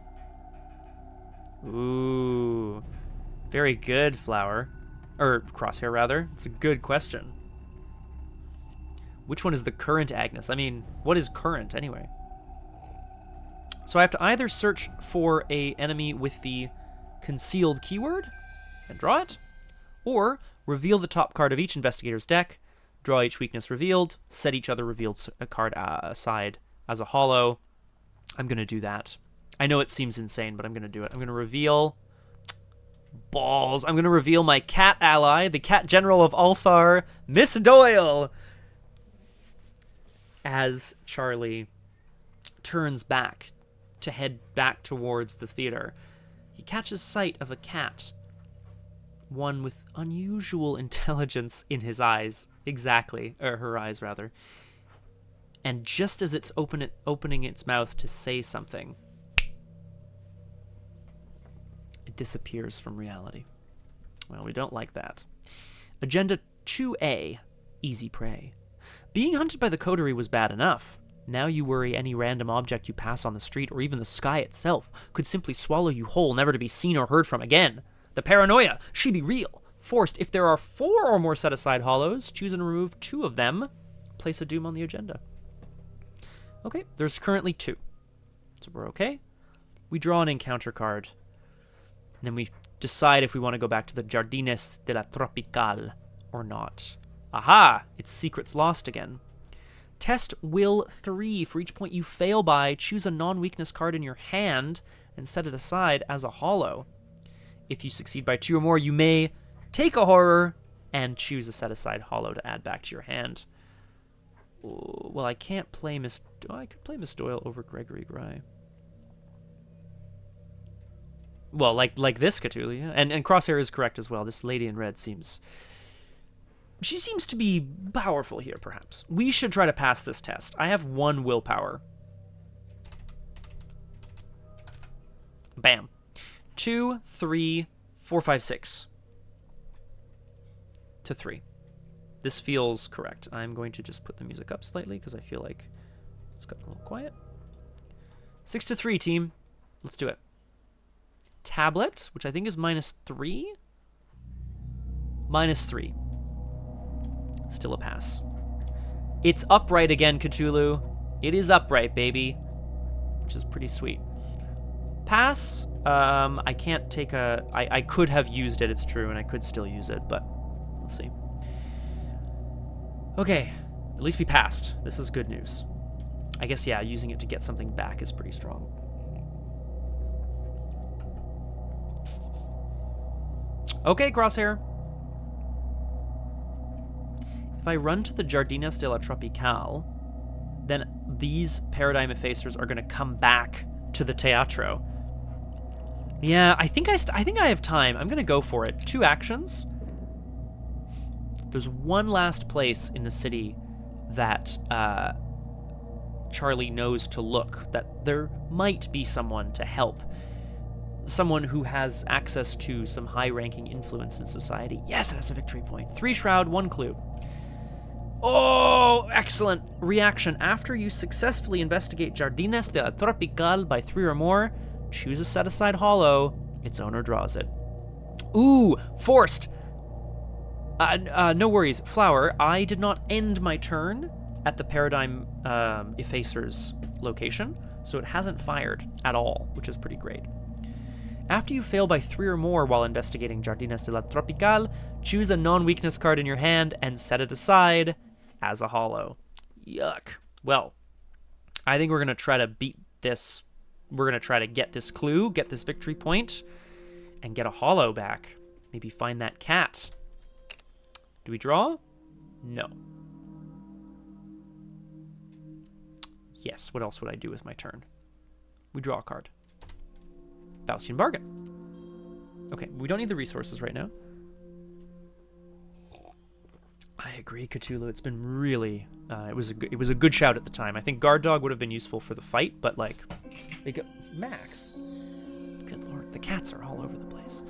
Ooh, very good, Flower. Or Crosshair, rather. It's a good question. Which one is the current Agnes? I mean, what is current, anyway? So I have to either search for a enemy with the concealed keyword and draw it, or reveal the top card of each investigator's deck, draw each weakness revealed, set each other revealed card aside as a hollow. I'm going to do that. I know it seems insane, but I'm going to do it. I'm going to reveal... Balls. I'm going to reveal my cat ally, the cat general of Ulthar, Miss Doyle, as Charlie turns back to head back towards the theater. He catches sight of a cat, one with unusual intelligence in his eyes, exactly, or her eyes rather. And just as it's opening its mouth to say something, it disappears from reality. Well, we don't like that. Agenda 2A, Easy Prey. Being hunted by the Coterie was bad enough. Now you worry any random object you pass on the street or even the sky itself could simply swallow you whole, never to be seen or heard from again. The paranoia, she be real. Forced, if there are 4 or more set-aside hollows, choose and remove 2 of them. Place a doom on the agenda. Okay, there's currently 2. So we're okay. We draw an encounter card. And then we decide if we want to go back to the Jardines de la Tropical or not. Aha! It's Secrets Lost again. Test Will 3. For each point you fail by, choose a non-weakness card in your hand and set it aside as a hollow. If you succeed by 2 or more, you may take a horror and choose a set-aside hollow to add back to your hand. Oh, well, I can't play Miss... I could play Miss Doyle over Gregory Gray. Well, like this Cthulhu, yeah. And Crosshair is correct as well. This lady in red seems... She seems to be powerful here, perhaps. We should try to pass this test. I have 1 willpower. Bam. 2, 3, 4, 5, 6. To 3. This feels correct. I'm going to just put the music up slightly because I feel like it's got a little quiet. 6 to 3, team. Let's do it. Tablet, which I think is -3. -3. Still a pass. It's upright again, Cthulhu. It is upright, baby. Which is pretty sweet. Pass. I can't take a... I could have used it, it's true, and I could still use it, but we'll see. Okay. At least we passed. This is good news. I guess, yeah, using it to get something back is pretty strong. Okay, Crosshair. If I run to the Jardines de la Tropical, then these Paradigm Effacers are going to come back to the Teatro. Yeah, I think I have time. I'm going to go for it. 2 actions. There's one last place in the city that Charlie knows to look, that there might be someone to help. Someone who has access to some high-ranking influence in society. Yes, it has a victory point. 3 shroud, 1 clue. Oh, excellent. Reaction. After you successfully investigate Jardines de la Tropical by 3 or more, choose a set-aside hollow. Its owner draws it. Ooh, forced. No worries. Flower, I did not end my turn at the Paradigm Effacer's location, so it hasn't fired at all, which is pretty great. After you fail by 3 or more while investigating Jardines de la Tropical, choose a non-weakness card in your hand and set it aside as a hollow. Yuck. Well, I think we're going to try to beat this. We're going to try to get this clue, get this victory point, and get a hollow back. Maybe find that cat. Do we draw? No. Yes, what else would I do with my turn? We draw a card. Faustian Bargain. Okay, we don't need the resources right now. I agree, Cthulhu. It's been really... it was a good shout at the time. I think Guard Dog would have been useful for the fight, but, like... Max. Good lord, the cats are all over the place.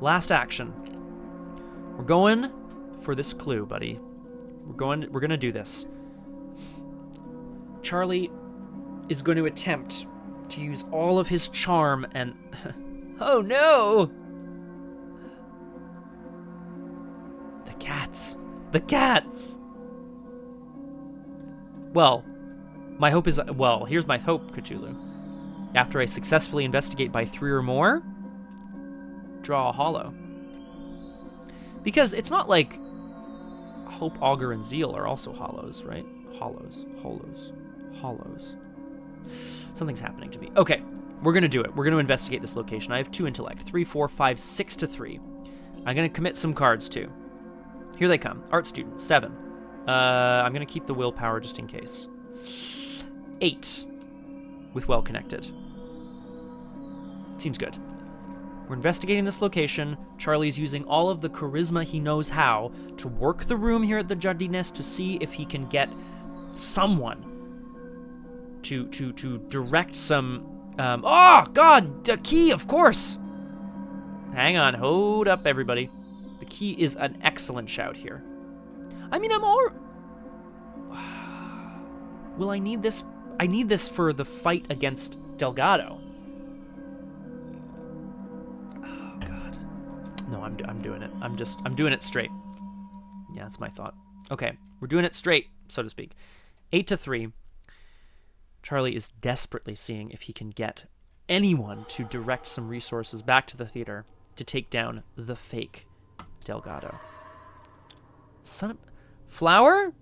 Last action. We're going for this clue, buddy. We're gonna do this. Charlie is going to attempt to use all of his charm and... Oh no! The cats. The cats! Well, my hope is... Well, here's my hope, Cthulhu. After I successfully investigate by 3 or more, draw a hollow. Because it's not like Hope, Augur, and Zeal are also hollows, right? Hollows. Something's happening to me. Okay, we're going to do it. We're going to investigate this location. I have 2 intellect. 3, 4, 5, 6 to 3. I'm going to commit some cards, too. Here they come. Art student, 7. I'm going to keep the willpower just in case. 8 with well connected. Seems good. We're investigating this location. Charlie's using all of the charisma he knows how to work the room here at the Jardines to see if he can get someone to direct some... oh, God! The key, of course! Hang on. Hold up, everybody. The key is an excellent shout here. I mean, I'm all... Will I need this? I need this for the fight against Delgado. Oh, God. No, I'm doing it. I'm doing it straight. Yeah, that's my thought. Okay, we're doing it straight, so to speak. 8 to 3. Charlie is desperately seeing if he can get anyone to direct some resources back to the theater to take down the fake Delgado. Son of... Flower?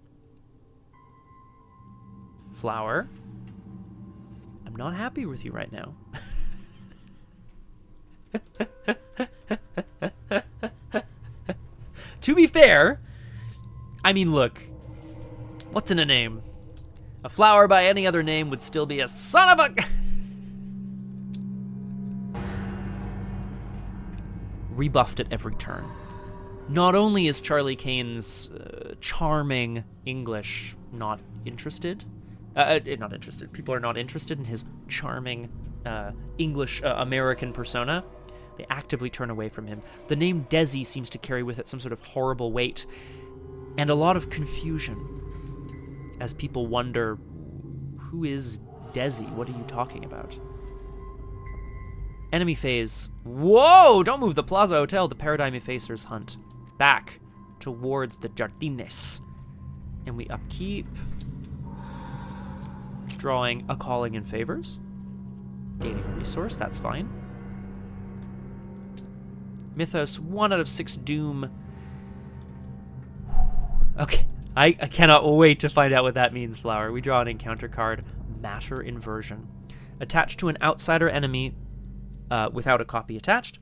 Flower? I'm not happy with you right now. To be fair, I mean, look, what's in a name? A flower by any other name would still be a son of a... Rebuffed at every turn. Not only is Charlie Kane's charming English not interested, people are not interested in his charming English American persona, they actively turn away from him. The name Desi seems to carry with it some sort of horrible weight and a lot of confusion as people wonder, who is Desi? What are you talking about? Enemy phase. Whoa! Don't move the Plaza Hotel. The Paradigm Effacers hunt back towards the Jardines. And we upkeep. Drawing a calling in favors. Gaining a resource. That's fine. Mythos. 1 out of 6 doom. Okay. I cannot wait to find out what that means, Flower. We draw an encounter card. Matter Inversion. Attached to an outsider enemy without a copy attached.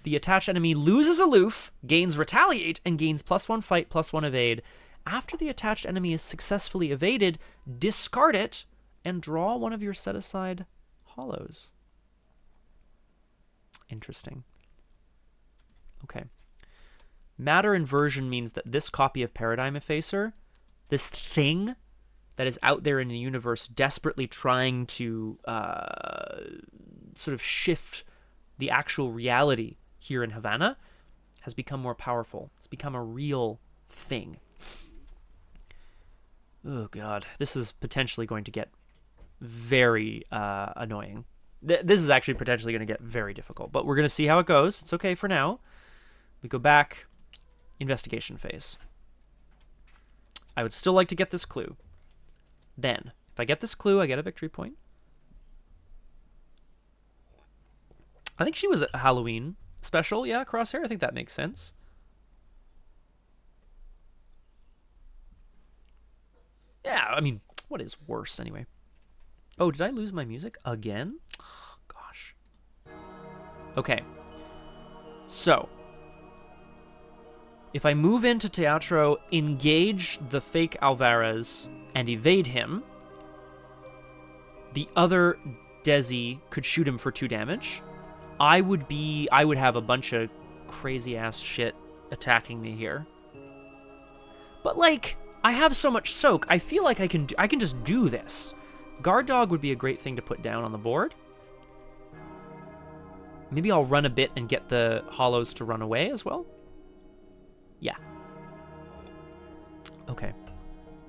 The attached enemy loses aloof, gains retaliate, and gains +1 fight, +1 evade. After the attached enemy is successfully evaded, discard it and draw one of your set-aside hollows. Interesting. Okay. Matter Inversion means that this copy of Paradigm Effacer, this thing that is out there in the universe desperately trying to sort of shift the actual reality here in Havana, has become more powerful. It's become a real thing. Oh, God. This is potentially going to get very annoying. This is actually potentially going to get very difficult, but we're going to see how it goes. It's okay for now. We go back. Investigation phase. I would still like to get this clue. Then, if I get this clue, I get a victory point. I think she was a Halloween special. Yeah, Crosshair. I think that makes sense. Yeah, I mean, what is worse anyway? Oh, did I lose my music again? Oh, gosh. Okay. So, if I move into Teatro, engage the fake Alvarez, and evade him, the other Desi could shoot him for 2 damage. I would have a bunch of crazy-ass shit attacking me here. But, like, I have so much soak, I feel like I can just do this. Guard Dog would be a great thing to put down on the board. Maybe I'll run a bit and get the hollows to run away as well. Yeah. Okay.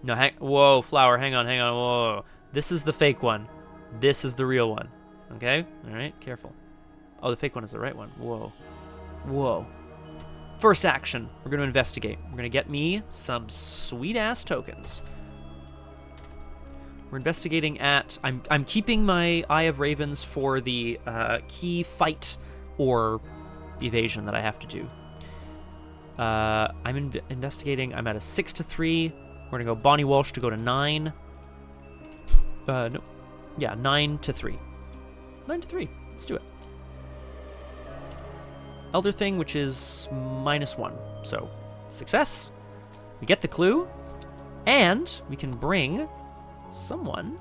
No, whoa, flower, hang on, whoa. This is the fake one. This is the real one. Okay? All right, careful. Oh, the fake one is the right one. Whoa. Whoa. First action, we're going to investigate. We're going to get me some sweet-ass tokens. We're investigating at... I'm keeping my Eye of Ravens for the key fight or evasion that I have to do. I'm investigating. I'm at a 6-3. We're going to go Bonnie Walsh to go to 9. No. Yeah, 9-3. 9-3. Let's do it. Elder Thing, which is -1. So, success. We get the clue. And we can bring someone,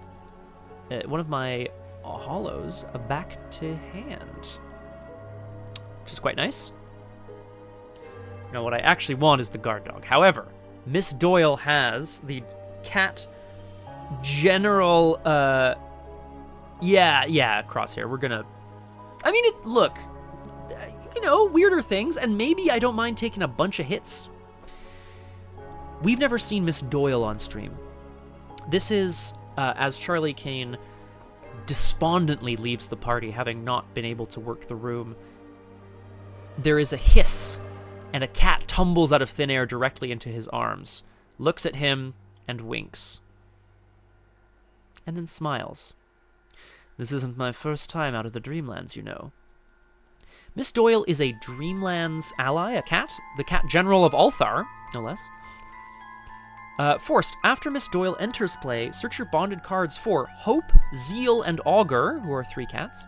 one of my hollows, back to hand. Which is quite nice. Now, what I actually want is the guard dog. However, Miss Doyle has the cat general, crosshair. We're gonna... I mean, look, you know, weirder things, and maybe I don't mind taking a bunch of hits. We've never seen Miss Doyle on stream. This is, as Charlie Kane despondently leaves the party, having not been able to work the room, there is a hiss, and a cat tumbles out of thin air directly into his arms, looks at him, and winks. And then smiles. This isn't my first time out of the Dreamlands, you know. Miss Doyle is a Dreamlands ally, a cat, the cat general of Althar, no less. Forced, after Miss Doyle enters play, search your bonded cards for Hope, Zeal, and Augur, who are 3 cats.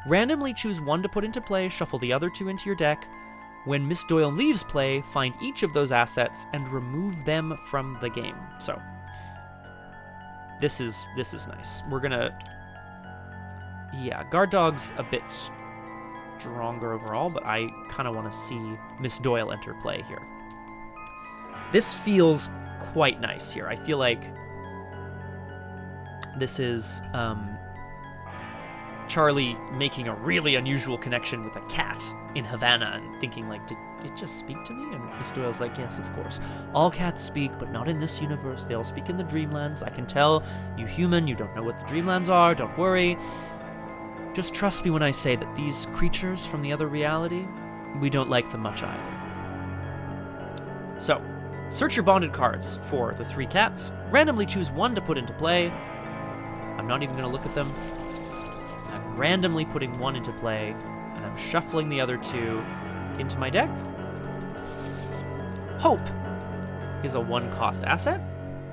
Randomly choose 1 to put into play, shuffle the other 2 into your deck. When Miss Doyle leaves play, find each of those assets and remove them from the game. So, this is nice. We're gonna... Yeah, Guard Dog's a bit stronger overall, but I kind of want to see Miss Doyle enter play here. This feels quite nice here. I feel like this is Charlie making a really unusual connection with a cat in Havana and thinking like, did it just speak to me? And Miss Doyle's like, yes, of course. All cats speak, but not in this universe. They all speak in the Dreamlands. I can tell, you human, you don't know what the Dreamlands are. Don't worry. Just trust me when I say that these creatures from the other reality, we don't like them much either. So, search your bonded cards for the 3 cats. Randomly choose 1 to put into play. I'm not even going to look at them. I'm randomly putting 1 into play, and I'm shuffling the other 2 into my deck. Hope is a 1-cost asset.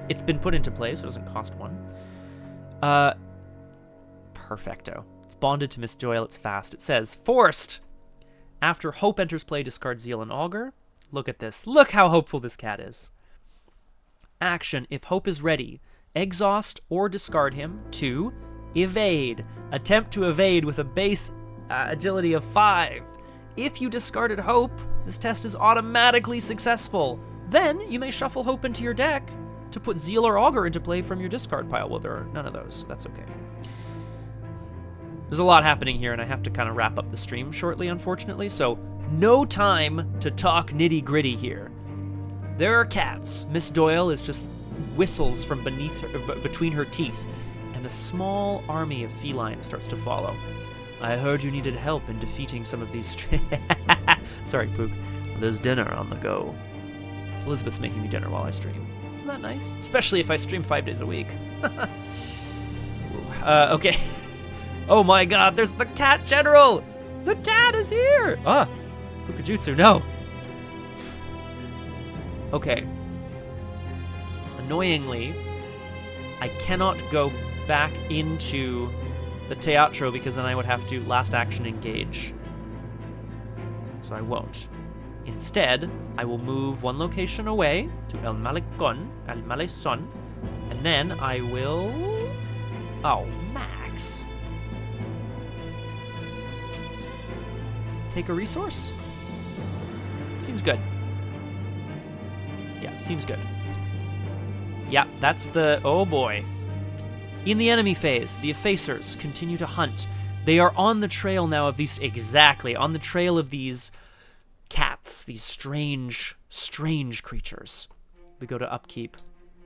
It's been put into play, so it doesn't cost 1. Perfecto. It's bonded to Miss Doyle. It's fast. It says, forced. After Hope enters play, discard Zeal and Augur. Look at this. Look how hopeful this cat is. Action. If Hope is ready, exhaust or discard him. 2. Evade. Attempt to evade with a base agility of 5. If you discarded Hope, this test is automatically successful. Then you may shuffle Hope into your deck to put Zeal or Augur into play from your discard pile. Well, there are none of those. That's okay. There's a lot happening here, and I have to kind of wrap up the stream shortly, unfortunately, so no time to talk nitty-gritty here. There are cats. Miss Doyle is just whistles from between her teeth, and a small army of felines starts to follow. I heard you needed help in defeating some of these... Sorry, Pook. There's dinner on the go. Elizabeth's making me dinner while I stream. Isn't that nice? Especially if I stream 5 days a week. Okay. Oh my god, there's the cat general! The cat is here! Ah, Pukajutsu, no. Okay. Annoyingly, I cannot go back into the Teatro because then I would have to last action engage. So I won't. Instead, I will move 1 location away to El Malecon, and then I will... Oh, Max. Take a resource? Seems good. Yeah, seems good. Yeah, that's the... Oh boy. In the enemy phase, the Effacers continue to hunt. They are on the trail now of these... Exactly, on the trail of these cats, these strange, strange creatures. We go to upkeep,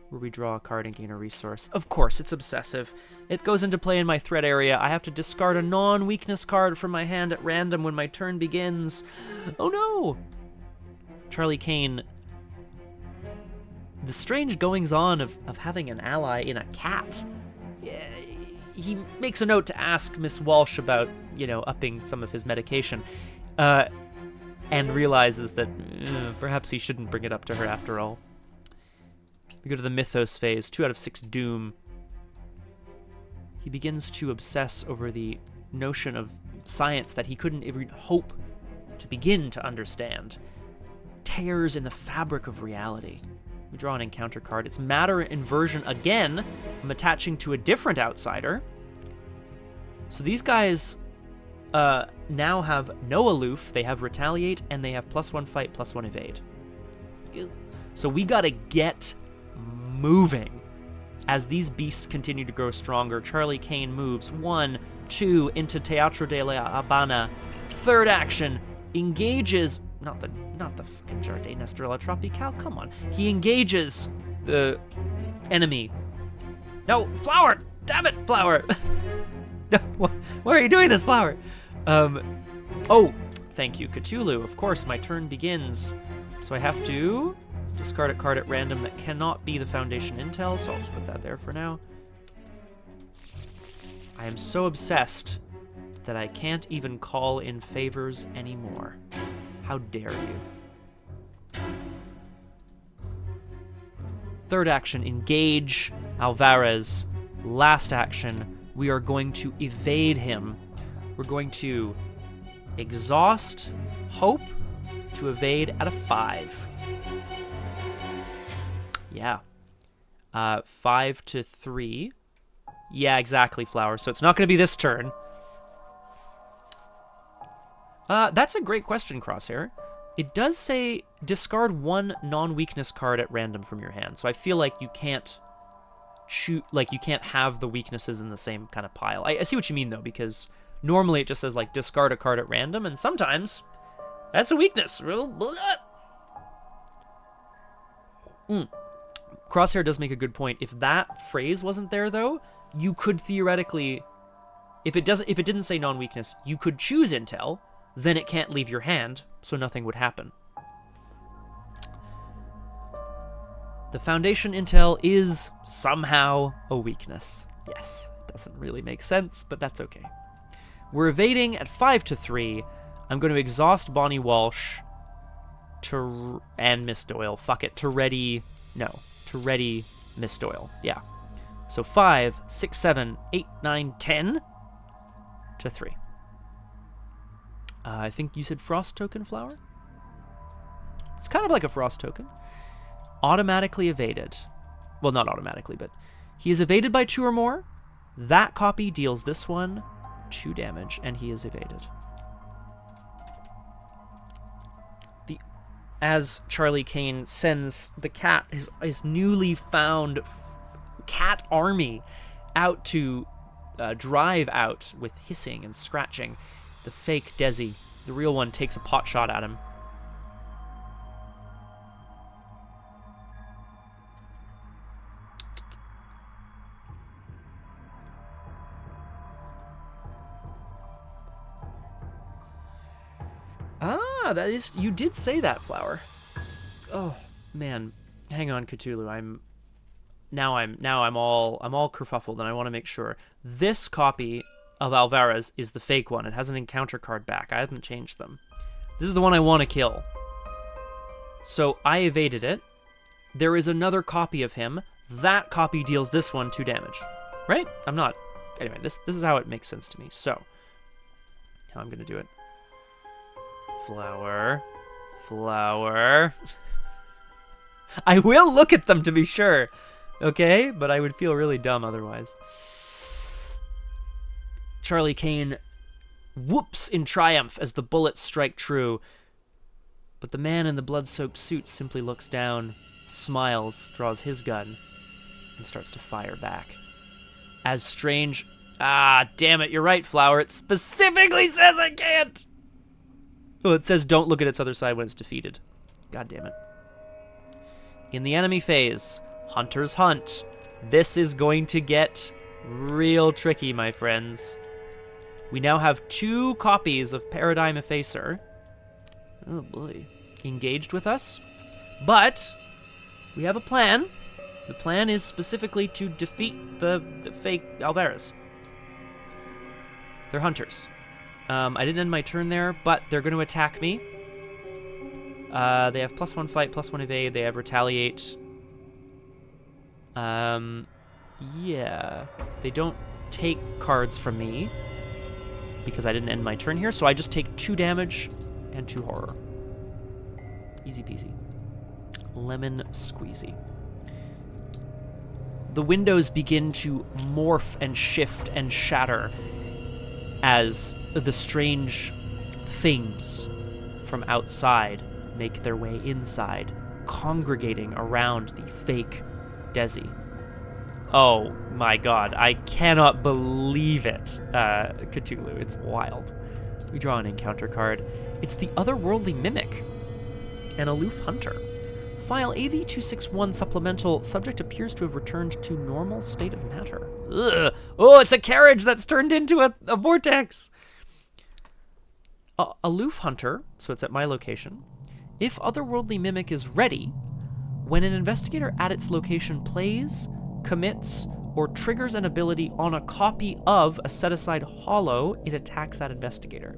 where we draw a card and gain a resource. Of course, it's obsessive. It goes into play in my threat area. I have to discard a non-weakness card from my hand at random when my turn begins. Oh no! Charlie Kane. The strange goings-on of having an ally in a cat. Yeah, he makes a note to ask Miss Walsh about, upping some of his medication. And realizes that perhaps he shouldn't bring it up to her after all. We go to the mythos phase, 2 out of 6 doom. He begins to obsess over the notion of science that he couldn't even hope to begin to understand. Tears in the fabric of reality. We draw an encounter card. It's matter inversion again. I'm attaching to a different outsider. So these guys now have no aloof, they have retaliate, and they have +1 fight, +1 evade. So we gotta get moving. As these beasts continue to grow stronger, Charlie Kane moves 1, 2 into Teatro de la Havana. Third action, engages, not the fucking Jardin Estrella Tropical, come on. He engages the enemy. No, Flower! Damn it, Flower! No, why are you doing this, Flower? Oh, thank you, Cthulhu. Of course, my turn begins. So I have to discard a card at random that cannot be the Foundation Intel, so I'll just put that there for now. I am so obsessed that I can't even call in favors anymore. How dare you? Third action, engage Alvarez. Last action, we are going to evade him. We're going to exhaust, hope to evade at a 5. Yeah. 5 to 3. Yeah, exactly, Flower. So it's not going to be this turn. That's a great question, Crosshair. It does say discard 1 non-weakness card at random from your hand. So I feel like you can't shoot, like you can't have the weaknesses in the same kind of pile. I see what you mean though, because normally it just says like discard a card at random, and sometimes that's a weakness. Crosshair does make a good point. If that phrase wasn't there though, you could theoretically, if it didn't say non-weakness, you could choose intel, then it can't leave your hand, so nothing would happen. The Foundation Intel is somehow a weakness. Yes, it doesn't really make sense, but that's okay. We're evading at 5 to 3. I'm going to exhaust Bonnie Walsh and Miss Doyle. Fuck it. To ready Miss Doyle. Yeah. So 5, 6, 7, 8, 9, 10 to 3. I think you said Frost Token, Flower? It's kind of like a Frost Token. Automatically evaded. Well, not automatically, but he is evaded by 2 or more. That copy deals this one 2 damage, and he is evaded. As Charlie Kane sends the cat, his newly found cat army, out to drive out with hissing and scratching, the fake Desi, the real one, takes a pot shot at him. That is, you did say that, Flower. Oh man, hang on, Cthulhu. I'm all kerfuffled, and I want to make sure this copy of Alvarez is the fake one. It has an encounter card back. I haven't changed them. This is the one I want to kill. So I evaded it. There is another copy of him. That copy deals this one 2 damage. Right? I'm not. Anyway, this is how it makes sense to me. So how I'm gonna do it. Flower. I will look at them to be sure, okay? But I would feel really dumb otherwise. Charlie Kane whoops in triumph as the bullets strike true. But the man in the blood-soaked suit simply looks down, smiles, draws his gun, and starts to fire back. As strange... Ah, damn it, you're right, Flower. It specifically says I can't! Well, it says don't look at its other side when it's defeated. God damn it. In the enemy phase, Hunters Hunt. This is going to get real tricky, my friends. We now have 2 copies of Paradigm Effacer. Oh boy. Engaged with us. But we have a plan. The plan is specifically to defeat the fake Alvarez. They're hunters. I didn't end my turn there, but they're going to attack me. They have +1 fight, +1 evade. They have retaliate. Yeah. They don't take cards from me because I didn't end my turn here, so I just take 2 damage and 2 horror. Easy peasy. Lemon squeezy. The windows begin to morph and shift and shatter as the strange things from outside make their way inside, congregating around the fake Desi. Oh my god, I cannot believe it, Cthulhu. It's wild. We draw an encounter card. It's the Otherworldly Mimic, an aloof hunter. File AV261 supplemental. Subject appears to have returned to normal state of matter. Ugh. Oh, it's a carriage that's turned into a vortex. Aloof hunter, so it's at my location. If Otherworldly Mimic is ready, when an investigator at its location plays, commits, or triggers an ability on a copy of a set-aside hollow, it attacks that investigator.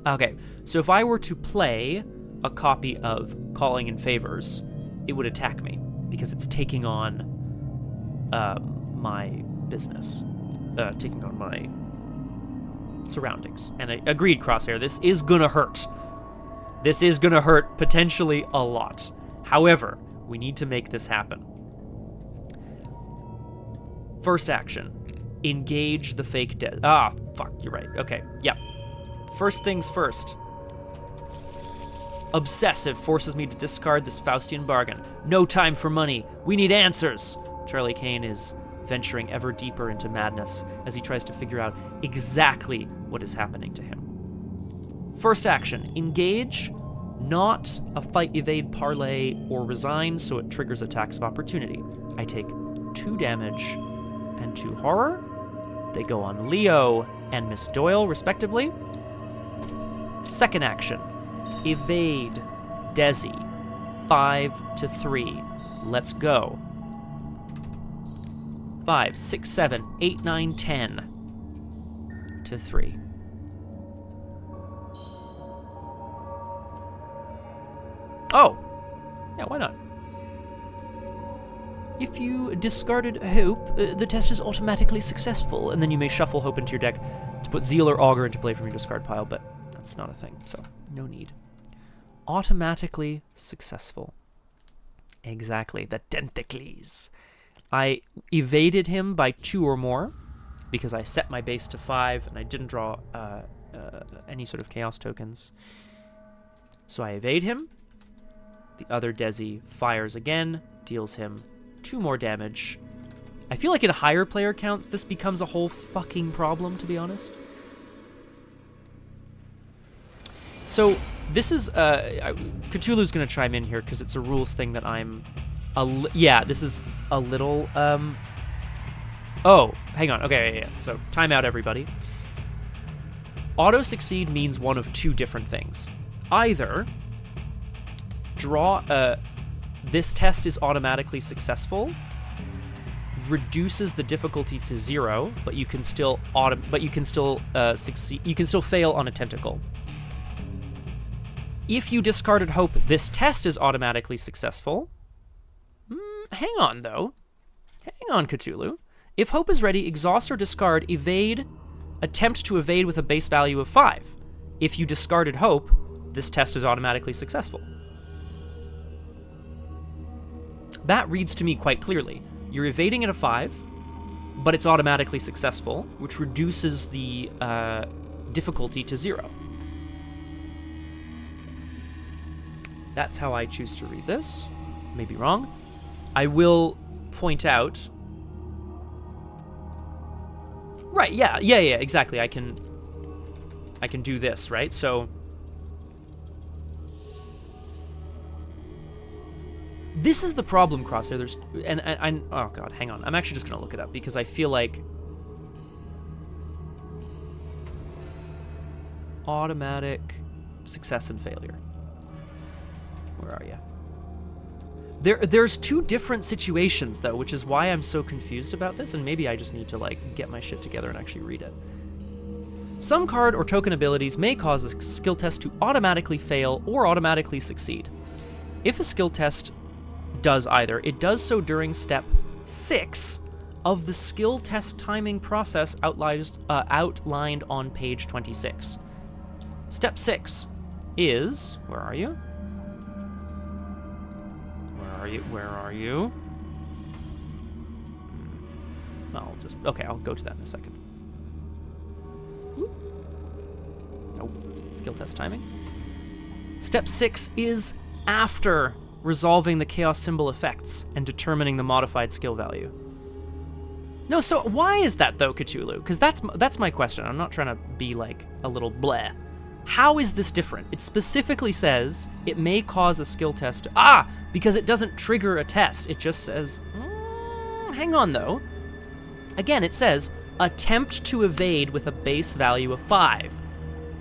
Okay, so if I were to play a copy of Calling in Favors, it would attack me because it's taking on my business, taking on my surroundings. And I agreed, Crosshair, this is gonna hurt. This is gonna hurt potentially a lot. However, we need to make this happen. First action, engage the fake dead. Ah, fuck, you're right. Okay, yeah. First things first. Obsessive forces me to discard this Faustian bargain. No time for money. We need answers. Charlie Kane is venturing ever deeper into madness as he tries to figure out exactly what is happening to him. First action, engage, not a fight, evade, parlay, or resign, so it triggers attacks of opportunity. I take 2 damage and 2 horror. They go on Leo and Miss Doyle, respectively. Second action, evade Desi, 5 to 3. Let's go. 5, 6, 7, 8, 9, 10 to 3. Oh, yeah, why not? If you discarded Hope, the test is automatically successful, and then you may shuffle Hope into your deck to put Zeal or Augur into play from your discard pile, but that's not a thing, so no need. Automatically successful. Exactly, the Tentacles. I evaded him by 2 or more because I set my base to 5 and I didn't draw any sort of chaos tokens. So I evade him. The other Desi fires again, deals him 2 more damage. I feel like in higher player counts, this becomes a whole fucking problem, to be honest. So this is, Cthulhu's going to chime in here because it's a rules thing that I'm, yeah, this is a little, oh, hang on, okay, yeah. So time out, everybody. Auto-succeed means one of 2 different things. Either draw, this test is automatically successful, reduces the difficulty to 0, but you can still succeed. You can still fail on a tentacle. If you discarded Hope, this test is automatically successful. Hang on, though. Hang on, Cthulhu. If Hope is ready, exhaust or discard, evade, attempt to evade with a base value of 5. If you discarded Hope, this test is automatically successful. That reads to me quite clearly. You're evading at a 5, but it's automatically successful, which reduces the difficulty to 0. That's how I choose to read this. May be wrong. I will point out... Right, yeah, exactly. I can do this, right? So... This is the problem, Crosshair. There's and oh god, hang on. I'm actually just gonna look it up because I feel like automatic success and failure. Where are you? There's two different situations though, which is why I'm so confused about this, and maybe I just need to like get my shit together and actually read it. Some card or token abilities may cause a skill test to automatically fail or automatically succeed. If a skill test does either, it does so during step 6 of the skill test timing process outlined on page 26. Step 6 is, where are you? Where are you? I'll go to that in a second. Nope, skill test timing. Step 6 is after resolving the chaos symbol effects and determining the modified skill value. No, so why is that though, Cthulhu? Because that's my question. I'm not trying to be like a little bleh. How is this different? It specifically says it may cause a skill test to, because it doesn't trigger a test. It just says, hang on though. Again, it says, attempt to evade with a base value of 5.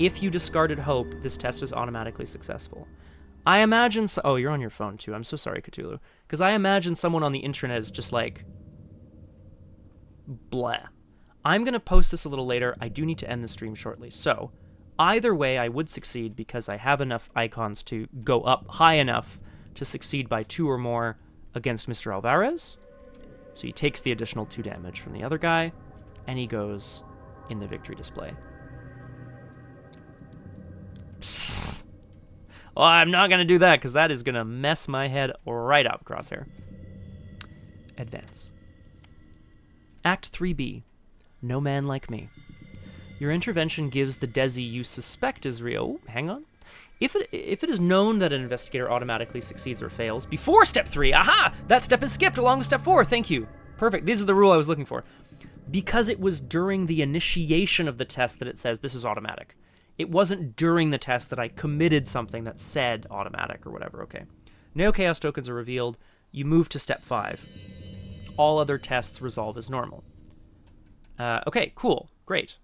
If you discarded hope, this test is automatically successful. I imagine, oh, you're on your phone too. I'm so sorry, Cthulhu. Because I imagine someone on the internet is just like, bleh. I'm going to post this a little later. I do need to end the stream shortly. So, either way, I would succeed because I have enough icons to go up high enough to succeed by 2 or more against Mr. Alvarez. So he takes the additional 2 damage from the other guy, and he goes in the victory display. Well, I'm not going to do that because that is going to mess my head right up, Crosshair. Advance. Act 3B. No Man Like Me. Your intervention gives the Desi you suspect is real. Hang on. If it is known that an investigator automatically succeeds or fails before step 3, aha! That step is skipped along with step 4. Thank you. Perfect. This is the rule I was looking for. Because it was during the initiation of the test that it says this is automatic. It wasn't during the test that I committed something that said automatic or whatever. Okay. No chaos tokens are revealed. You move to step 5. All other tests resolve as normal. Okay, cool. Great.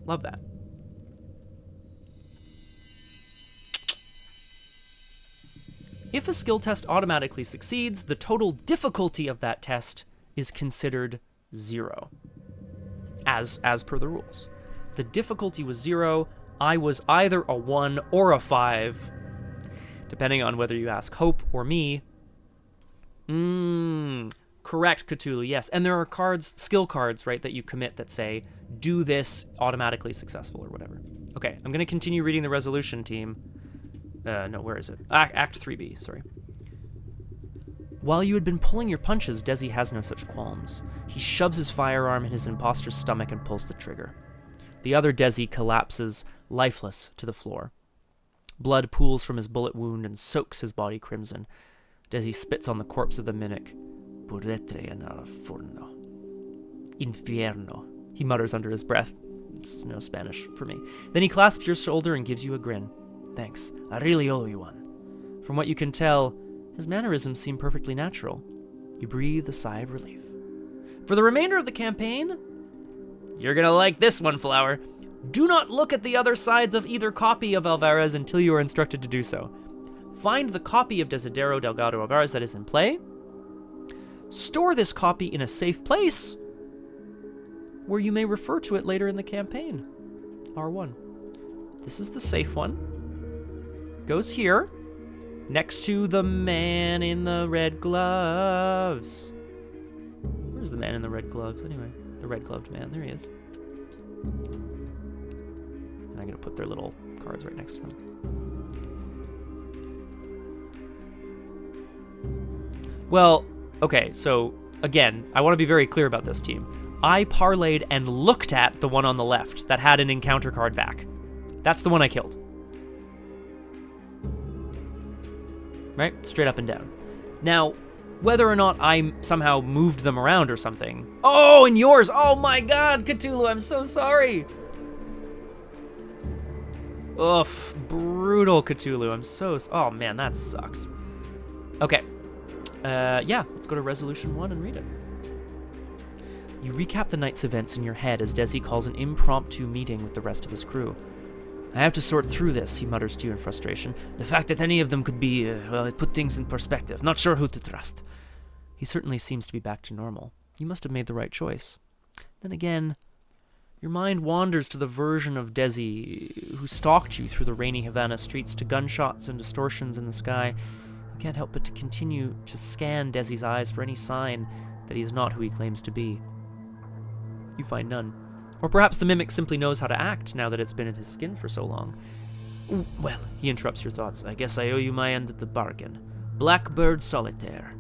Love that. If a skill test automatically succeeds, the total difficulty of that test is considered 0, as per the rules. The difficulty was 0. I was either a 1 or a 5, depending on whether you ask Hope or me. Correct, Cthulhu, yes. And there are cards, skill cards, right, that you commit that say, do this automatically successful or whatever. Okay, I'm going to continue reading the resolution, team. No, where is it? Act 3B, sorry. While you had been pulling your punches, Desi has no such qualms. He shoves his firearm in his imposter's stomach and pulls the trigger. The other Desi collapses, lifeless, to the floor. Blood pools from his bullet wound and soaks his body crimson. Desi spits on the corpse of the mimic. Puretre en el forno. Infierno, he mutters under his breath. It's no Spanish for me. Then he clasps your shoulder and gives you a grin. Thanks, I really owe you one. From what you can tell, his mannerisms seem perfectly natural. You breathe a sigh of relief. For the remainder of the campaign, you're gonna like this one, Flower. Do not look at the other sides of either copy of Alvarez until you are instructed to do so. Find the copy of Desidero Delgado Alvarez that is in play. Store this copy in a safe place where you may refer to it later in the campaign. R1. This is the safe one. Goes here, next to the man in the red gloves. Where's the man in the red gloves, anyway? The red-gloved man, there he is. And I'm going to put their little cards right next to them. Well, okay, so, again, I want to be very clear about this, team. I parlayed and looked at the one on the left that had an encounter card back. That's the one I killed. Right? Straight up and down. Now, whether or not I somehow moved them around or something. Oh, and yours! Oh my god, Cthulhu, I'm so sorry! Oof, brutal Cthulhu, I'm so... Oh man, that sucks. Okay, Yeah, let's go to Resolution 1 and read it. You recap the night's events in your head as Desi calls an impromptu meeting with the rest of his crew. I have to sort through this, he mutters to you in frustration. The fact that any of them could be, well, it put things in perspective. Not sure who to trust. He certainly seems to be back to normal. You must have made the right choice. Then again, your mind wanders to the version of Desi who stalked you through the rainy Havana streets, to gunshots and distortions in the sky. You can't help but to continue to scan Desi's eyes for any sign that he is not who he claims to be. You find none. Or perhaps the mimic simply knows how to act now that it's been in his skin for so long. Well, he interrupts your thoughts. I guess I owe you my end of the bargain. Blackbird solitaire.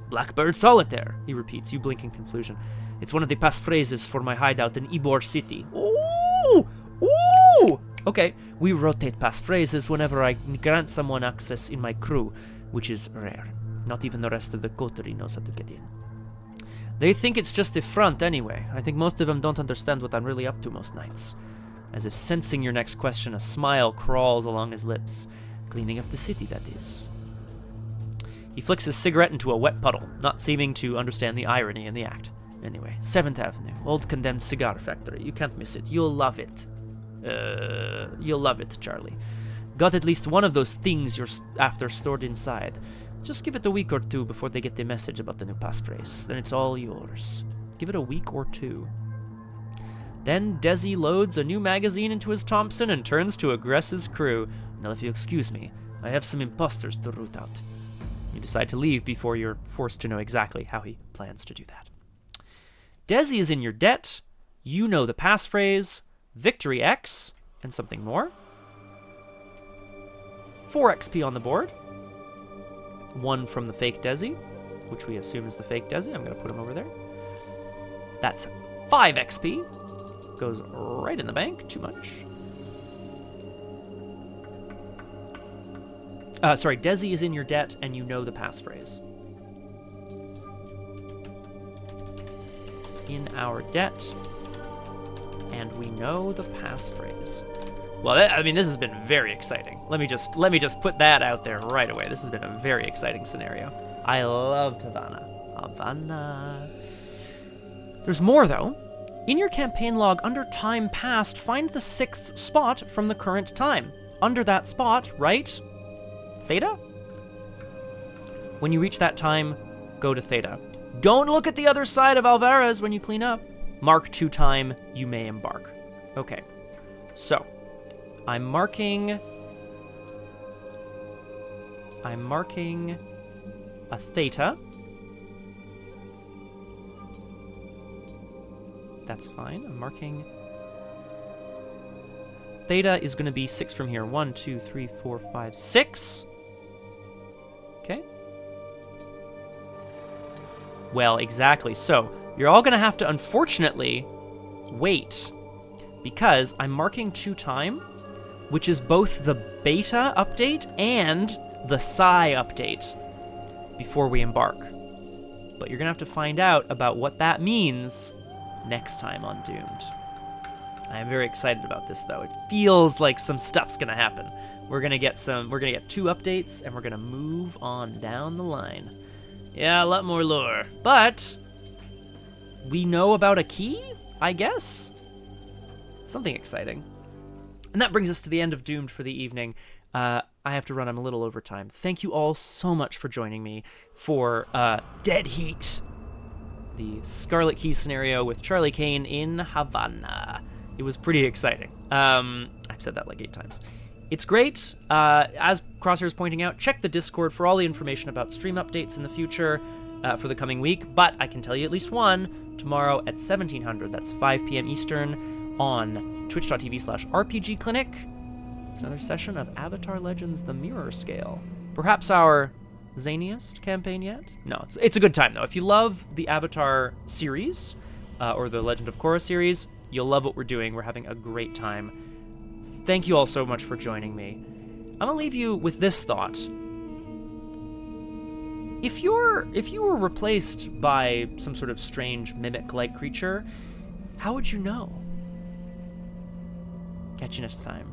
Blackbird solitaire, he repeats, you blink in confusion. It's one of the passphrases for my hideout in Ybor City. Ooh! Ooh! Okay, we rotate passphrases whenever I grant someone access in my crew, which is rare. Not even the rest of the Coterie knows how to get in. They think it's just a front anyway. I think most of them don't understand what I'm really up to most nights. As if sensing your next question, a smile crawls along his lips. Cleaning up the city, that is. He flicks his cigarette into a wet puddle, not seeming to understand the irony in the act. Anyway, 7th Avenue, old condemned cigar factory. You can't miss it. You'll love it. You'll love it, Charlie. Got at least one of those things you're after stored inside. Just give it a week or two before they get the message about the new passphrase. Then it's all yours. Give it a week or two. Then Desi loads a new magazine into his Thompson and turns to address his crew. Now, if you excuse me, I have some imposters to root out. You decide to leave before you're forced to know exactly how he plans to do that. Desi is in your debt. You know the passphrase, Victory X, and something more. 4 XP on the board. 1 from the fake Desi, which we assume is the fake Desi. I'm going to put him over there. That's 5 XP. Goes right in the bank. Too much. Sorry, Desi is in your debt, and you know the passphrase. In our debt, and we know the passphrase. Well, this has been very exciting. Let me just put that out there right away. This has been a very exciting scenario. I loved Havana. Havana. There's more, though. In your campaign log, under time past, find the 6th spot from the current time. Under that spot, write Theta? When you reach that time, go to Theta. Don't look at the other side of Alvarez when you clean up. Mark 2 time, you may embark. Okay, so I'm marking a Theta. That's fine. I'm marking. Theta is going to be 6 from here. 1, 2, 3, 4, 5, 6. Okay. Well, exactly. So, you're all going to have to, unfortunately, wait. Because I'm marking 2 time, which is both the beta update and the psi update before we embark. But you're going to have to find out about what that means next time on Doomed. I am very excited about this, though. It feels like some stuff's going to happen. We're going to get 2 updates, and we're going to move on down the line. Yeah, a lot more lore. But we know about a key, I guess? Something exciting. And that brings us to the end of Doomed for the evening. I have to run. I'm a little over time. Thank you all so much for joining me for Dead Heat, the Scarlet Key scenario with Charlie Kane in Havana. It was pretty exciting. I've said that like 8 times. It's great. As Crosshair's pointing out, check the Discord for all the information about stream updates in the future for the coming week. But I can tell you at least one tomorrow at 1700. That's 5 p.m. Eastern on twitch.tv/RPG Clinic. It's another session of Avatar Legends: The Mirror Scale. Perhaps our zaniest campaign yet? No, it's a good time, though. If you love the Avatar series, or the Legend of Korra series, you'll love what we're doing. We're having a great time. Thank you all so much for joining me. I'm gonna leave you with this thought. If you were replaced by some sort of strange mimic-like creature, how would you know? Catch you next time.